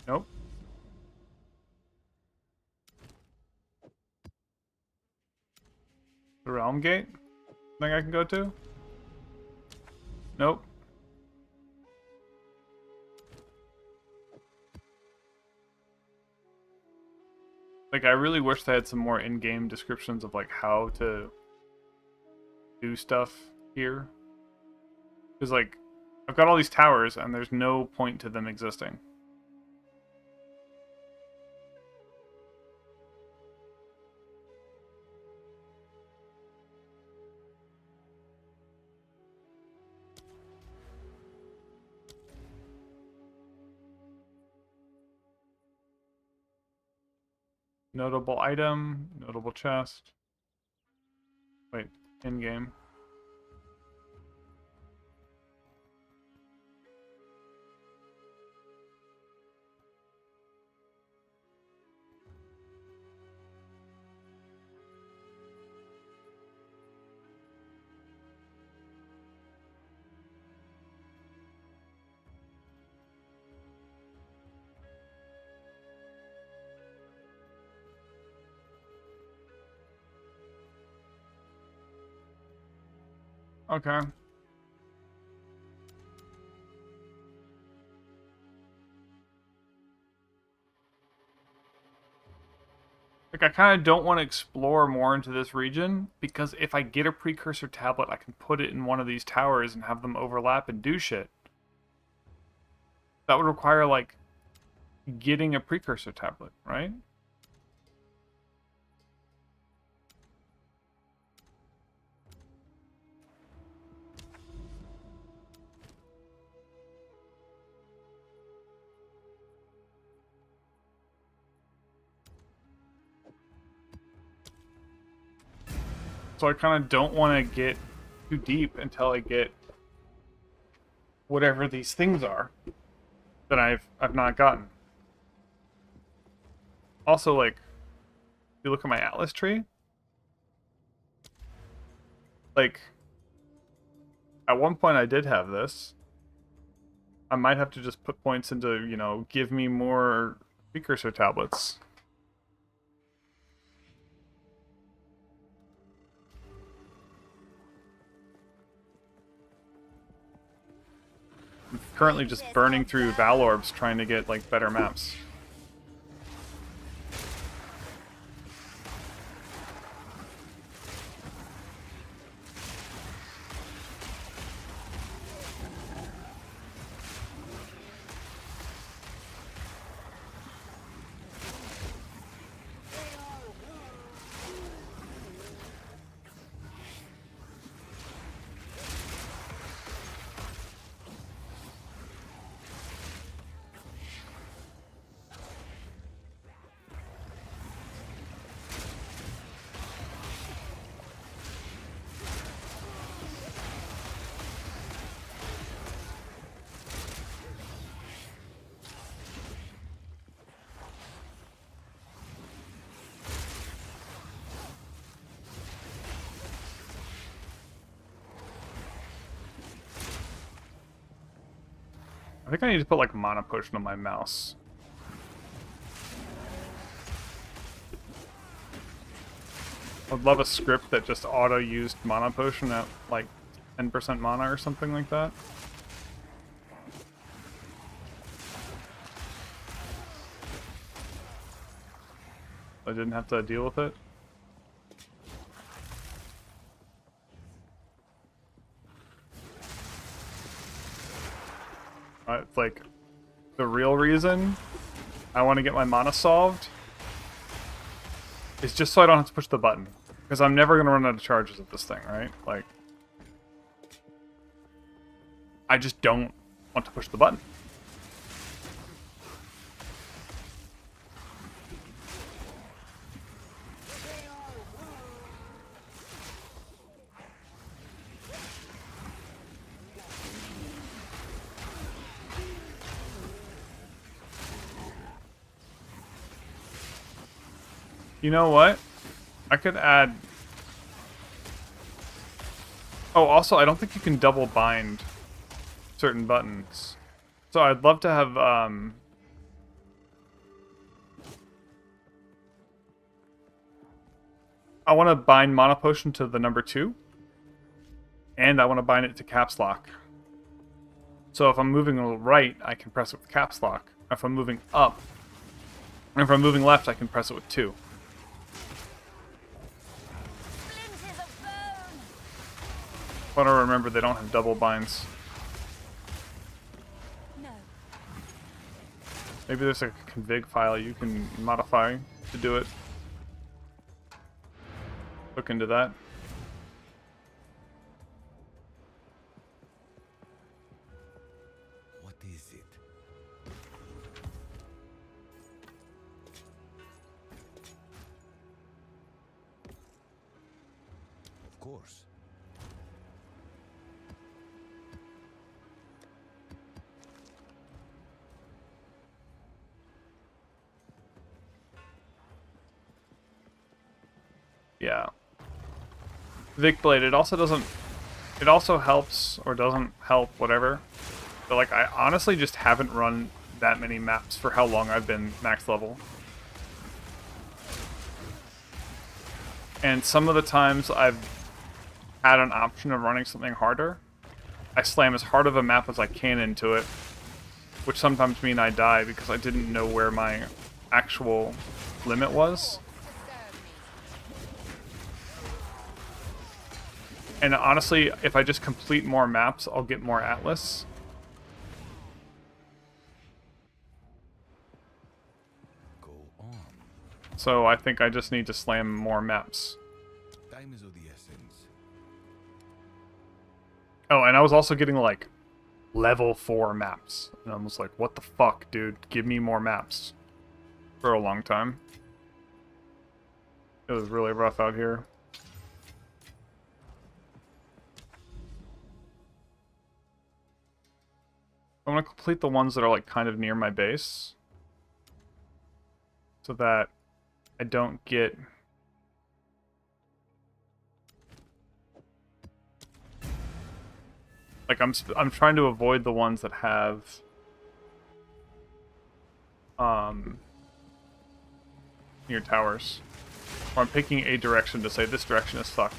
Nope. The Realm Gate? Thing I can go to? Nope. Like, I really wish they had some more in-game descriptions of, like, how to do stuff here. Because, like, I've got all these towers, and there's no point to them existing. Notable item, notable chest. Wait, in-game. Okay. Like, I kind of don't want to explore more into this region, because if I get a precursor tablet, I can put it in one of these towers and have them overlap and do shit. That would require, like, getting a precursor tablet, right? So I kind of don't want to get too deep until I get whatever these things are that I've not gotten. Also, like, if you look at my Atlas tree, like, at one point I did have this. I might have to just put points into, you know, give me more precursor tablets. I'm currently just burning through Valorbs trying to get, like, better maps. I think I need to put, like, mana potion on my mouse. I'd love a script that just auto-used mana potion at, like, 10% mana or something like that. I didn't have to deal with it. Like, the real reason I want to get my mana solved is just so I don't have to push the button. Because I'm never going to run out of charges of this thing, right? Like, I just don't want to push the button. You know what? I could add... Oh, also, I don't think you can double bind certain buttons. So I'd love to have, I want to bind Mana Potion to the number 2. And I want to bind it to Caps Lock. So if I'm moving right, I can press it with Caps Lock. If I'm moving up, and if I'm moving left, I can press it with 2. But I remember they don't have double binds. No. Maybe there's a config file you can modify to do it. Look into that. What is it? Of course. Yeah. Vic Blade, it also doesn't... It also helps, or doesn't help, whatever. But, like, I honestly just haven't run that many maps for how long I've been max level. And some of the times I've had an option of running something harder, I slam as hard of a map as I can into it, which sometimes mean I die because I didn't know where my actual limit was. And honestly, if I just complete more maps, I'll get more Atlas. Go on. So I think I just need to slam more maps. Time is of the essence. Oh, and I was also getting, like, level 4 maps. And I was like, what the fuck, dude? Give me more maps. For a long time. It was really rough out here. I want to complete the ones that are, like, kind of near my base. So that I don't get... Like, I'm trying to avoid the ones that have... near towers. Or I'm picking a direction to say this direction is fucked.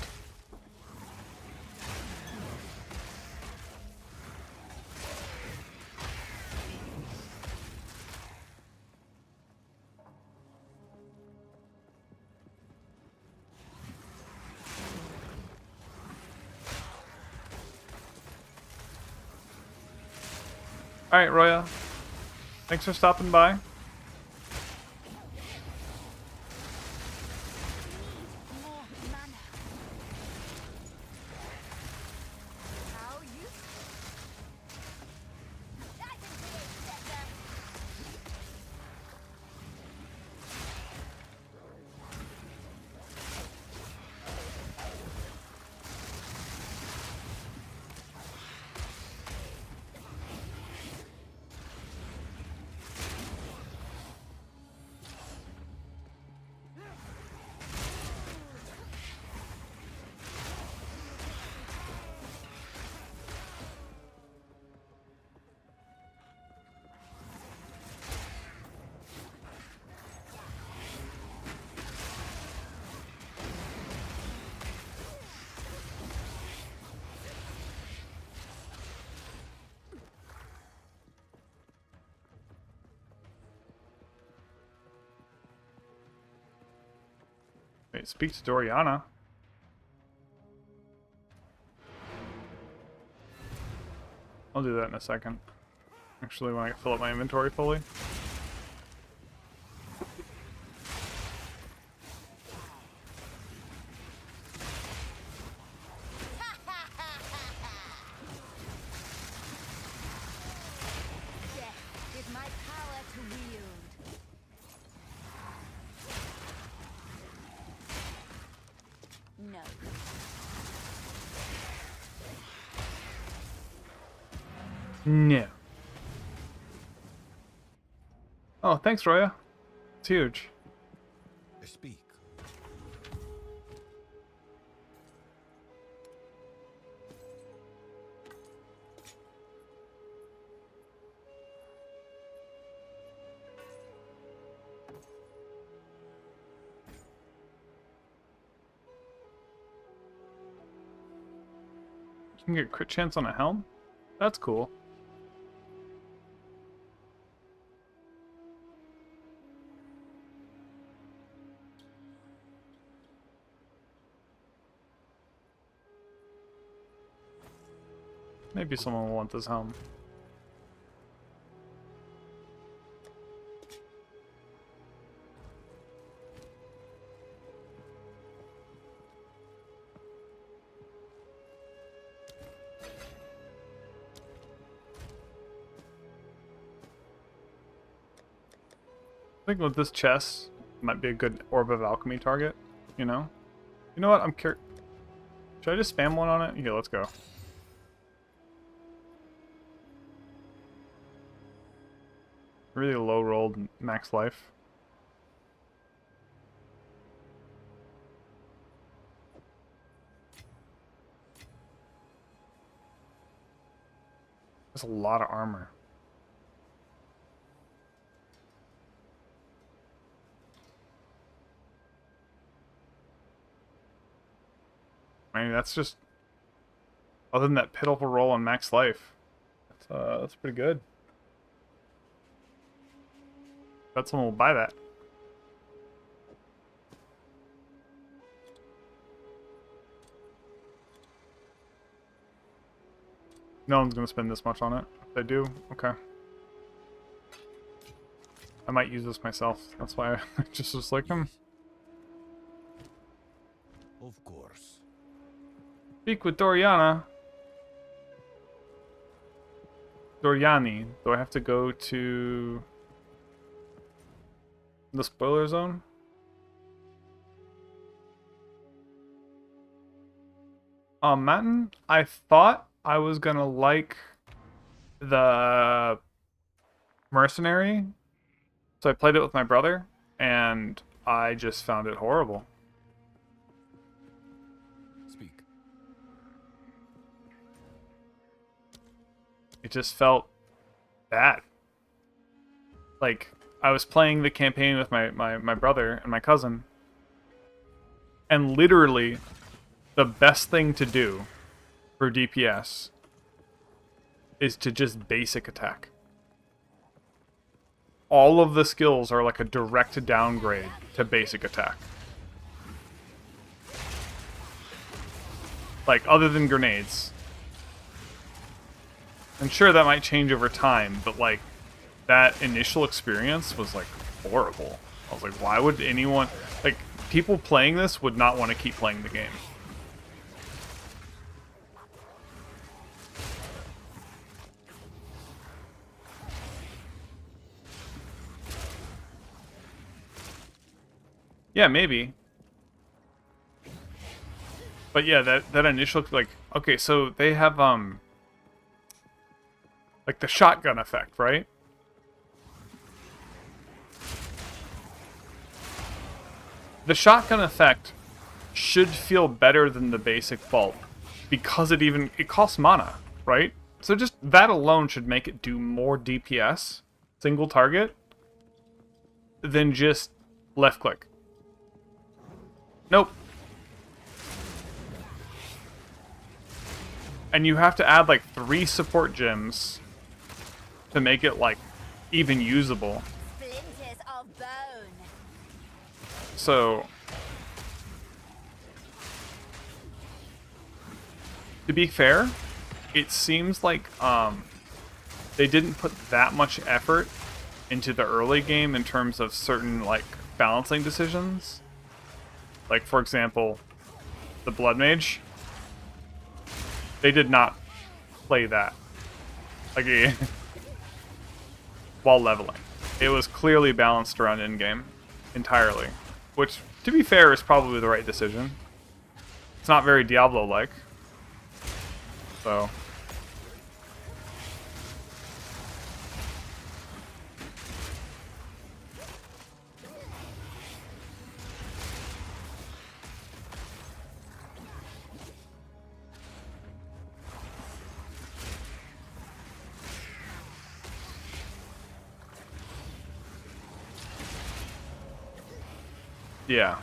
Alright, Roya. Thanks for stopping by. More mana. How you? I can create better. Wait, speak to Doriana. I'll do that in a second. Actually, when I fill up my inventory fully. Death is my power to wield. No. No. Oh, thanks, Roya. It's huge. Speak. You can get crit chance on a helm? That's cool. Maybe someone will want this home. I think with this chest, might be a good Orb of Alchemy target, you know? You know what, I'm curious. Should I just spam one on it? Yeah, let's go. Really low rolled max life. That's a lot of armor. I mean, that's just, other than that pitiful roll on max life, that's pretty good. Bet someone will buy that. No one's gonna spend this much on it. If they do, okay. I might use this myself. That's why I just like him. Of course. Speak with Doriana. Doriani. Do I have to go to the spoiler zone? Matin, I thought I was gonna like the mercenary, so I played it with my brother, and I just found it horrible. Speak. It just felt bad. Like, I was playing the campaign with my brother and my cousin, and literally the best thing to do for DPS is to just basic attack. All of the skills are like a direct downgrade to basic attack. Like, other than grenades. I'm sure that might change over time, but like, that initial experience was like horrible. I was like, why would anyone, like, people playing this would not want to keep playing the game. Yeah, maybe. But yeah, that initial, like, okay, so they have, like the shotgun effect, right? The shotgun effect should feel better than the basic bolt because it costs mana, right? So just that alone should make it do more DPS, single target, than just left click. Nope. And you have to add like 3 support gems to make it like even usable. Splinters of bone. So, to be fair, it seems like they didn't put that much effort into the early game in terms of certain like balancing decisions. Like, for example, the Blood Mage. They did not play that like while leveling. It was clearly balanced around Endgame entirely, which, to be fair, is probably the right decision. It's not very Diablo-like, so. Yeah.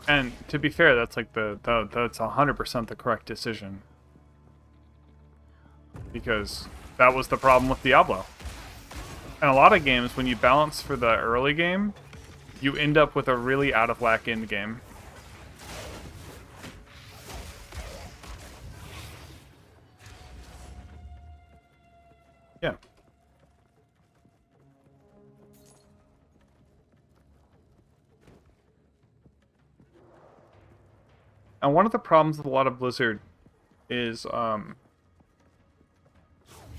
And to be fair, that's like that's 100% the correct decision. Because that was the problem with Diablo. And a lot of games, when you balance for the early game, you end up with a really out of whack end game. And one of the problems with a lot of Blizzard is,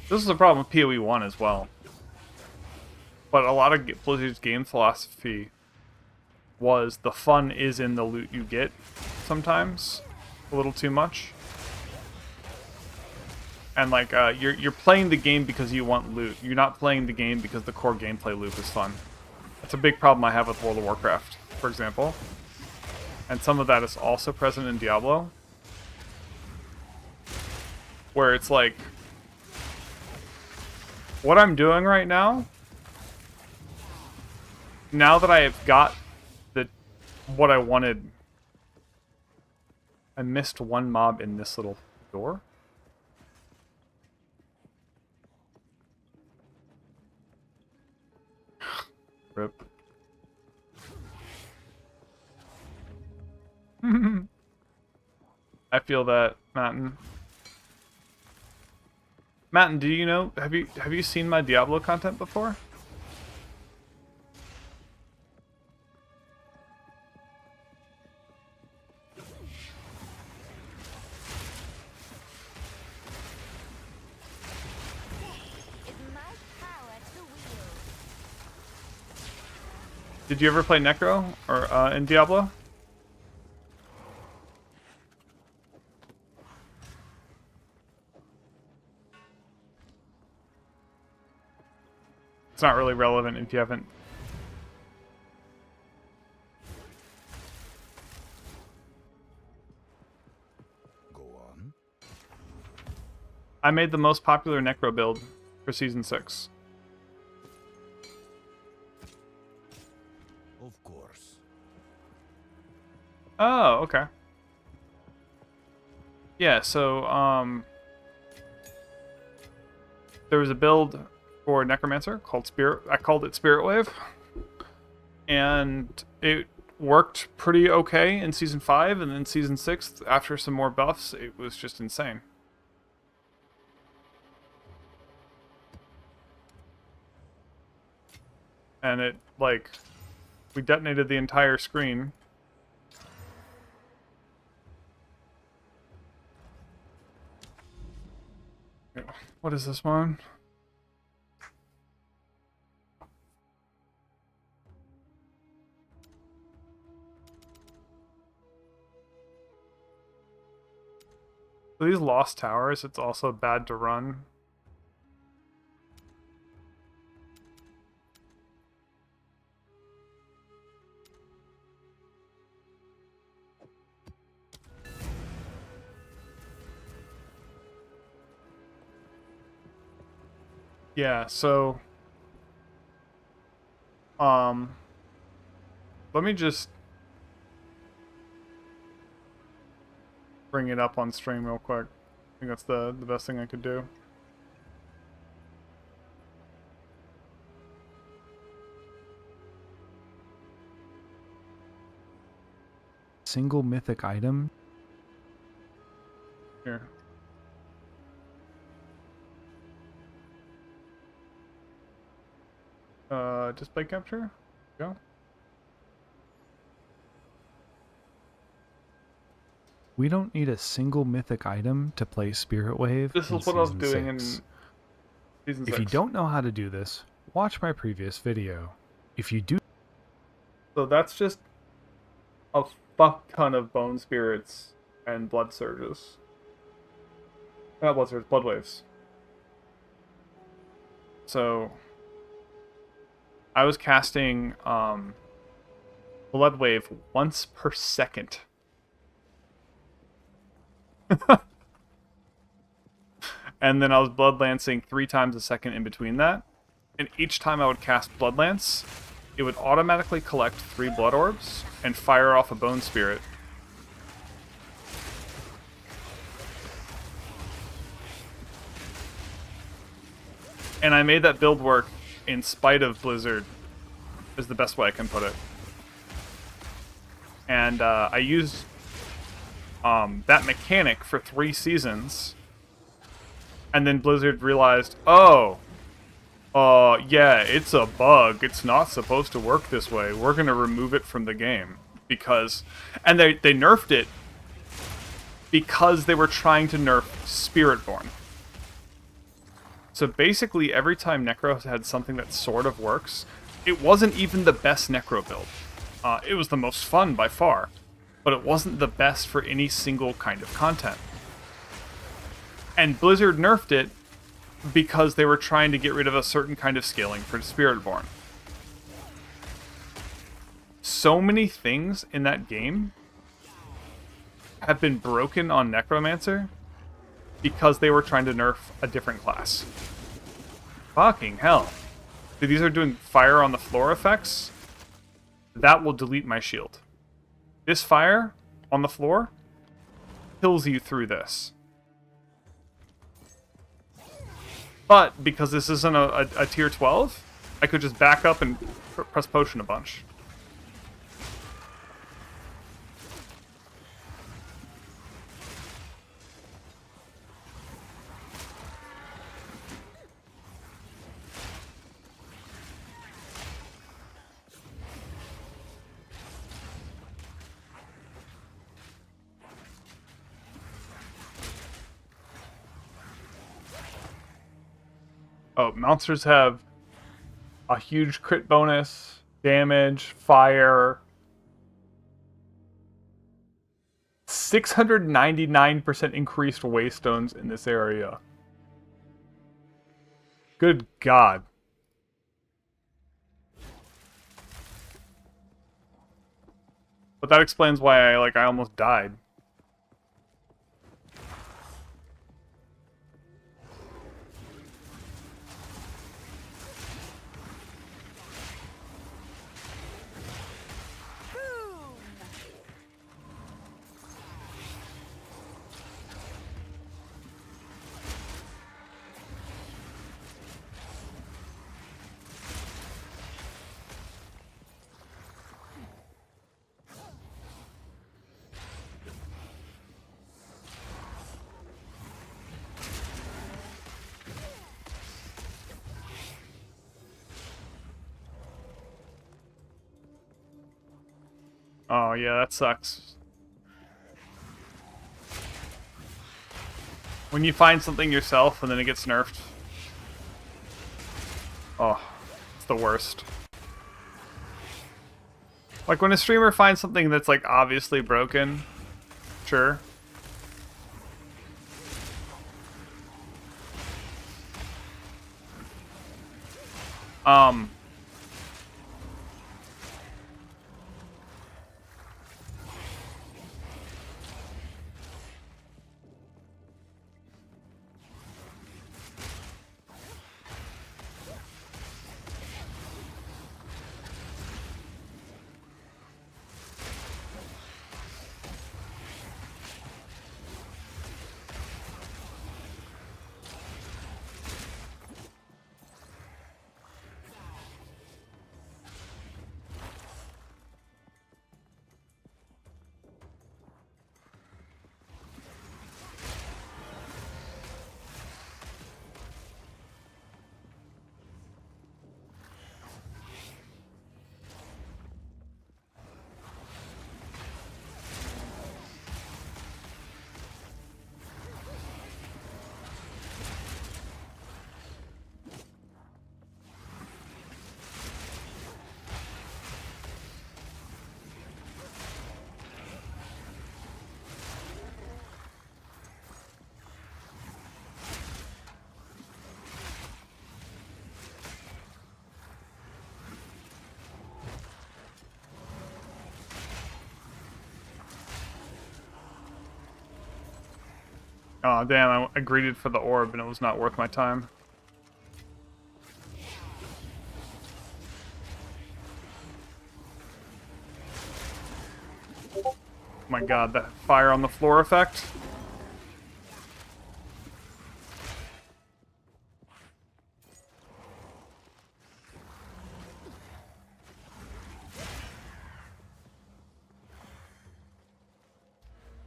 this is a problem with PoE 1 as well. But a lot of Blizzard's game philosophy was the fun is in the loot you get sometimes. A little too much. And like, you're playing the game because you want loot. You're not playing the game because the core gameplay loop is fun. That's a big problem I have with World of Warcraft, for example. And some of that is also present in Diablo. Where it's like, what I'm doing right now, now that I have got what I wanted, I missed one mob in this little door. Rip. I feel that, Matten. Matten, do you know? Have you seen my Diablo content before? Did you ever play Necro or in Diablo? It's not really relevant if you haven't. Go on. I made the most popular Necro build for Season 6. Of course. Oh, okay. Yeah, so, there was a build for Necromancer called Spirit. I called it Spirit Wave. And it worked pretty okay in Season 5, and then Season 6, after some more buffs, it was just insane. And it, like, we detonated the entire screen. What is this one? So these lost towers, it's also bad to run. Yeah, so let me just bring it up on stream real quick. I think that's the best thing I could do. Single mythic item. Here. Display capture? Go. We don't need a single mythic item to play Spirit Wave. This is what I was doing in Season 6. If you don't know how to do this, watch my previous video. If you do... So that's just a fuck ton of bone spirits and blood surges. Not blood surges, blood waves. So I was casting Blood Wave once per second. And then I was Blood Lancing 3 times a second in between that. And each time I would cast Blood Lance, it would automatically collect 3 Blood Orbs and fire off a Bone Spirit. And I made that build work in spite of Blizzard, is the best way I can put it. And I used that mechanic for 3 seasons, and then Blizzard realized, oh, yeah, it's a bug. It's not supposed to work this way. We're going to remove it from the game. Because, and they nerfed it because they were trying to nerf Spiritborn. So basically, every time Necro had something that sort of works, it wasn't even the best Necro build. It was the most fun by far, but it wasn't the best for any single kind of content. And Blizzard nerfed it because they were trying to get rid of a certain kind of scaling for Spiritborn. So many things in that game have been broken on Necromancer because they were trying to nerf a different class. Fucking hell. Dude, these are doing fire on the floor effects. That will delete my shield. This fire on the floor kills you through this. But because this isn't a tier 12, I could just back up and press potion a bunch. Oh, monsters have a huge crit bonus, damage, fire. 699% increased waystones in this area. Good God. But that explains why I almost died. Oh, yeah, that sucks. When you find something yourself and then it gets nerfed. Oh, it's the worst. Like when a streamer finds something that's like obviously broken, sure. Oh, damn, I greeted for the orb and it was not worth my time. Oh my god, that fire on the floor effect.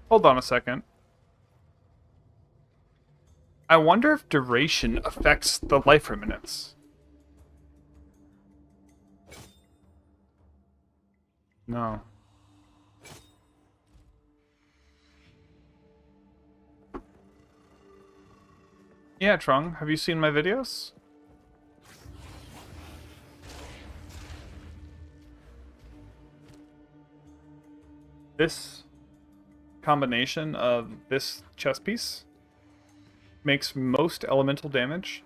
Hold on a second. I wonder if duration affects the life remnants. No. Yeah, Trung, have you seen my videos? This combination of this chest piece makes most elemental damage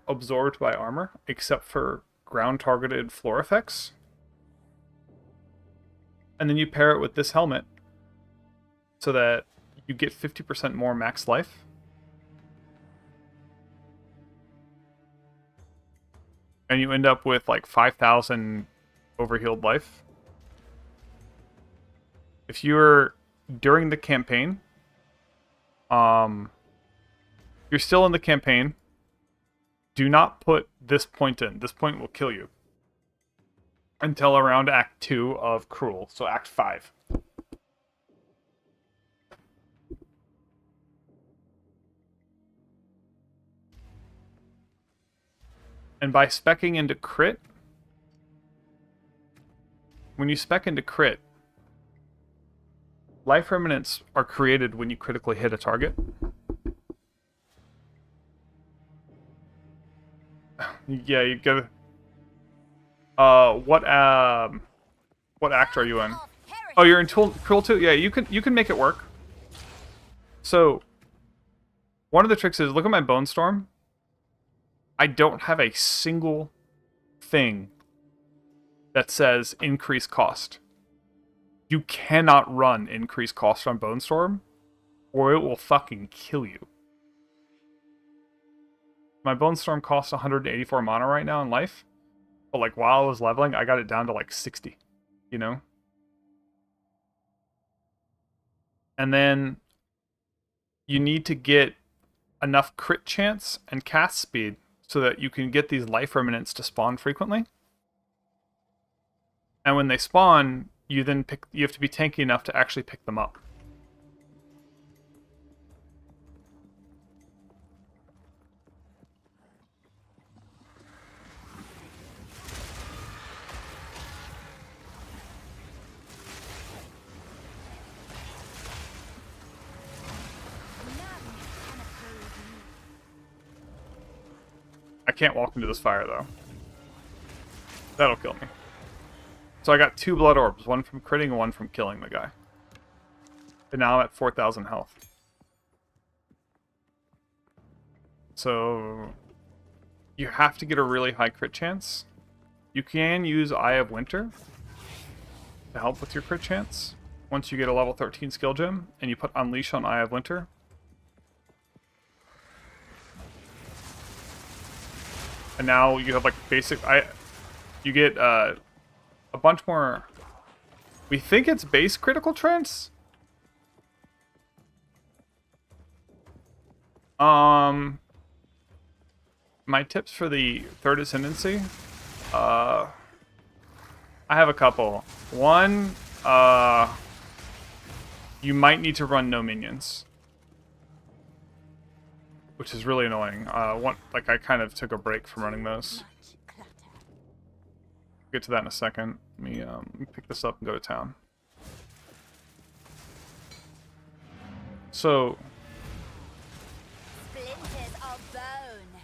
absorbed by armor, except for ground-targeted floor effects. And then you pair it with this helmet so that you get 50% more max life. And you end up with like 5,000 overhealed life. If you're during the campaign, you're still in the campaign, do not put this point in. This point will kill you. Until around Act 2 of Cruel, so Act 5. And by speccing into crit, when you spec into crit, life remnants are created when you critically hit a target. Yeah, you gotta... what act are you in? Oh, you're in Cruel 2? Yeah, you can make it work. So, one of the tricks is, look at my Bonestorm. I don't have a single thing that says increase cost. You cannot run increase cost on Bonestorm, or it will fucking kill you. My Bonestorm costs 184 mana right now in life, but like while I was leveling, I got it down to like 60, you know? And then you need to get enough crit chance and cast speed so that you can get these life remnants to spawn frequently. And when they spawn, you have to be tanky enough to actually pick them up. I can't walk into this fire, though. That'll kill me. So I got 2 blood orbs, one from critting and one from killing the guy. And now I'm at 4,000 health. So you have to get a really high crit chance. You can use Eye of Winter to help with your crit chance. Once you get a level 13 skill gem, and you put Unleash on Eye of Winter. And now you have like basic... You get a bunch more... We think it's base critical trance? My tips for the third ascendancy? I have a couple. One, you might need to run no minions. Which is really annoying. I kind of took a break from running those. Get to that in a second. Let me pick this up and go to town. So, Splinters of bone.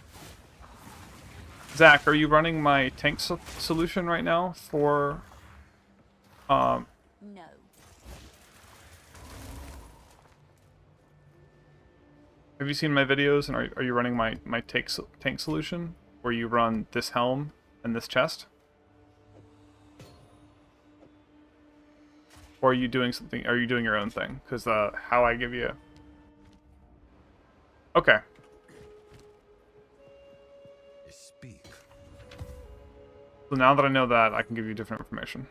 Zach, are you running my tank solution right now for? No. Have you seen my videos, and are you running my tank solution, where you run this helm and this chest? Or are you doing something? Are you doing your own thing? Because how I give you. Okay. Speak. So now that I know that, I can give you different information.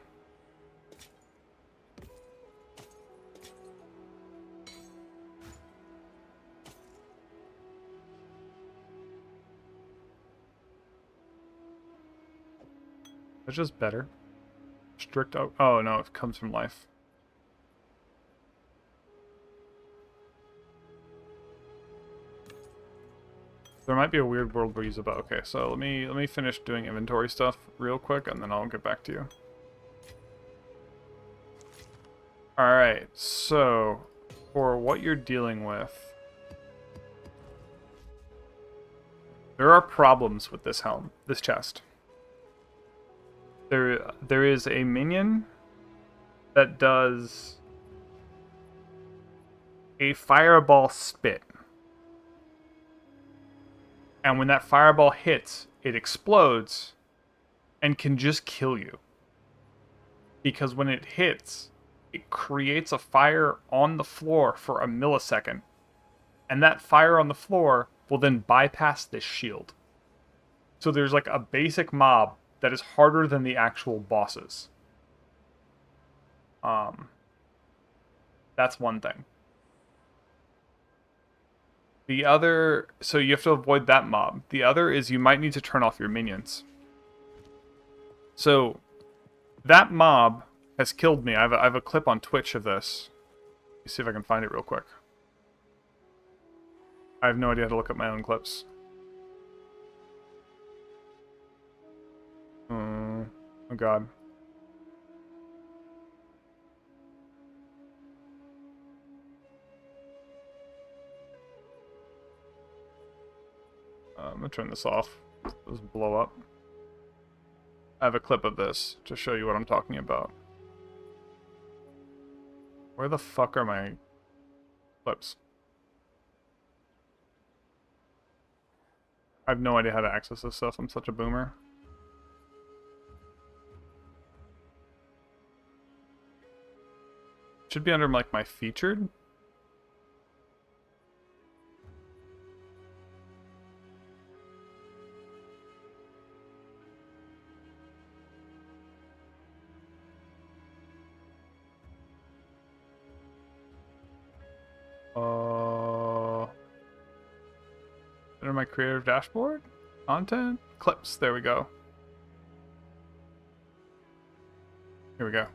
It's just better. Strict. Oh no, it comes from life. There might be a weird world where you use about. Okay, so let me finish doing inventory stuff real quick, and then I'll get back to you. All right, so for what you're dealing with, There are problems with this helm, this chest. There is a minion that does a fireball spit. And when that fireball hits, it explodes and can just kill you. Because when it hits, it creates a fire on the floor for a millisecond. And that fire on the floor will then bypass this shield. So there's like a basic mob that is harder than the actual bosses. That's one thing. The other, so you have to avoid that mob. The other is you might need to turn off your minions. So that mob has killed me. I have a clip on Twitch of this. Let me see if I can find it real quick. I have no idea how to look up my own clips. Oh god. I'm gonna turn this off. Let's blow up. I have a clip of this to show you what I'm talking about. Where the fuck are my clips? I have no idea how to access this stuff. I'm such a boomer. Should be under like my featured. Under my creative dashboard? Content? Clips. There we go. Here we go.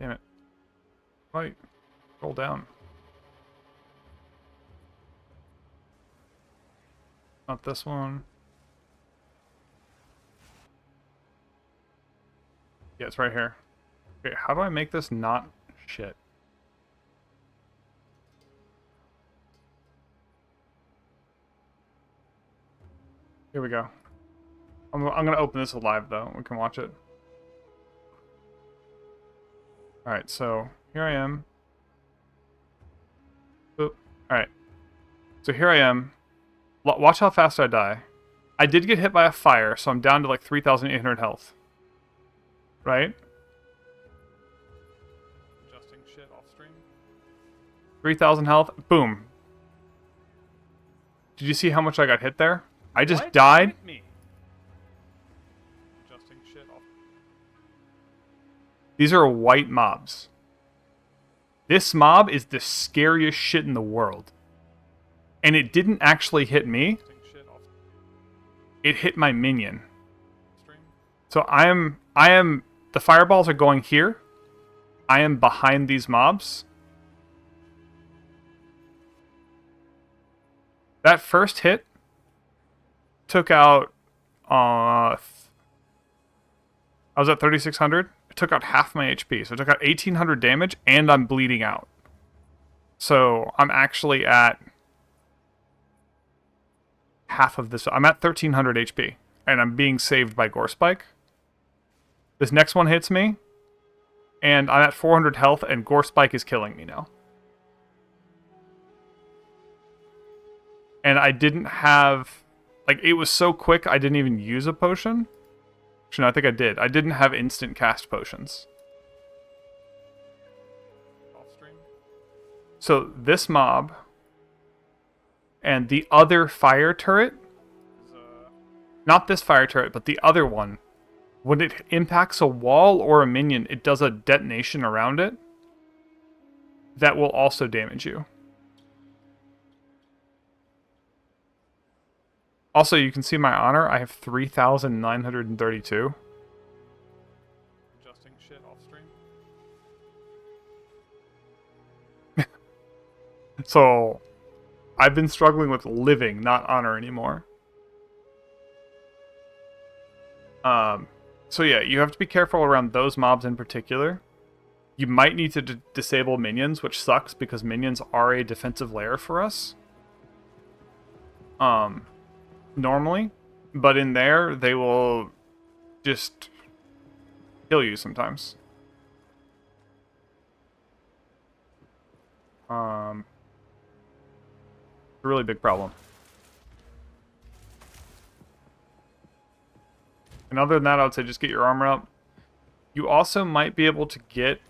Damn it. Right. Roll down. Not this one. Yeah, it's right here. Okay, how do I make this not shit? Here we go. I'm going to open this live, though. We can watch it. Alright, so here I am. Oop. Alright. So here I am. Watch how fast I die. I did get hit by a fire, so I'm down to like 3,800 health. Right? Adjusting shit off stream. 3,000 health. Boom. Did you see how much I got hit there? I just died. Adjusting shit off. These are white mobs. This mob is the scariest shit in the world. And it didn't actually hit me. It hit my minion. So I am the fireballs are going here. I am behind these mobs. That first hit took out I was at 3,600. It took out half my HP. So it took out 1,800 damage and I'm bleeding out. So I'm actually at half of this. I'm at 1,300 HP and I'm being saved by Gore Spike. This next one hits me and I'm at 400 health and Gore Spike is killing me now. And I didn't have, like, it was so quick I didn't even use a potion. Actually, no, I think I did. I didn't have instant cast potions. So this mob and the other fire turret, not this fire turret, but the other one, when it impacts a wall or a minion, it does a detonation around it that will also damage you. Also, you can see my honor. I have 3,932. Adjusting shit off stream. So, I've been struggling with living, not honor anymore. So yeah, you have to be careful around those mobs in particular. You might need to disable minions, which sucks because minions are a defensive layer for us. normally, but in there they will just kill you sometimes. It's a really big problem. And other than that, I would say just get your armor up. You also might be able to get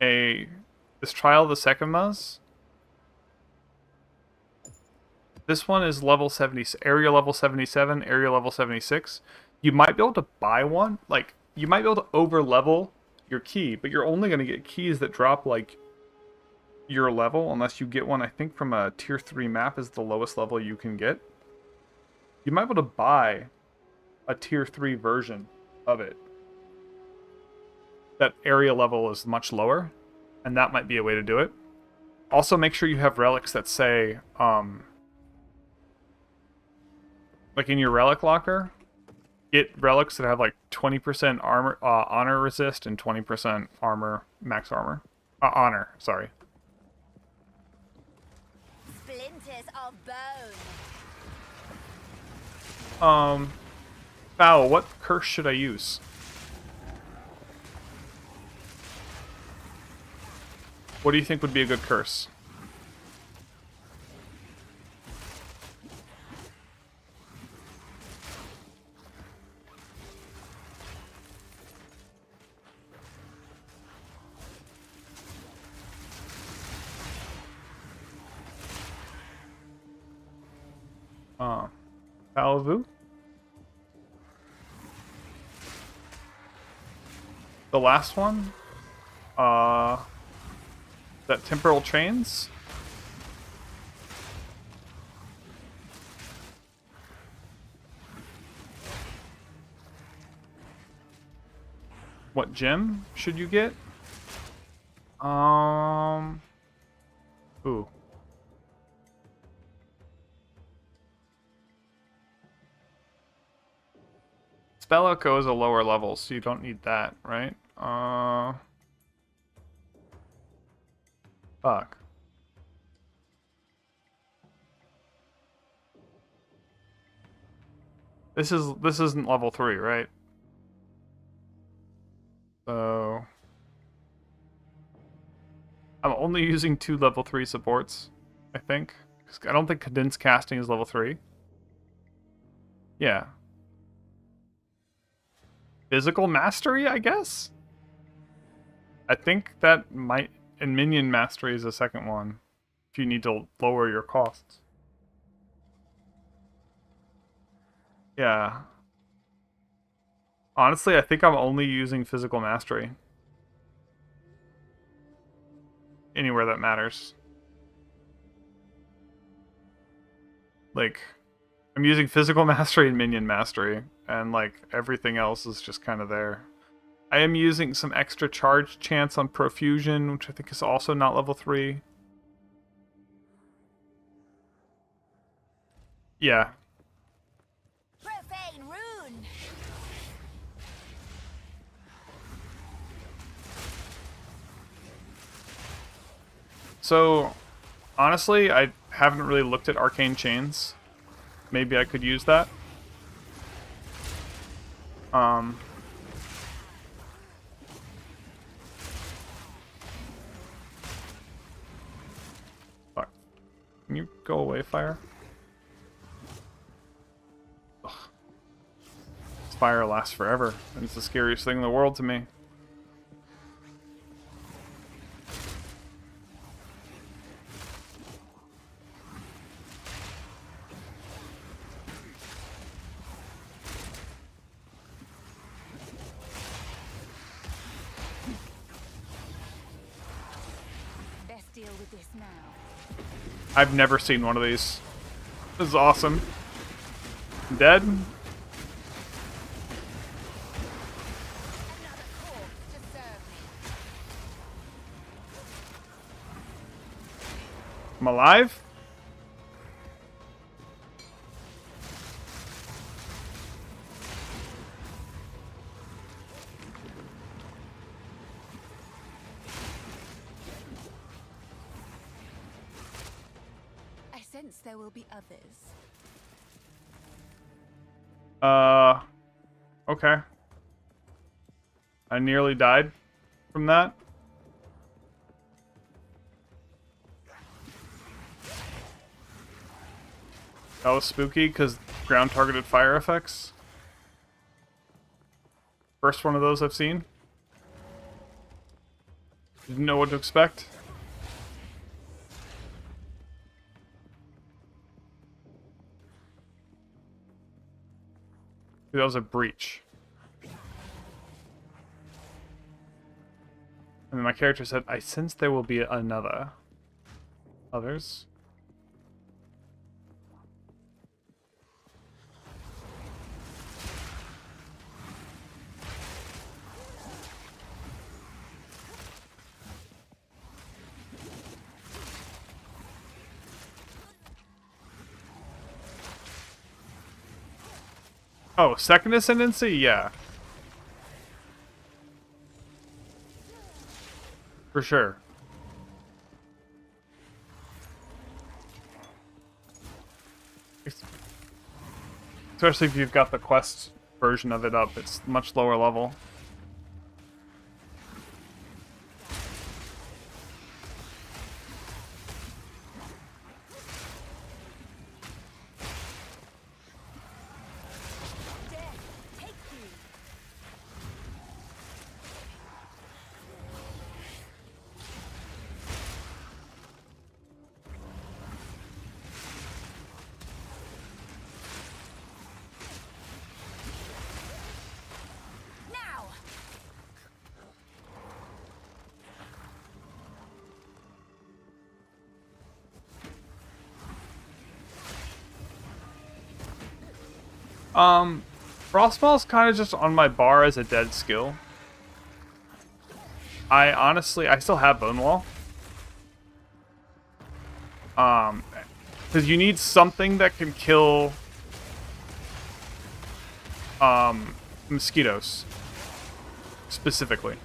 this Trial of the Sekhmas. This one is level 70, area level 77, area level 76. You might be able to buy one. Like, you might be able to over level your key, but you're only going to get keys that drop, like, your level, unless you get one, I think, from a tier 3 map is the lowest level you can get. You might be able to buy a tier 3 version of it. That area level is much lower, and that might be a way to do it. Also, make sure you have relics that say, like in your relic locker, get relics that have like 20% armor, honor resist, and 20% armor, max armor. Honor, sorry. Splinters of bone. Foul, what curse should I use? What do you think would be a good curse? Valvu? The last one? That temporal chains? What gem should you get? Ooh. Spell Echo is a lower level, so you don't need that, right? Fuck. This isn't level 3, right? So I'm only using 2 level 3 supports, I think. 'Cause I don't think condensed casting is level 3. Yeah. Physical mastery, I guess? I think that might... And minion mastery is the second one. If you need to lower your costs. Yeah. Honestly, I think I'm only using physical mastery. Anywhere that matters. Like, I'm using physical mastery and minion mastery. And, like, everything else is just kind of there. I am using some extra charge chance on Profusion, which I think is also not level 3. Yeah. Profane rune. So, honestly, I haven't really looked at Arcane Chains. Maybe I could use that. Fuck. Can you go away, fire? Ugh. This fire lasts forever, and it's the scariest thing in the world to me. Best deal with this now. I've never seen one of these. This is awesome. Dead? Another corpse to serve me. I'm alive? I sense sense there will be others. Okay. I nearly died from that. That was spooky because ground targeted fire effects. First one of those I've seen. Didn't know what to expect. That was a breach. And then my character said, I sense there will be another. Others? Oh, second ascendancy? Yeah. For sure. Especially if you've got the quest version of it up, it's much lower level. Now! Frostball's kind of just on my bar as a dead skill. I honestly, I still have Bone Wall. Because you need something that can kill mosquitoes specifically.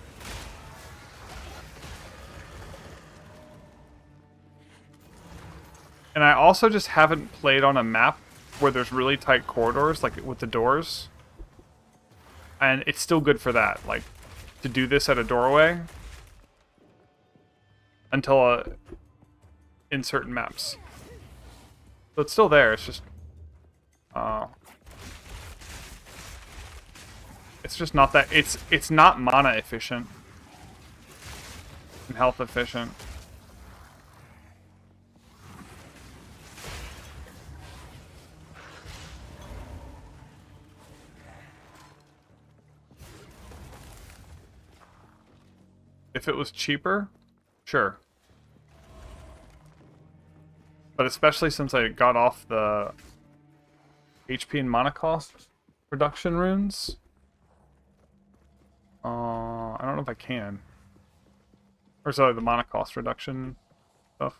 And I also just haven't played on a map where there's really tight corridors, like with the doors. And it's still good for that, like, to do this at a doorway until in certain maps. So it's still there, it's just... it's just not that... It's not mana efficient. And health efficient. If it was cheaper, sure. But especially since I got off the HP and mana cost reduction runes, I don't know if I can. Or sorry, the mana cost reduction stuff.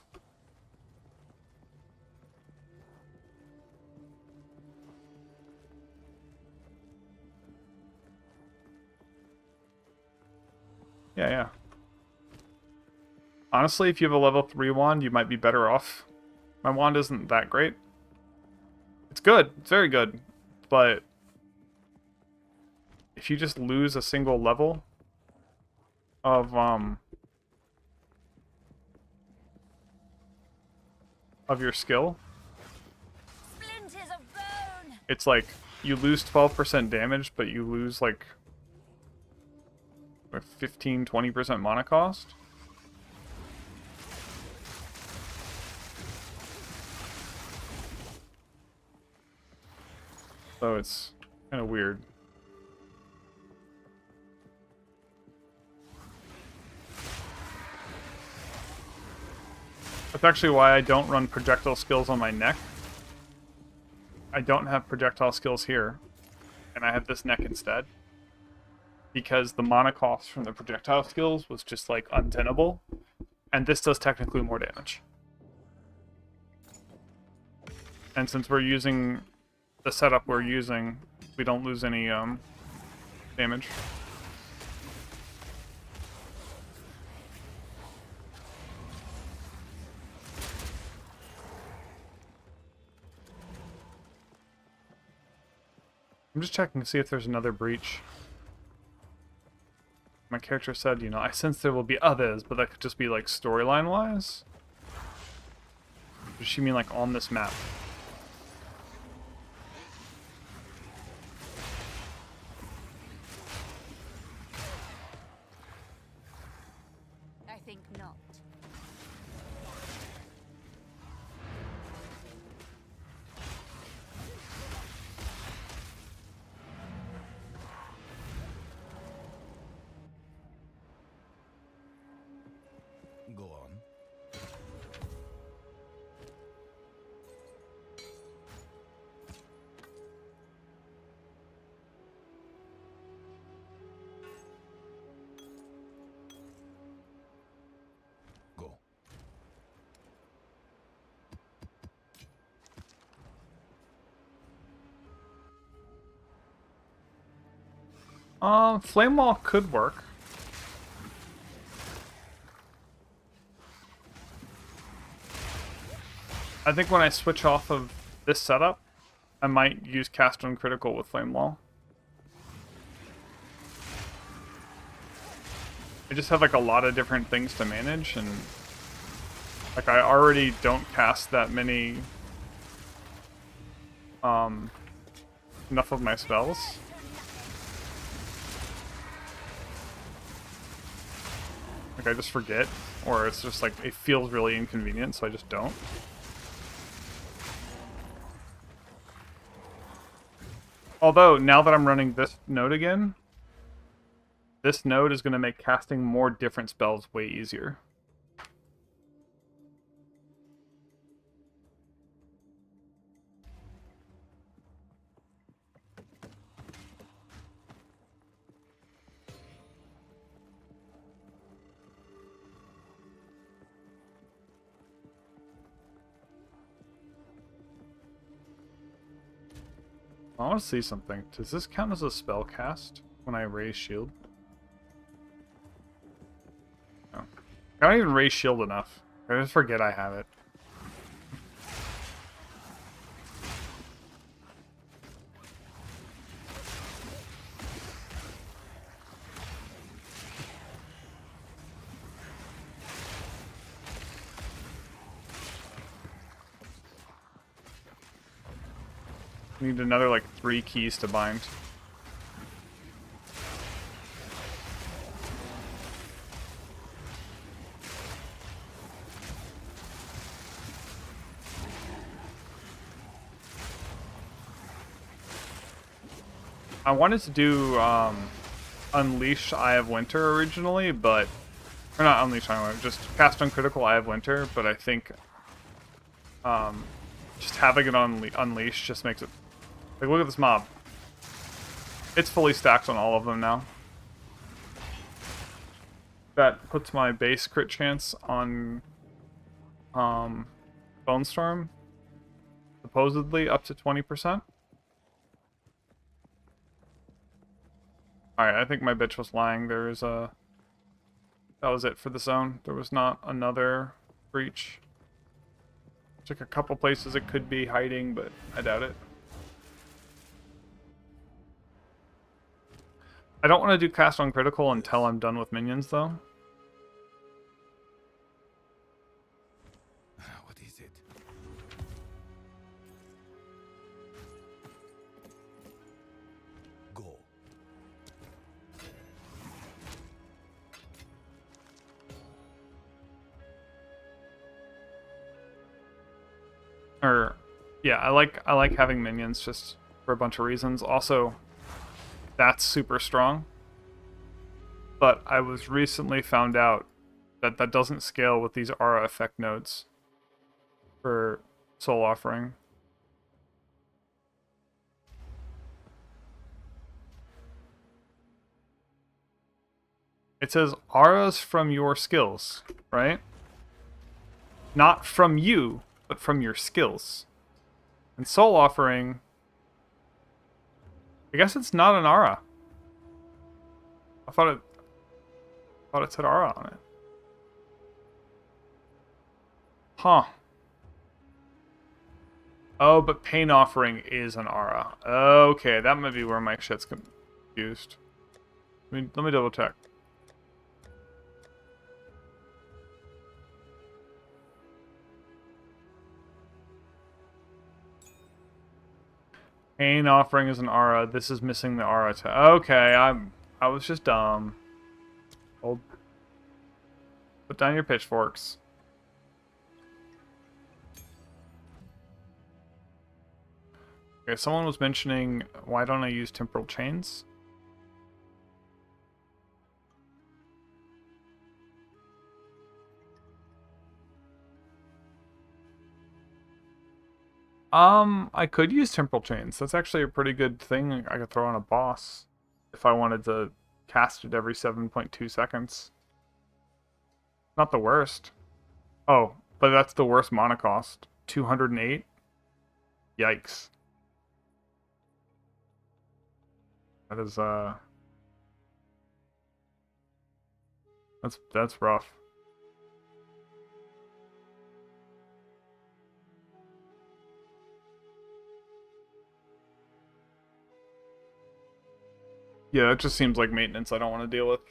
Yeah. Honestly, if you have a level 3 wand, you might be better off. My wand isn't that great. It's good. It's very good. But if you just lose a single level of your skill, Splinters of bone! it's like you lose 12% damage, but you lose like 15-20% mana cost. So it's kind of weird. That's actually why I don't run projectile skills on my neck. I don't have projectile skills here, and I have this neck instead. Because the mana cost from the projectile skills was just like untenable, and this does technically more damage. And since we're using the setup we're using, we don't lose any damage. I'm just checking to see if there's another breach. My character said, you know, I sense there will be others, but that could just be like storyline wise. Does she mean like on this map? I think not. Go on. Go. Flame Wall could work. I think when I switch off of this setup, I might use Cast on Critical with Flame Wall. I just have like a lot of different things to manage, and like I already don't cast that many enough of my spells. Like I just forget, or it's just like it feels really inconvenient, so I just don't. Although, now that I'm running this node again, this node is going to make casting more different spells way easier. I want to see something. Does this count as a spell cast when I raise shield? No. I don't even raise shield enough. I just forget I have it. Need another like 3 keys to bind. I wanted to do Unleash Eye of Winter originally, but or not Unleash Eye of Winter, just cast on critical Eye of Winter, but I think just having it on Unleash just makes it like, look at this mob. It's fully stacked on all of them now. That puts my base crit chance on Bonestorm supposedly up to 20%. Alright, I think my bitch was lying. There's a... That was it for the zone. There was not another breach. There's like a couple places it could be hiding, but I doubt it. I don't want to do cast on critical until I'm done with minions, though. What is it? Go. Or, yeah, I like having minions just for a bunch of reasons. Also, that's super strong. But I was recently found out that that doesn't scale with these aura effect nodes for soul offering. It says auras from your skills, right? Not from you, but from your skills. And soul offering, I guess it's not an aura. I thought it said aura on it. Huh. Oh, but Pain Offering is an aura. Okay, that might be where my shit's confused. Let me double check. Pain Offering is an aura. This is missing the aura. Okay, I was just dumb. Hold. Put down your pitchforks. Okay, someone was mentioning, why don't I use temporal chains? I could use temporal chains. That's actually a pretty good thing I could throw on a boss if I wanted to cast it every 7.2 seconds. Not the worst. Oh, but that's the worst mana cost. 208? Yikes. That is, that's rough. Yeah, it just seems like maintenance I don't want to deal with.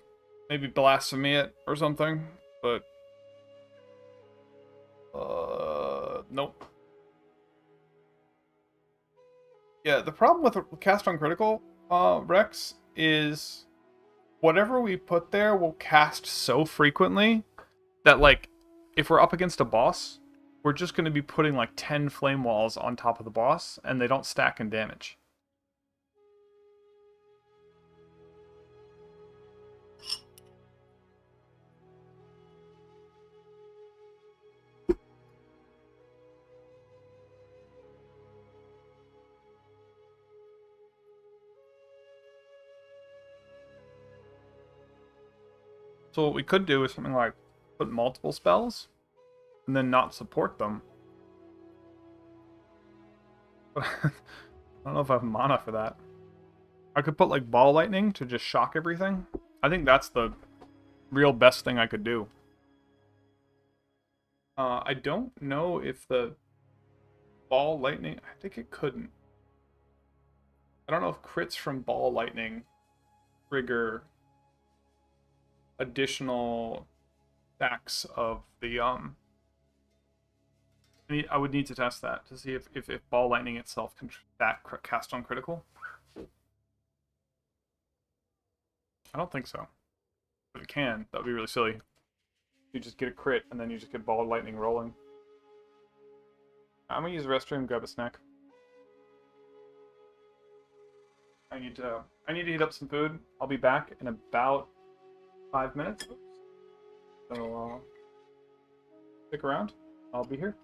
Maybe blasphemy it or something, but nope. Yeah, the problem with cast on critical Rex is whatever we put there will cast so frequently that, like, if we're up against a boss, we're just going to be putting like 10 flame walls on top of the boss and they don't stack in damage. So what we could do is something like put multiple spells and then not support them. But I don't know if I have mana for that. I could put like ball lightning to just shock everything. I think that's the real best thing I could do. I don't know if the ball lightning... I think it couldn't. I don't know if crits from ball lightning trigger additional stacks of the I would need to test that to see if ball lightning itself can cast on critical. I don't think so, but it can. That would be really silly. You just get a crit and then you just get ball lightning rolling. I'm gonna use the restroom, grab a snack. I need to heat up some food. I'll be back in about 5 minutes. So stick around. I'll be here.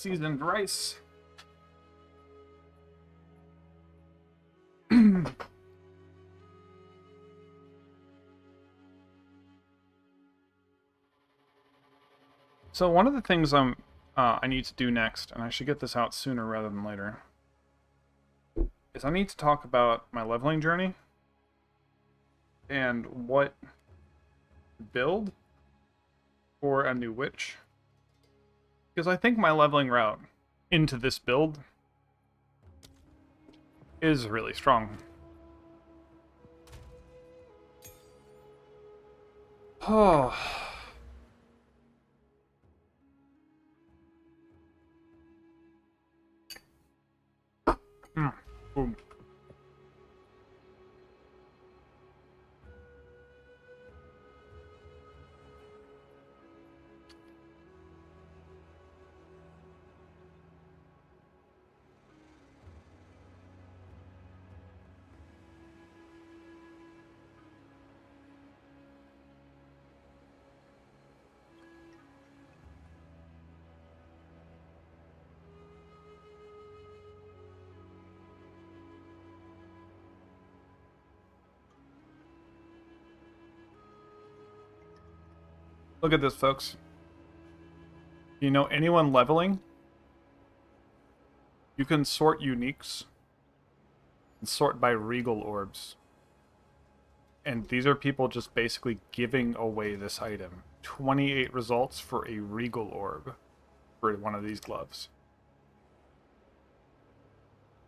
seasoned rice. So one of the things I need to do next, and I should get this out sooner rather than later, is I need to talk about my leveling journey and what build for a new witch. Because I think my leveling route into this build is really strong. Oh. Boom. Look at this, folks. You know, anyone leveling, you can sort uniques and sort by regal orbs. And these are people just basically giving away this item. 28 results for a regal orb for one of these gloves.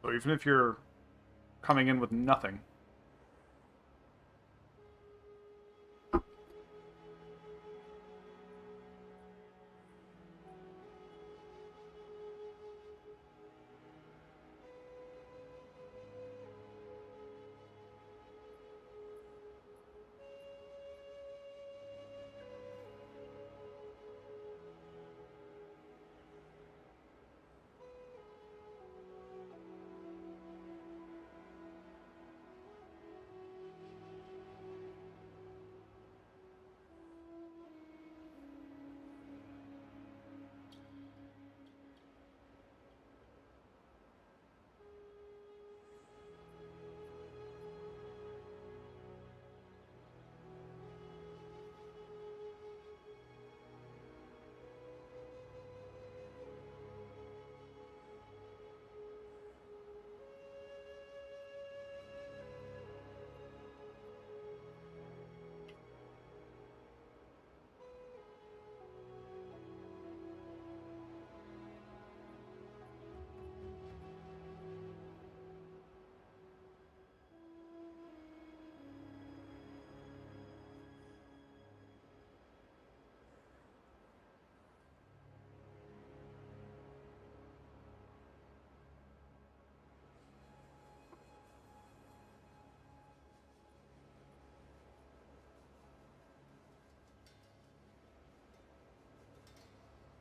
So even if you're coming in with nothing,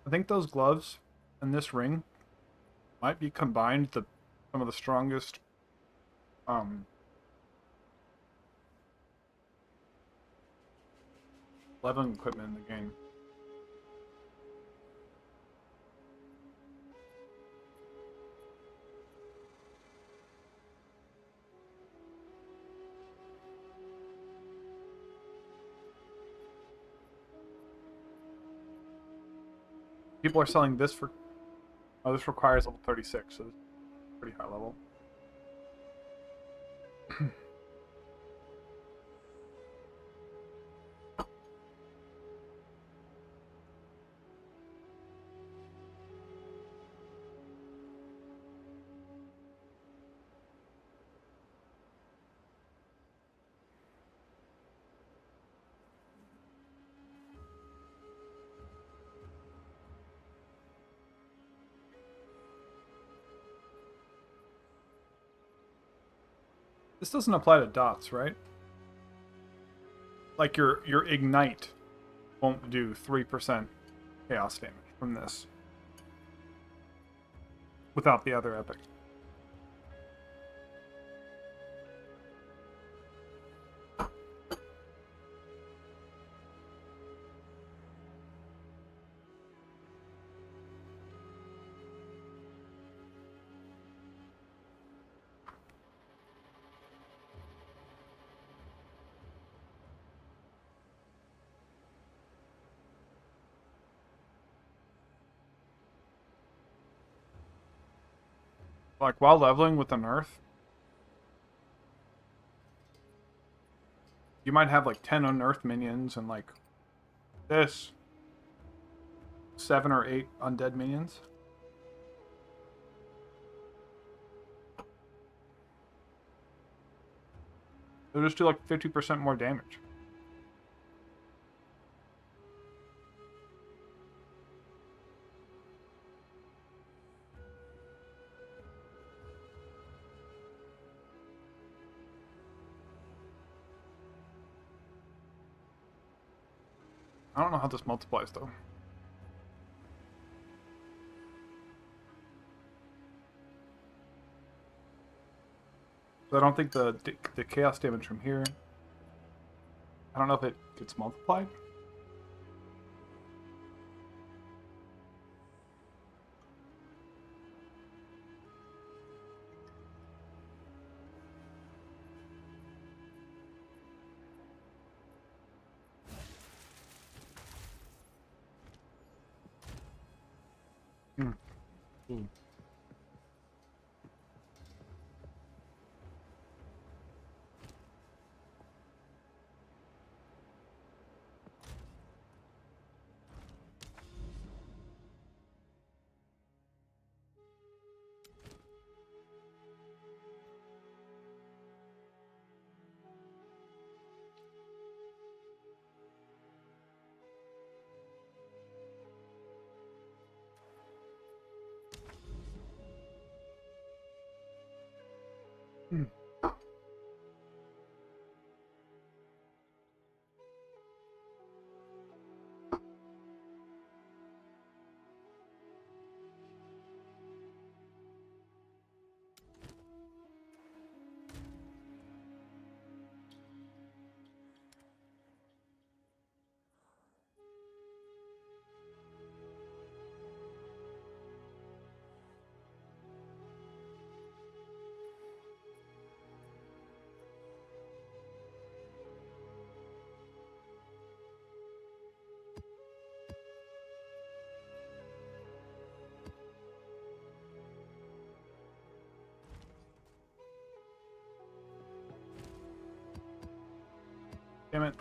I think those gloves and this ring might be combined some of the strongest leveling equipment in the game. People are selling this for... Oh, this requires level 36, so it's pretty high level. This doesn't apply to dots, right? Like your ignite won't do 3% chaos damage from this without the other epic. Like, while leveling with the nerf, you might have like 10 unnerfed minions and like this 7 or 8 undead minions. They'll just do like 50% more damage. I don't know how this multiplies though. So I don't think the chaos damage from here, I don't know if it gets multiplied. Hmm. Hmm. Hmm. Damn it.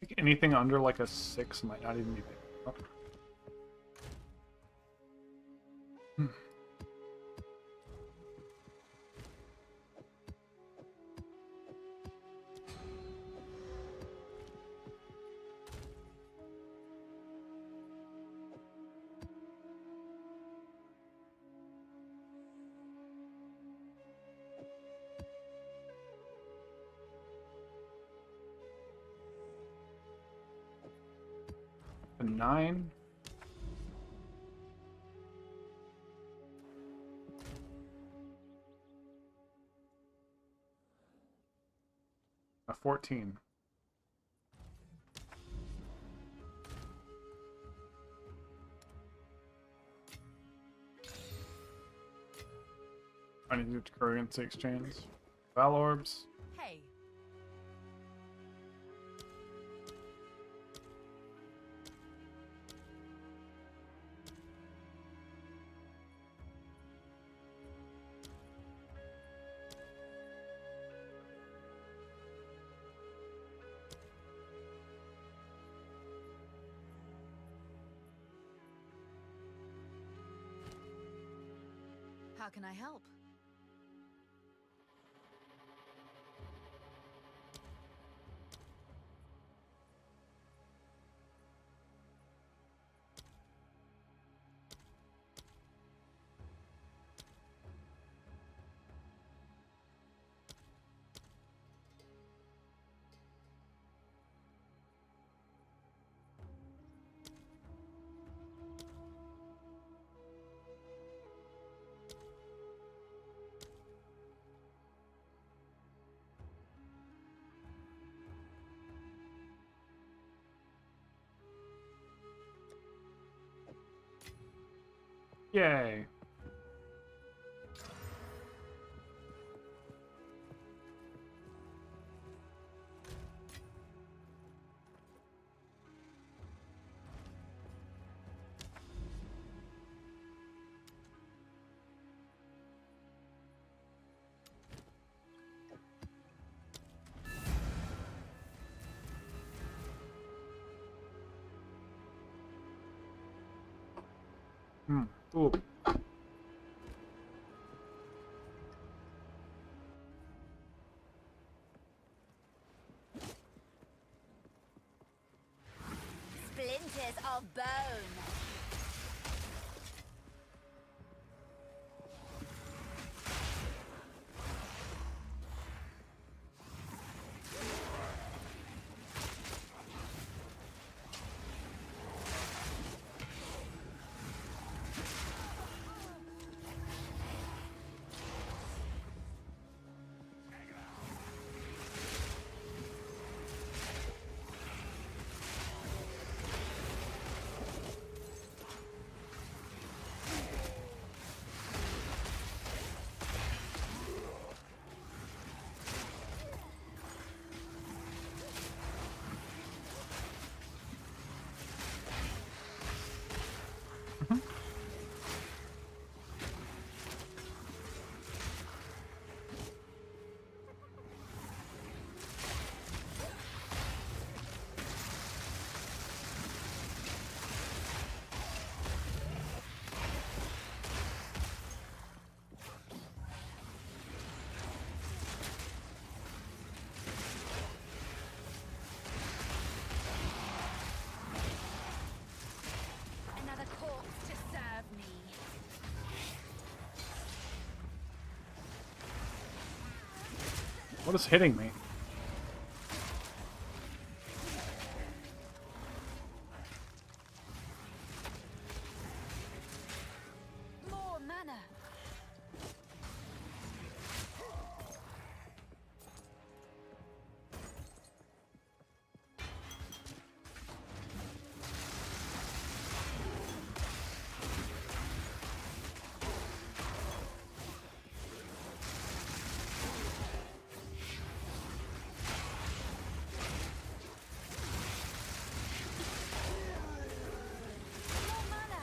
I think anything under like a 6 might not even be big. Oh. Hmm. A 9. A 14. I need to do currency exchange. Val orbs. Hey, how can I help? Yay. Ooh. Splinters of bone. Another corpse to serve me. What is hitting me? More mana. More mana.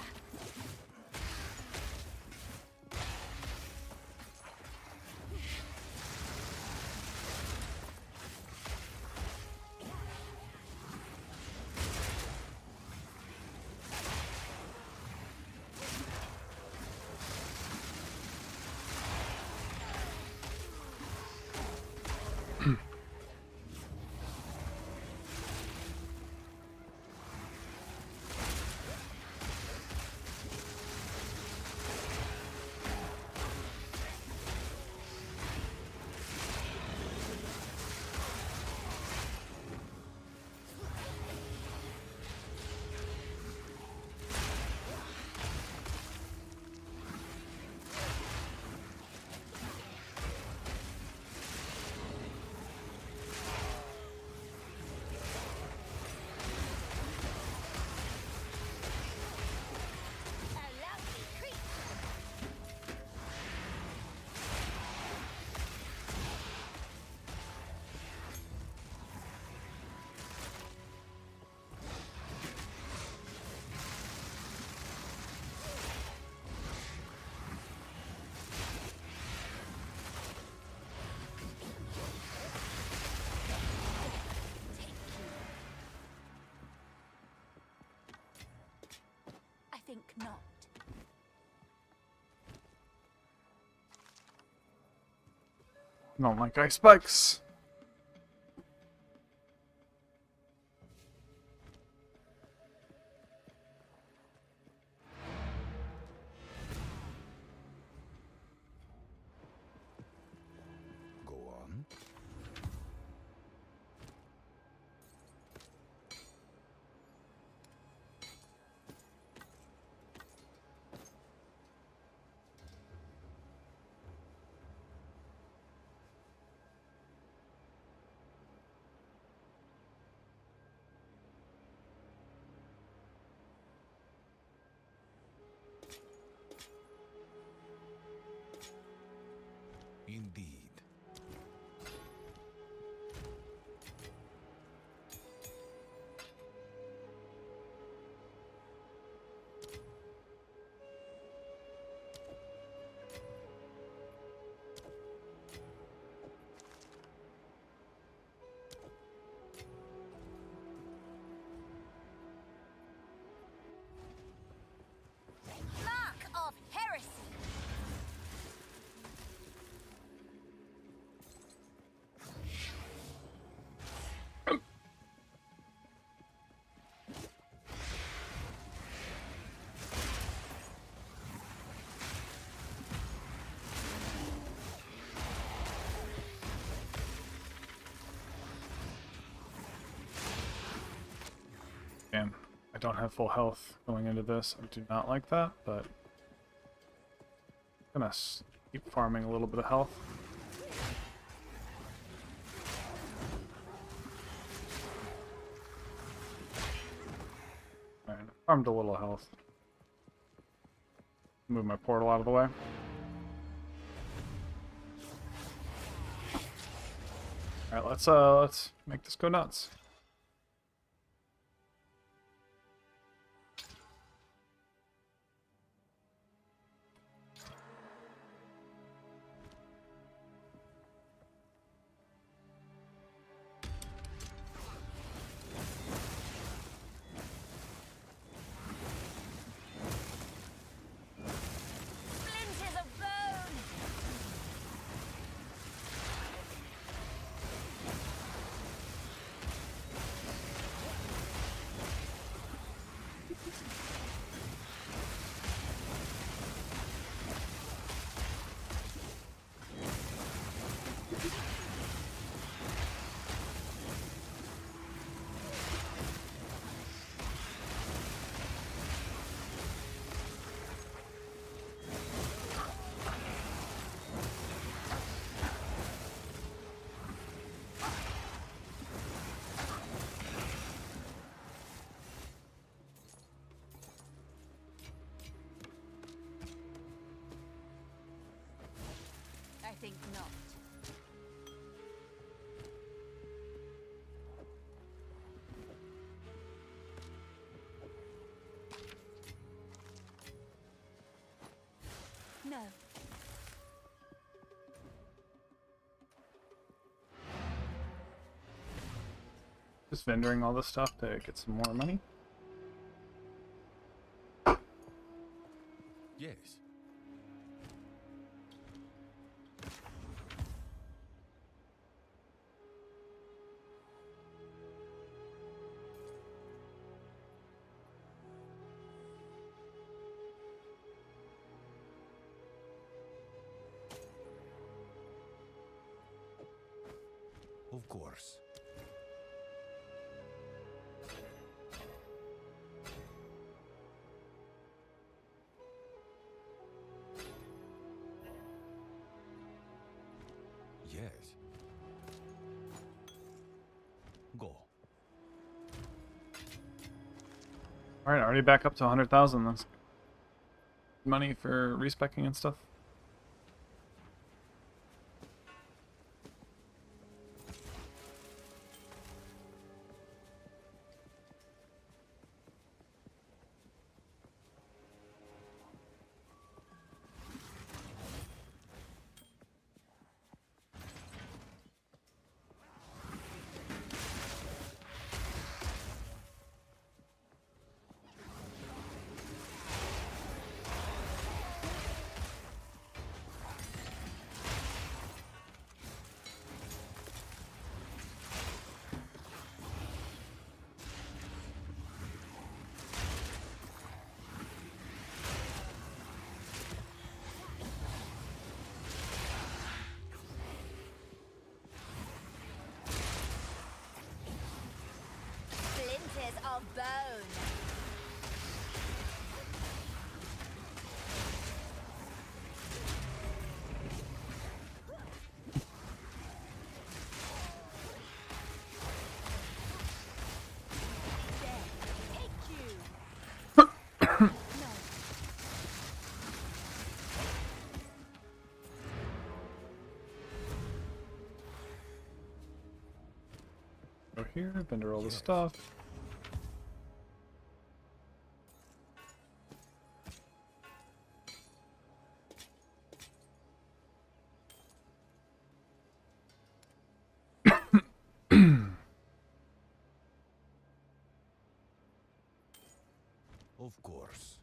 A lovely creature. I think not. I don't like ice spikes. Go on. Indeed. Mark of heresy. Damn, I don't have full health going into this. I do not like that, but I'm gonna keep farming a little bit of health. Alright, farmed a little health. Move my portal out of the way. Alright, let's make this go nuts. Splinters of bone. I think not. No. Just vendoring all this stuff to get some more money. Yes. Of course. Yes. Go. Alright, already back up to 100,000. That's money for respecking and stuff. Splinters of bone. Go here, vendor all the stuff. Of course.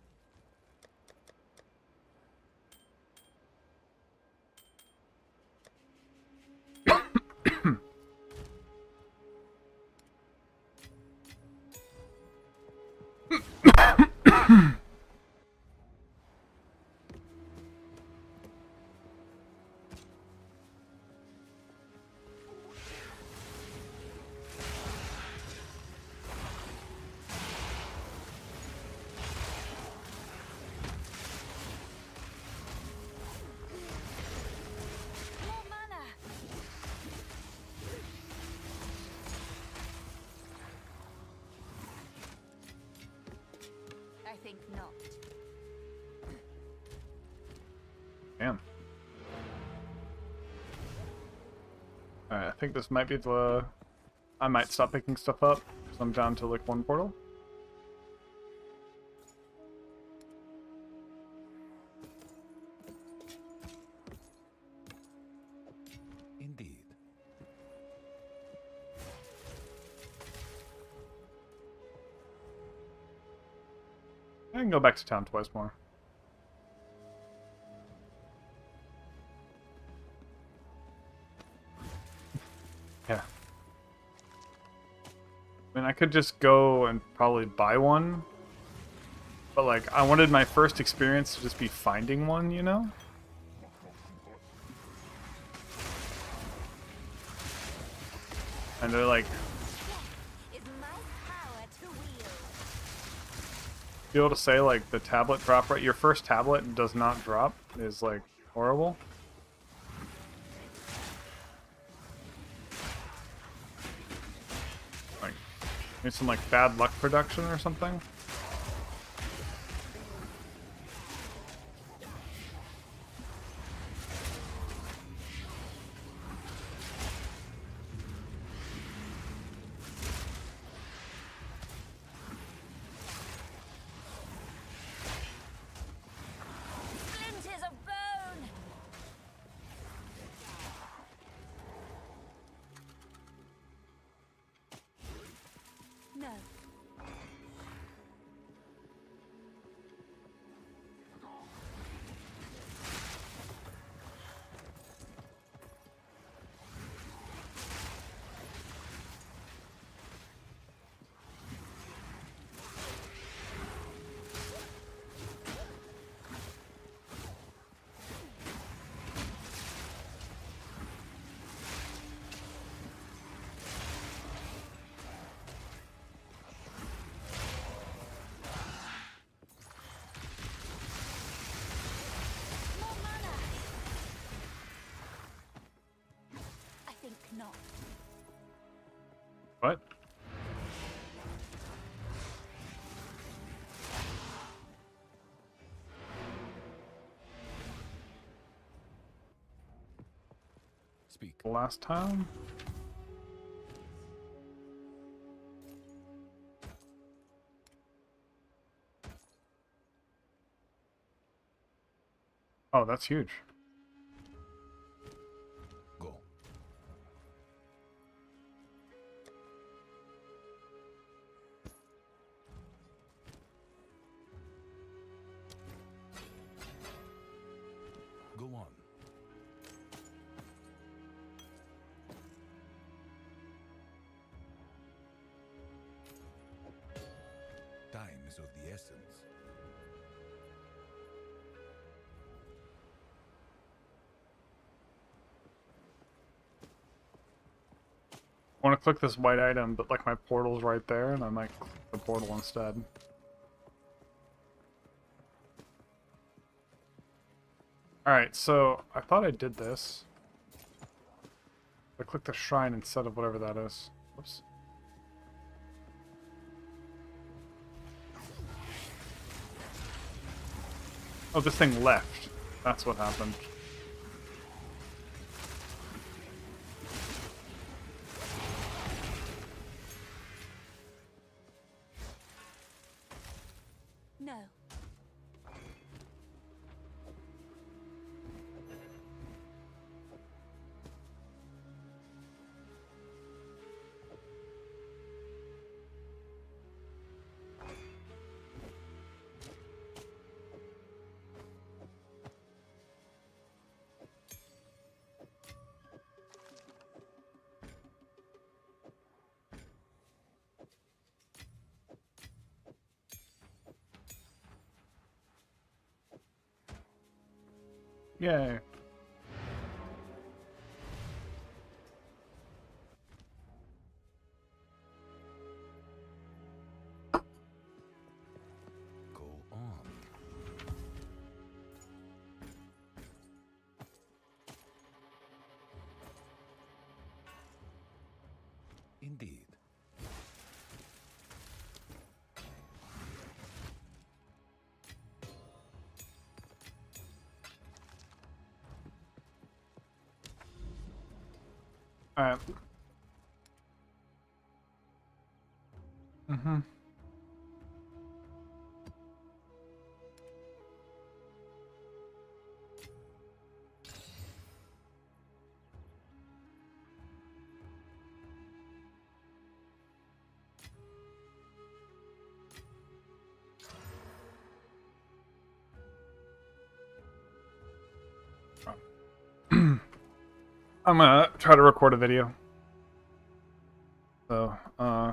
More mana. I think not. Damn. Alright, I think this might be the... I might stop picking stuff up, because I'm down to like one portal. Indeed. I can go back to town twice more. Yeah. I mean, I could just go and probably buy one. But, like, I wanted my first experience to just be finding one, you know? And they're like, Is my power to wield. be able to say, like, the tablet drop rate, your first tablet does not drop is, like, horrible. Like, maybe some, like, bad luck production or something. Splinters of bone. No. More mana. I think not. What? Speak. Last time? Oh, that's huge. Go. Go on. Time is of the essence. I want to click this white item, but like my portal's right there, and I might click the portal instead. Alright, so I thought I did this. I clicked the shrine instead of whatever that is. Whoops. Oh, this thing left. That's what happened. Yay. Go on. Indeed. Alright. Mm-hmm. I'm gonna try to record a video. So, oh.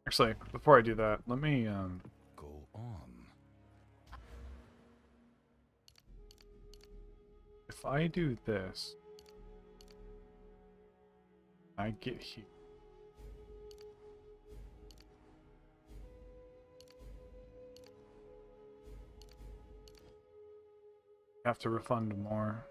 Actually, before I do that, let me, Go on. if I do this, I get here. Have to refund more.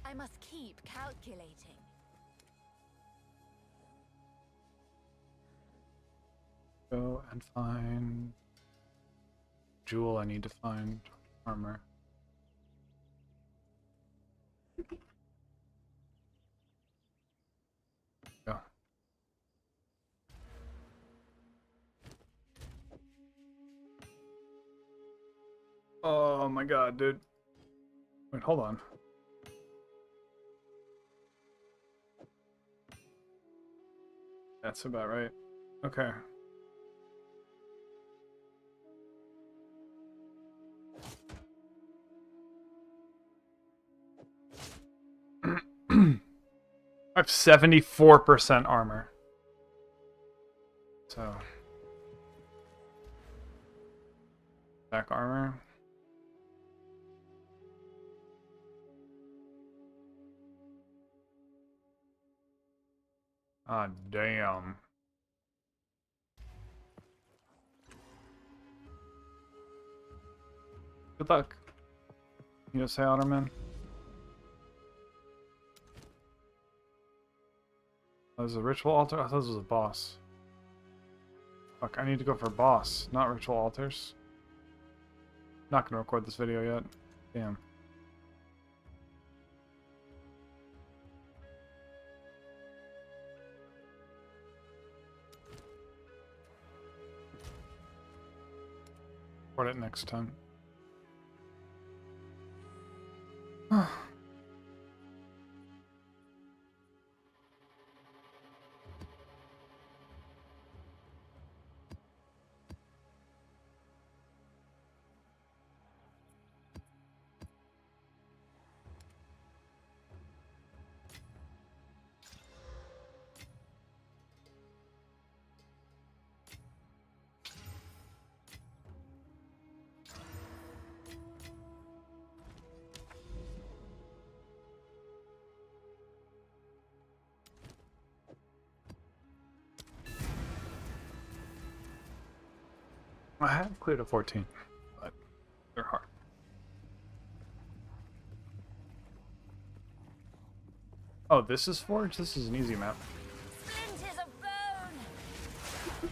I must keep calculating. Go and find jewel. I need to find armor. Go. Oh my god, dude. Wait, hold on. That's about right. Okay. I have 74% armor. So. Back armor. Ah, damn. Good luck. You know, say Otterman. Oh, there's a ritual altar? I thought this was a boss. Fuck, I need to go for boss, not ritual altars. Not gonna record this video yet. Damn. Report it next time. I have cleared a 14, but they're hard. Oh, this is Forge? This is an easy map. Splinters of bone.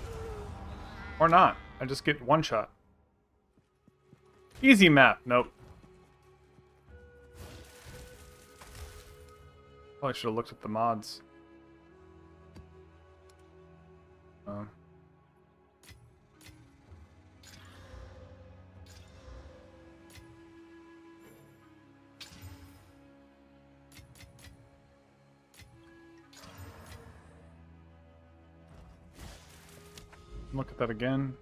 Or not. I just get one shot. Easy map. Nope. Probably should have looked at the mods. Look at that again.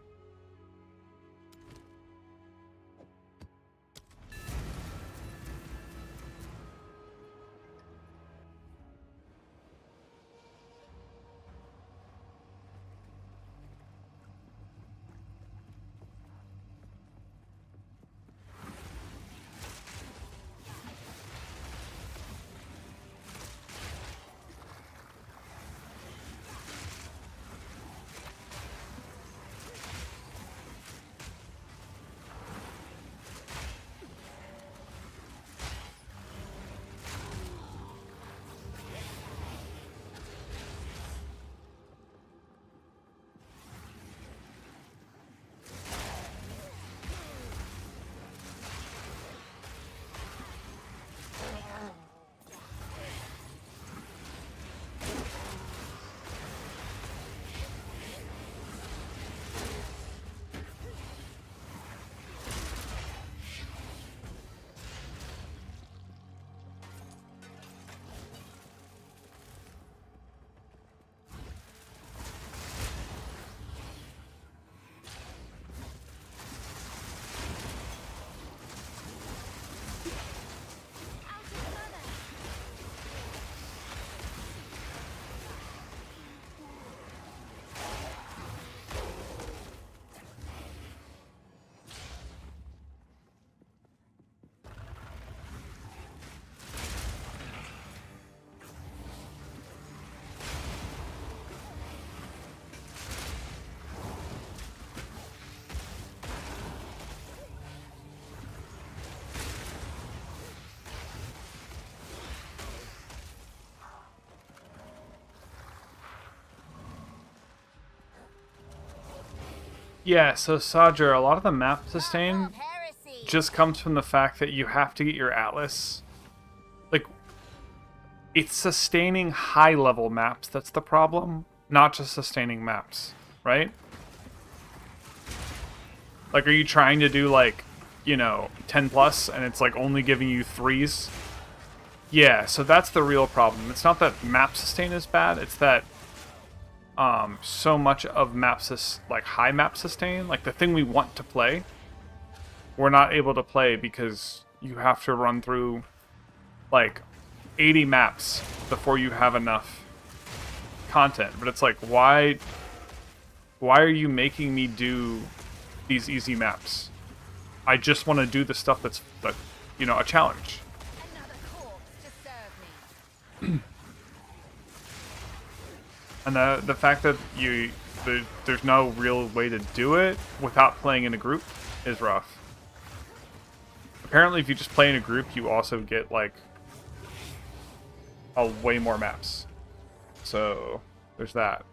Yeah, so Sadger, a lot of the map sustain Of heresy. just comes from the fact that you have to get your Atlas. Like, it's sustaining high-level maps that's the problem, not just sustaining maps, right? Like, are you trying to do, like, you know, 10 plus, and it's, like, only giving you 3s? Yeah, so that's the real problem. It's not that map sustain is bad, it's that so much of like high map sustain, like the thing we want to play, we're not able to play because you have to run through like 80 maps before you have enough content. But it's like, why are you making me do these easy maps? I just want to do the stuff that's, you know, a challenge. Another corpse to serve me. And the fact that there's no real way to do it without playing in a group is rough. Apparently, if you just play in a group, you also get, like, way more maps. So, there's that.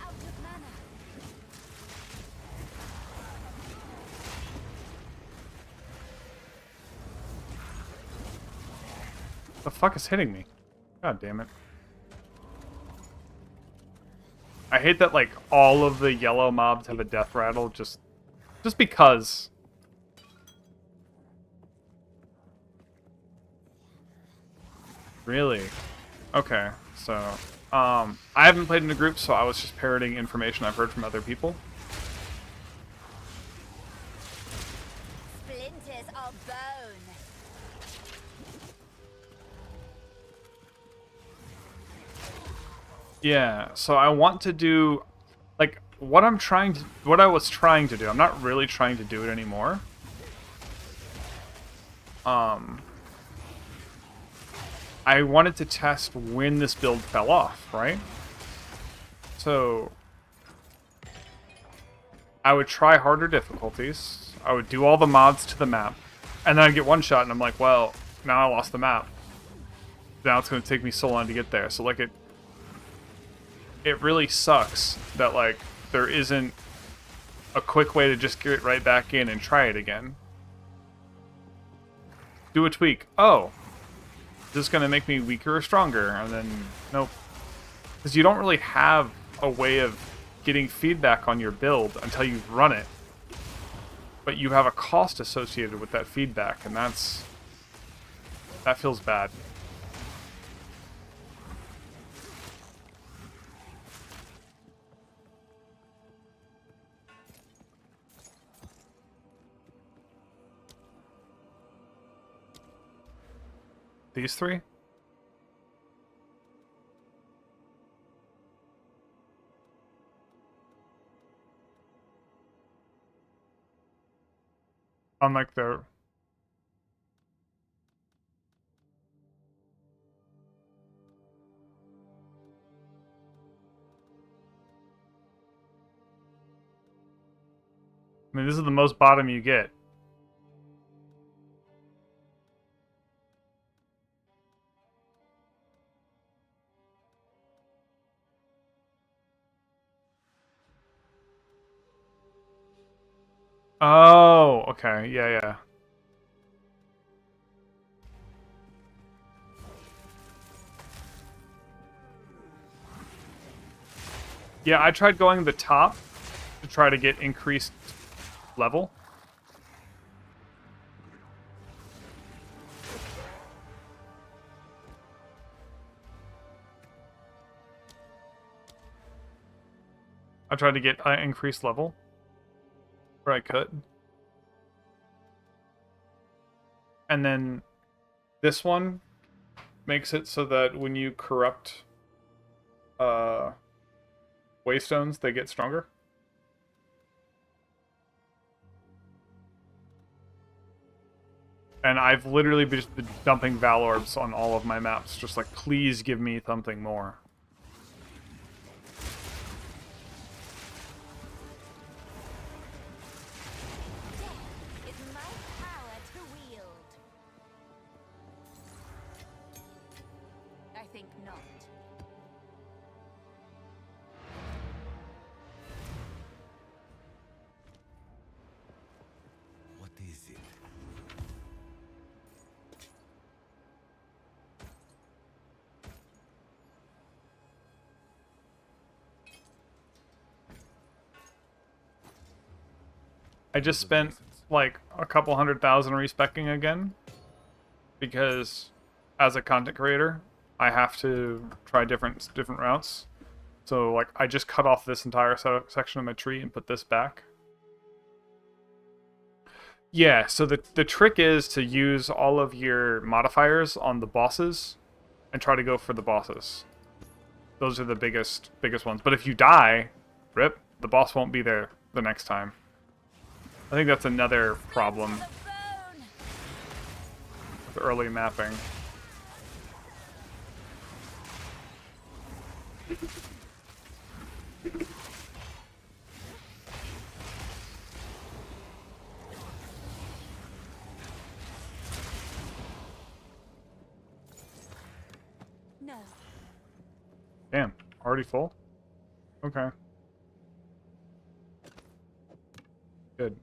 Out of mana. The fuck is hitting me? God damn it. I hate that, like, all of the yellow mobs have a death rattle just because. Really? Okay, so, I haven't played in a group, so I was just parroting information I've heard from other people. Splinters of bone. Yeah, so I want to do, like, what I was trying to do. I'm not really trying to do it anymore. I wanted to test when this build fell off, right? So I would try harder difficulties. I would do all the mods to the map, and then I'd get one shot, and I'm like, well, now I lost the map. Now it's going to take me so long to get there. So, like, it really sucks that, like, there isn't a quick way to just get right back in and try it again. Do a tweak. Oh, is this going to make me weaker or stronger? And then, nope. Because you don't really have a way of getting feedback on your build until you've run it. But you have a cost associated with that feedback, and that feels bad. These three? Unlike the... I mean, this is the most bottom you get. Oh, okay. Yeah, yeah. Yeah, I tried going to the top to try to get increased level. I tried to get increased level where I could. And then this one makes it so that when you corrupt waystones, they get stronger. And I've literally just been dumping Valorbs on all of my maps, just like, please give me something more. Death is my power to wield. I think not. What is it? I just spent like a couple 100,000 respecing again because as a content creator, I have to try different routes. So like I just cut off this entire section of my tree and put this back. Yeah, so the trick is to use all of your modifiers on the bosses and try to go for the bosses. Those are the biggest ones. But if you die, rip, the boss won't be there the next time. I think that's another problem with early mapping. No. Damn, already full? Okay. Good.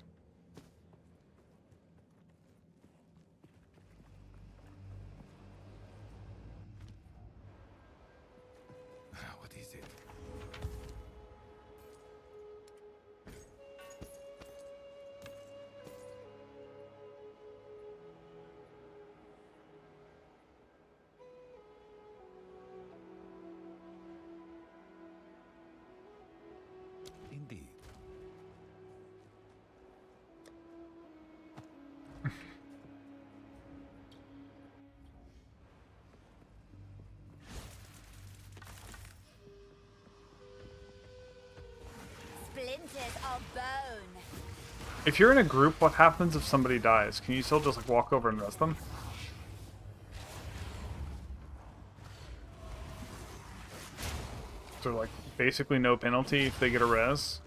of bone. If you're in a group, what happens if somebody dies? Can you still just like walk over and rest them? So like basically no penalty if they get a res.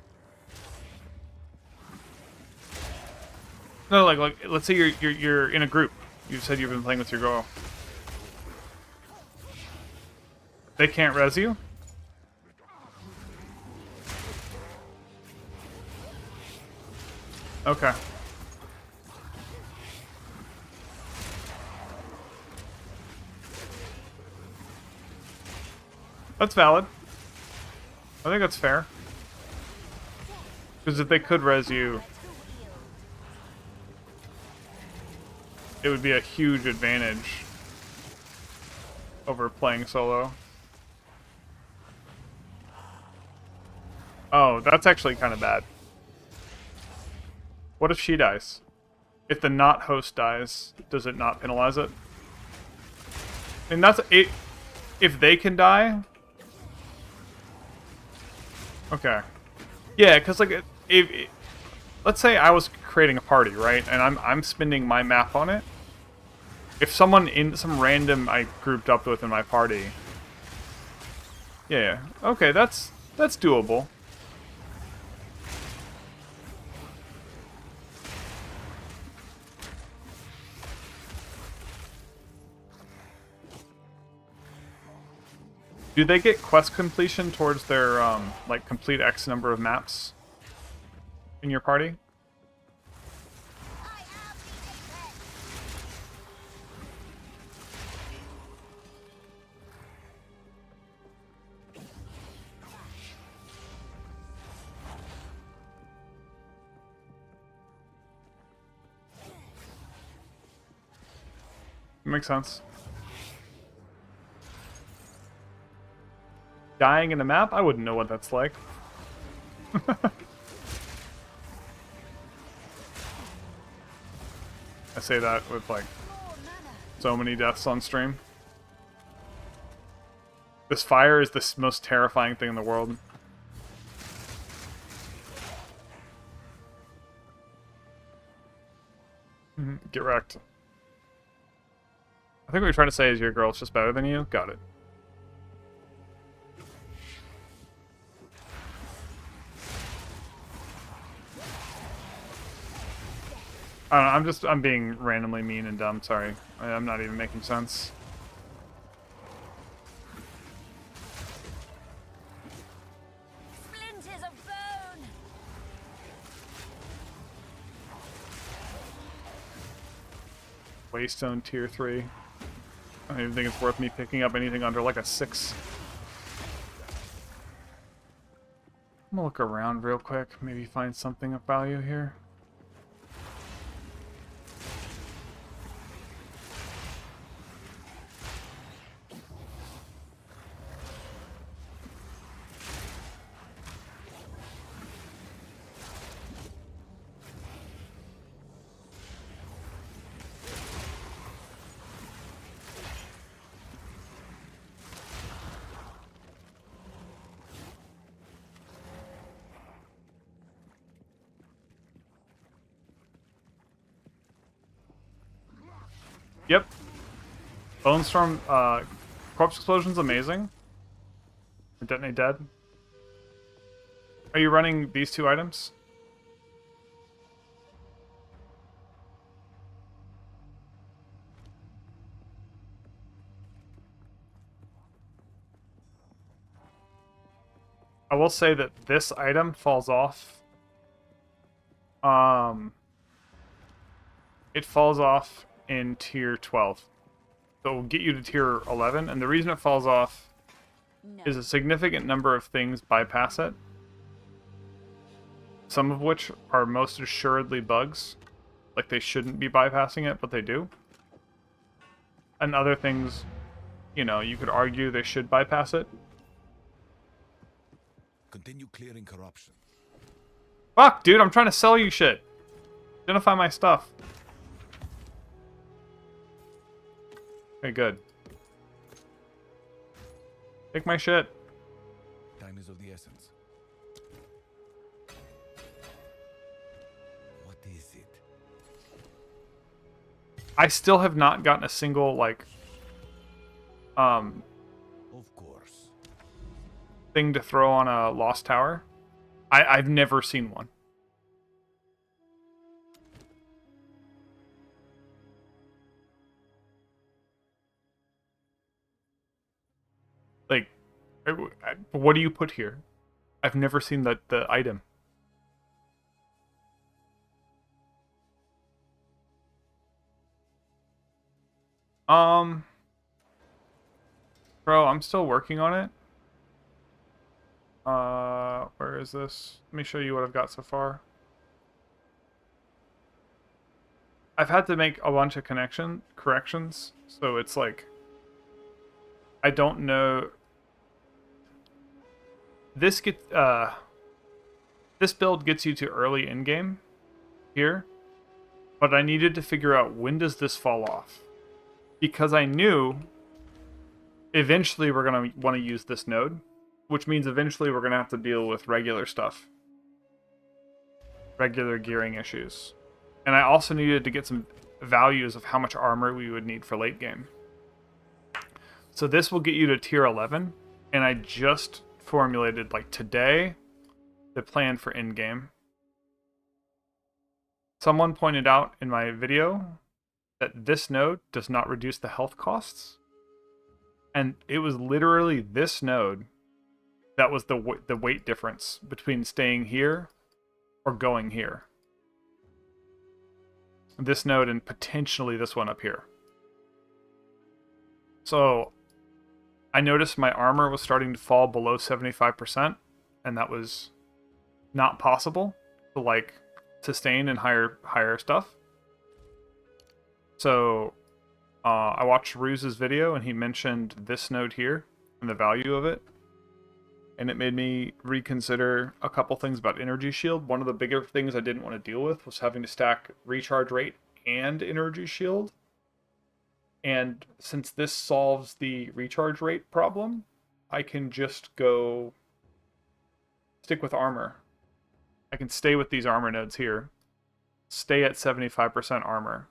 No, like let's say you're in a group. You said you've been playing with your girl. They can't res you? Okay. That's valid. I think that's fair. Because if they could res you, it would be a huge advantage over playing solo. Oh, that's actually kind of bad. What if she dies? If the not host dies, does it not penalize it? And that's it. If they can die. Okay. Yeah, because like if let's say I was creating a party, right, and I'm spending my map on it. If someone in some random I grouped up with in my party. Yeah. Okay, that's doable. Do they get quest completion towards their, like, complete X number of maps in your party? Makes sense. Dying in a map? I wouldn't know what that's like. I say that with like so many deaths on stream. This fire is the most terrifying thing in the world. Get wrecked. I think what you're trying to say is your girl's just better than you. Got it. I don't know, I'm being randomly mean and dumb, sorry. I'm not even making sense. Splinters of bone. Waystone tier 3. I don't even think it's worth me picking up anything under like a 6. I'm gonna look around real quick, maybe find something of value here. Yep. Bonestorm, Corpse Explosion's amazing. Detonate Dead. Are you running these two items? I will say that this item falls off. It falls off in tier 12. So it will get you to tier 11, and the reason it falls off is a significant number of things bypass it. Some of which are most assuredly bugs. Like they shouldn't be bypassing it, but they do. And other things, you know, you could argue they should bypass it. Continue clearing corruption. Fuck, dude, I'm trying to sell you shit. Identify my stuff. Okay, good. Take my shit. Time is of the essence. I still have not gotten a single, like, Of course. thing to throw on a Lost Tower. I've never seen one. Like, what do you put here? I've never seen the item. Bro, I'm still working on it. Where is this? Let me show you what I've got so far. I've had to make a bunch of corrections, so it's like I don't know. This build gets you to early in game here, but I needed to figure out when does this fall off, because I knew eventually we're gonna want to use this node, which means eventually we're gonna have to deal with regular stuff, regular gearing issues, and I also needed to get some values of how much armor we would need for late game. So this will get you to tier 11, and I just formulated, like today, the plan for endgame. Someone pointed out in my video that this node does not reduce the health costs, and it was literally this node that was the weight difference between staying here or going here. This node and potentially this one up here. So I noticed my armor was starting to fall below 75%, and that was not possible to like sustain and higher stuff. So I watched Ruse's video, and he mentioned this node here and the value of it, and it made me reconsider a couple things about energy shield. One of the bigger things I didn't want to deal with was having to stack recharge rate and energy shield. And since this solves the recharge rate problem, I can just go stick with armor. I can stay with these armor nodes here, stay at 75% armor,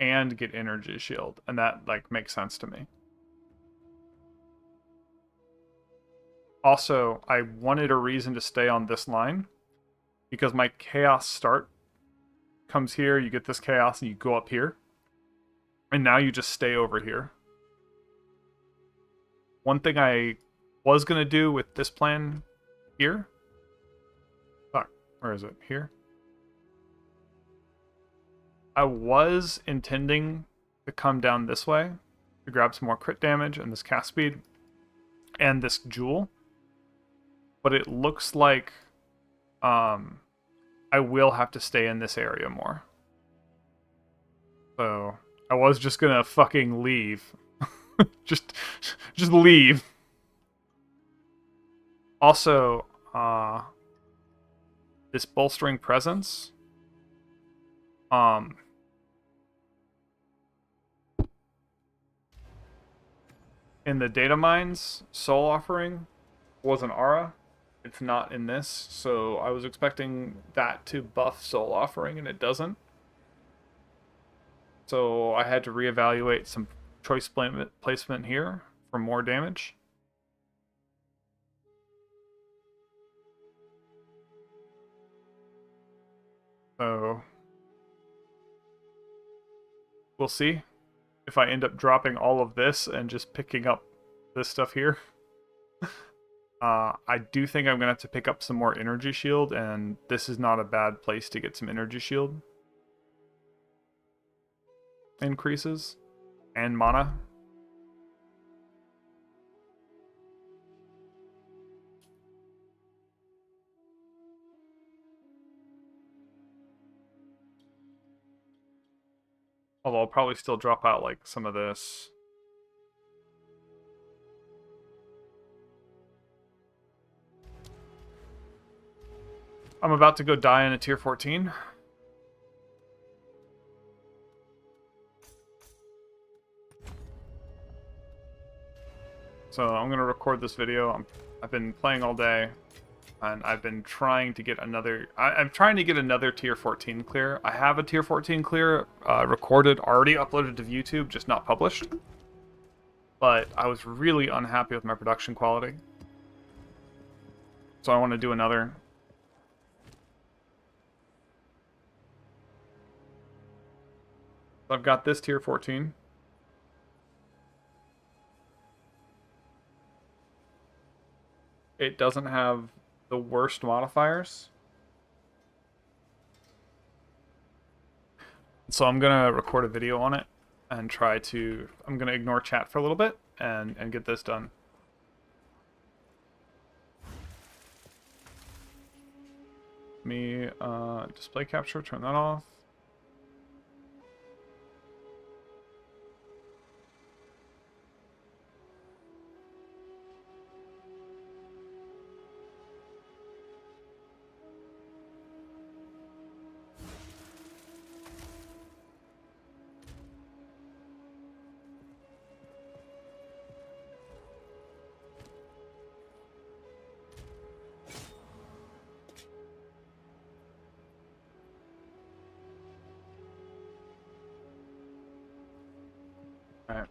and get energy shield, and that like makes sense to me. Also, I wanted a reason to stay on this line because my chaos start comes here, you get this chaos, and you go up here. And now you just stay over here. One thing I was going to do with this plan here. Fuck, where is it? Here? I was intending to come down this way to grab some more crit damage and this cast speed and this jewel. But it looks like I will have to stay in this area more. So I was just gonna fucking leave. just leave. Also, this bolstering presence. In the data mines, soul offering was an aura. It's not in this, so I was expecting that to buff soul offering, and it doesn't. So I had to reevaluate some choice placement here for more damage. So we'll see if I end up dropping all of this and just picking up this stuff here. I do think I'm going to have to pick up some more energy shield, and this is not a bad place to get some energy shield increases and mana. Although I'll probably still drop out like some of this. I'm about to go die in a tier 14. So I'm going to record this video. I've been playing all day. and I've been trying to get another. I'm trying to get another tier 14 clear. I have a tier 14 clear recorded, already uploaded to YouTube, just not published. But I was really unhappy with my production quality, so I want to do another. I've got this tier 14. It doesn't have the worst modifiers. So I'm going to record a video on it and try to... I'm going to ignore chat for a little bit and get this done. Display capture, turn that off. Alright.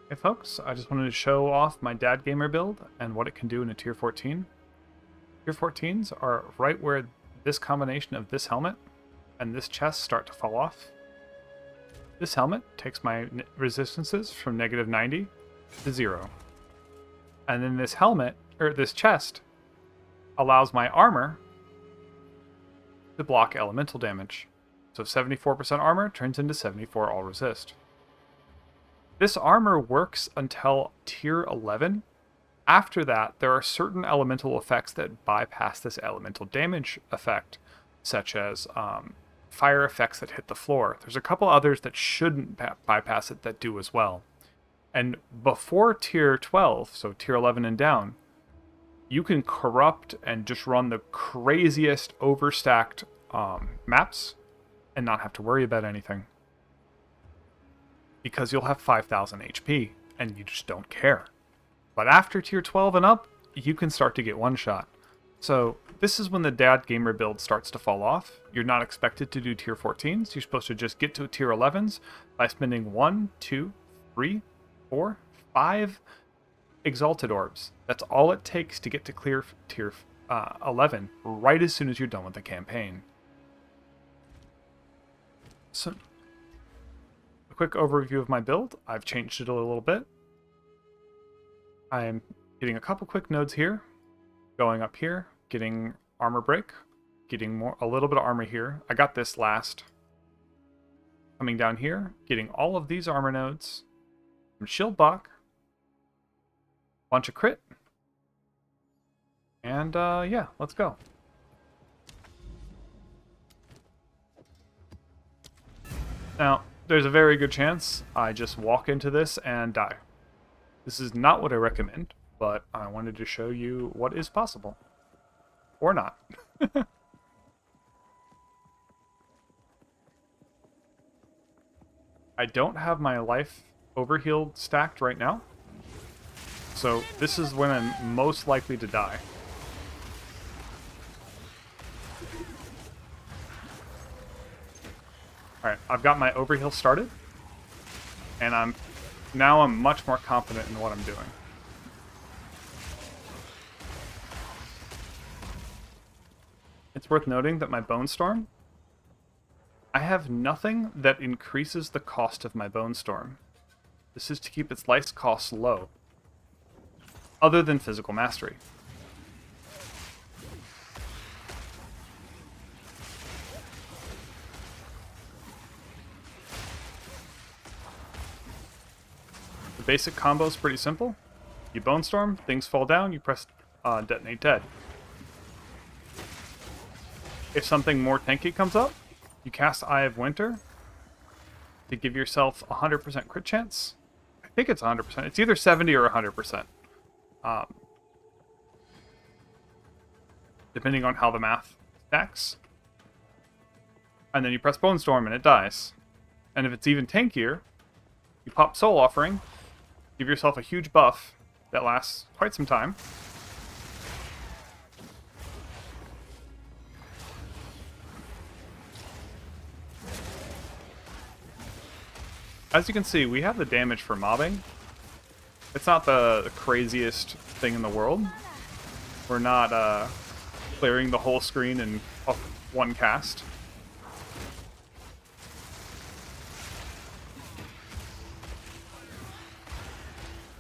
Hey folks, I just wanted to show off my dad gamer build and what it can do in a tier 14. Tier 14s are right where this combination of this helmet and this chest start to fall off. This helmet takes my resistances from -90 to 0. And then this helmet, or this chest, allows my armor to block elemental damage. So 74% armor turns into 74 all resist. This armor works until tier 11. After that, there are certain elemental effects that bypass this elemental damage effect, such as fire effects that hit the floor. There's a couple others that shouldn't bypass it that do as well. And before tier 12, so tier 11 and down, you can corrupt and just run the craziest overstacked maps and not have to worry about anything. Because you'll have 5,000 HP and you just don't care. But after tier 12 and up, you can start to get one-shot. So this is when the dad gamer build starts to fall off. You're not expected to do tier 14s. You're supposed to just get to tier 11s by spending 1, 2, 3, 4, 5 exalted orbs. That's all it takes to get to clear tier 11 right as soon as you're done with the campaign. So, a quick overview of my build. I've changed it a little bit. I'm getting a couple quick nodes here, going up here, getting armor break, getting a little bit of armor here. I got this last. Coming down here, getting all of these armor nodes, some shield block, bunch of crit, and yeah, let's go. Now, there's a very good chance I just walk into this and die. This is not what I recommend, but I wanted to show you what is possible. Or not. I don't have my life overhealed stacked right now, so this is when I'm most likely to die. Alright, I've got my overheal started, and I'm much more confident in what I'm doing. It's worth noting that my Bonestorm, I have nothing that increases the cost of my Bonestorm. This is to keep its life costs low, other than physical mastery. The basic combo is pretty simple. You Bonestorm, things fall down, you press detonate dead. If something more tanky comes up, you cast Eye of Winter to give yourself 100% crit chance, think it's 100%. It's either 70 or 100%. Depending on how the math stacks. And then you press Bonestorm and it dies. And if it's even tankier, you pop Soul Offering, give yourself a huge buff that lasts quite some time. As you can see, we have the damage for mobbing. It's not the craziest thing in the world. We're not clearing the whole screen in one cast.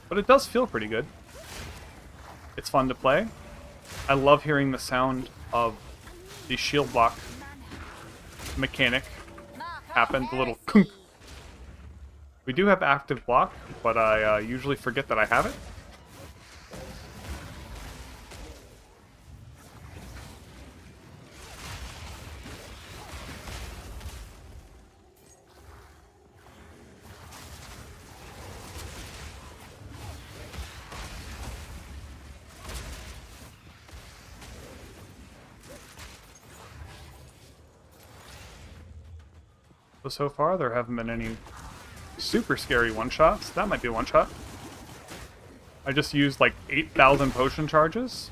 But it does feel pretty good. It's fun to play. I love hearing the sound of the shield block mechanic happen, the little kunk. We do have active block, but I usually forget that I have it. So far, there haven't been any super scary one-shots. That might be a one-shot. I just used like 8,000 potion charges.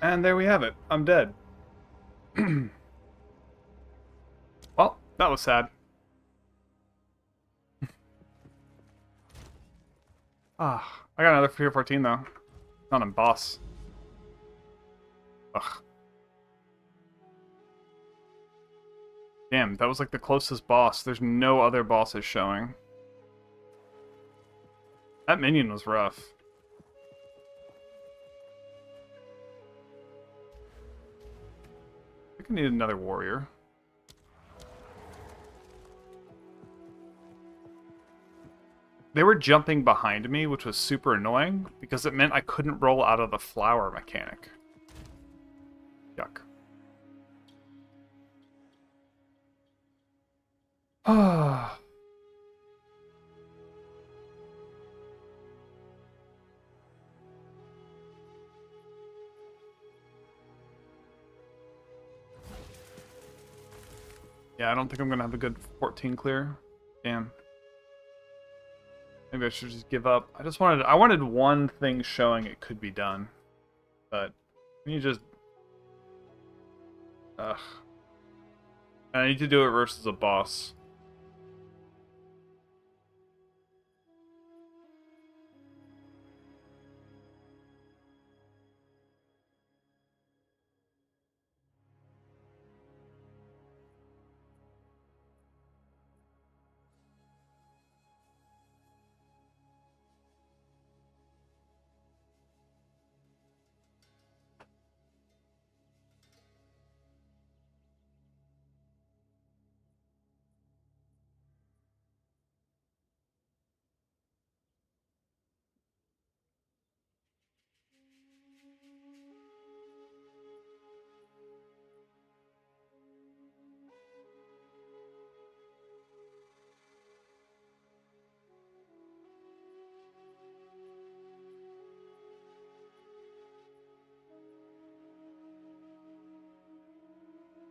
And there we have it. I'm dead. Well, that was sad. I got another Fear 14 though. Not a boss. Ugh. Damn, that was like the closest boss. There's no other bosses showing. That minion was rough. I think I need another warrior. They were jumping behind me, which was super annoying, because it meant I couldn't roll out of the flower mechanic. Yuck. Ah. Yeah, I don't think I'm gonna have a good 14 clear. Damn. Maybe I should just give up. I wanted one thing showing it could be done. But can you just ugh. I need to do it versus a boss.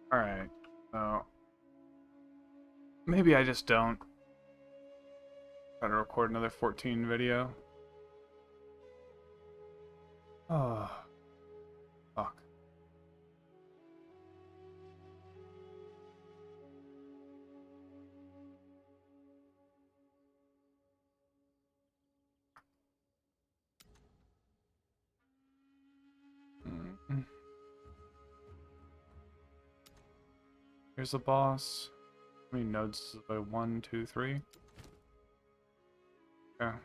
Alright, so maybe I just don't try to record another 14 video. Oh, fuck. Here's the boss. How many nodes is it by 1, 2, 3? Okay.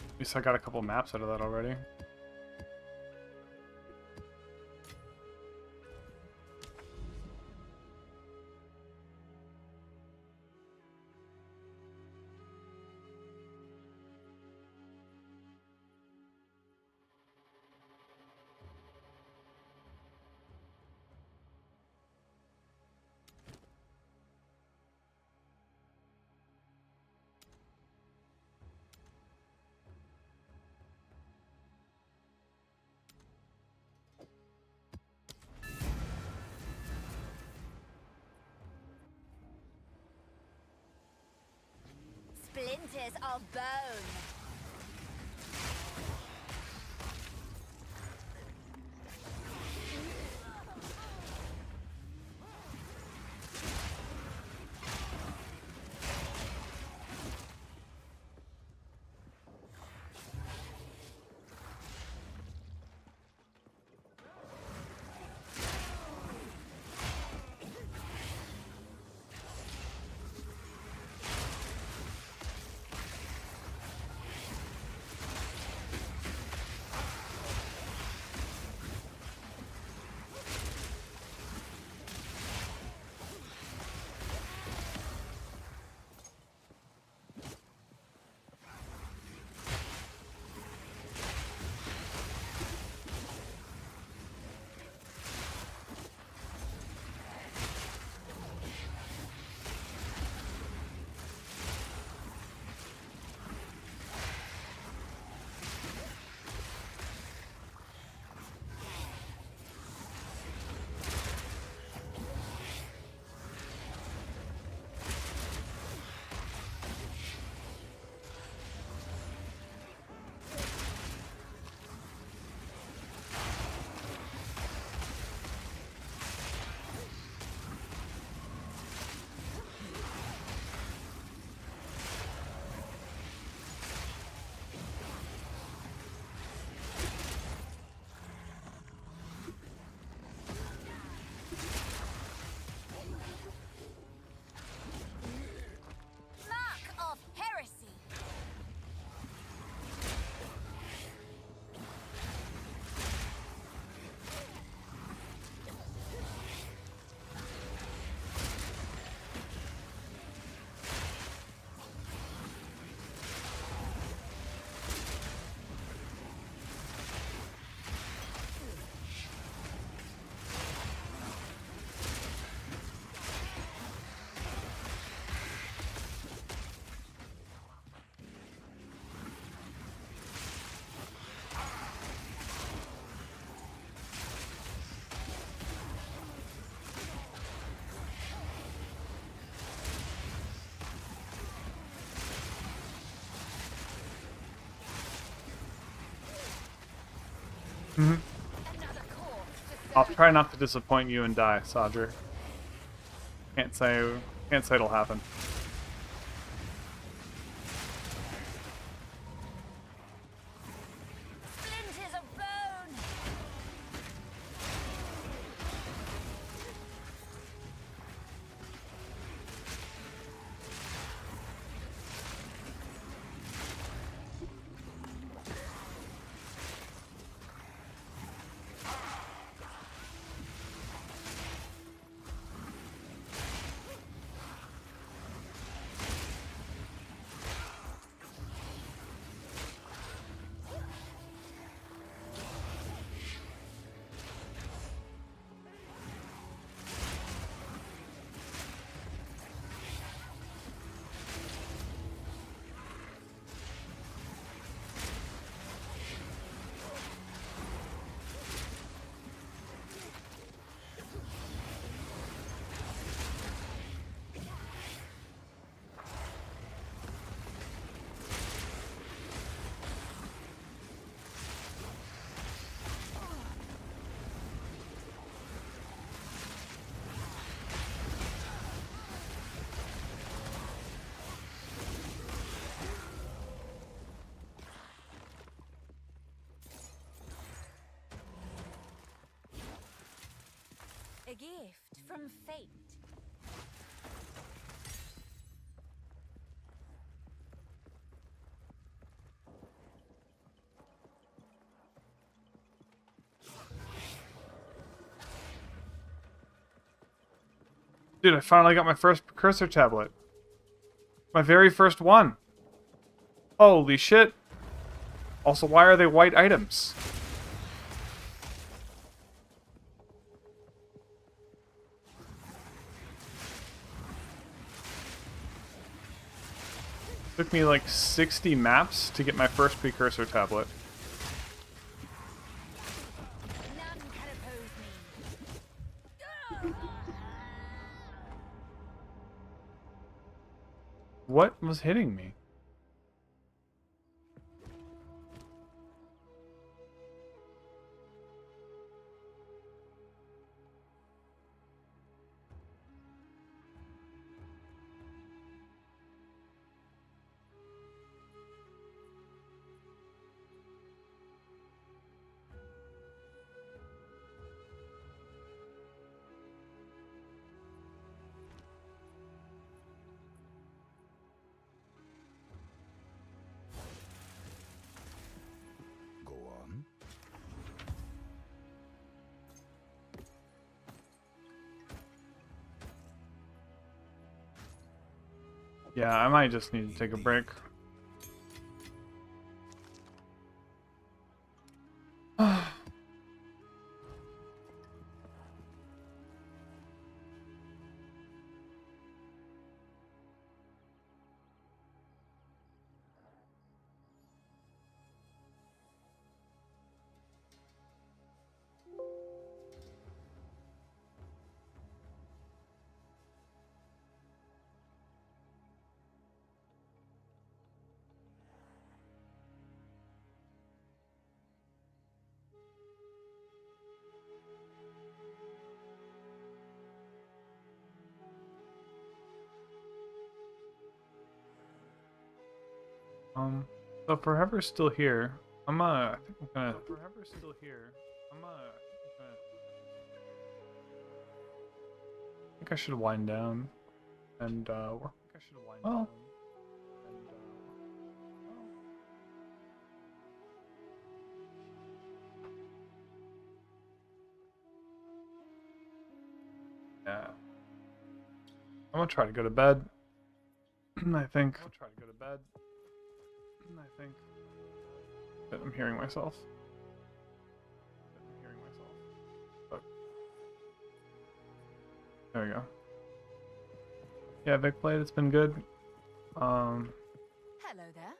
At least I got a couple maps out of that already. splinters of bone. Mark of heresy. Mhm. Another corpse to I'll serve. try not to disappoint you and die, Sadger. Can't say it'll happen. Splinters of bone. A gift from fate. Dude, I finally got my first precursor tablet. My very first one. Holy shit. Also, why are they white items? Took me like 60 maps to get my first precursor tablet. None can oppose me. What was hitting me? Yeah, I might just need to take a break. So if Forever's still here, I think I'm gonna. So Forever's still here, I think I should wind down and work. Well, yeah. I'm gonna try to go to bed. I think. But I'm hearing myself. But there we go. Yeah, Vic played. It's been good. Hello there.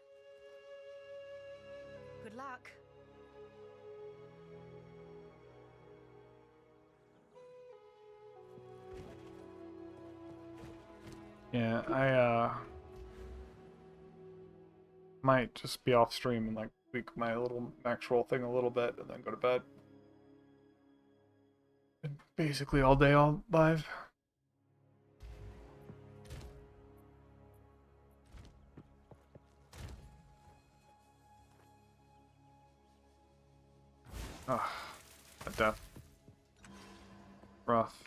Good luck. Yeah, I might just be off stream and like tweak my little max roll thing a little bit and then go to bed. Been basically all day all live. Ugh, that death. Rough.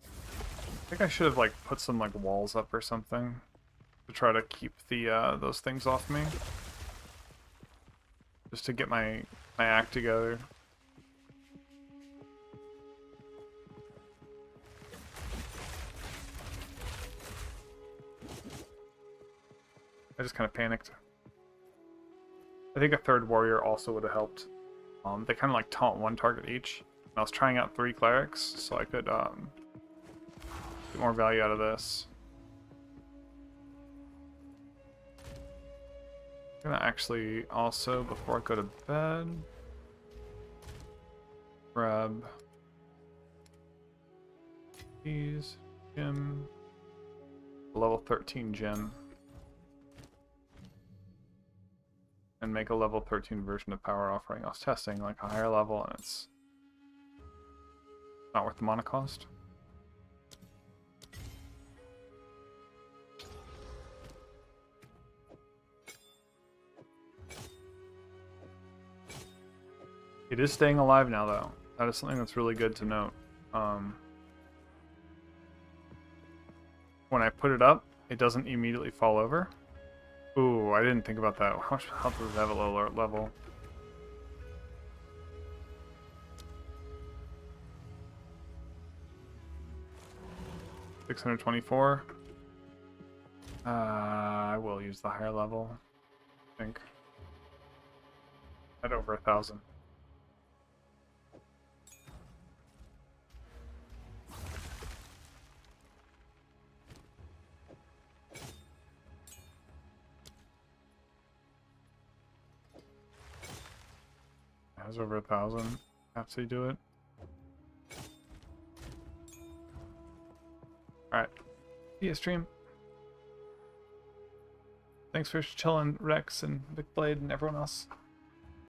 I think I should have like put some like walls up or something to try to keep the those things off me. Just to get my act together. I just kind of panicked. I think a third warrior also would have helped. They kind of like taunt one target each. And I was trying out 3 clerics so I could get more value out of this. I'm gonna actually also, before I go to bed, grab these gem, level 13 gem, and make a level 13 version of Power Offering. I was testing like a higher level and it's not worth the mana cost. It is staying alive now, though. That is something that's really good to note. When I put it up, it doesn't immediately fall over. Ooh, I didn't think about that. How much health does it have at low alert level? $624. I will use the higher level, I think. At over 1,000. Has over 1,000 after you do it. Alright. See ya, stream. Thanks for chilling, Rex and Big Blade and everyone else.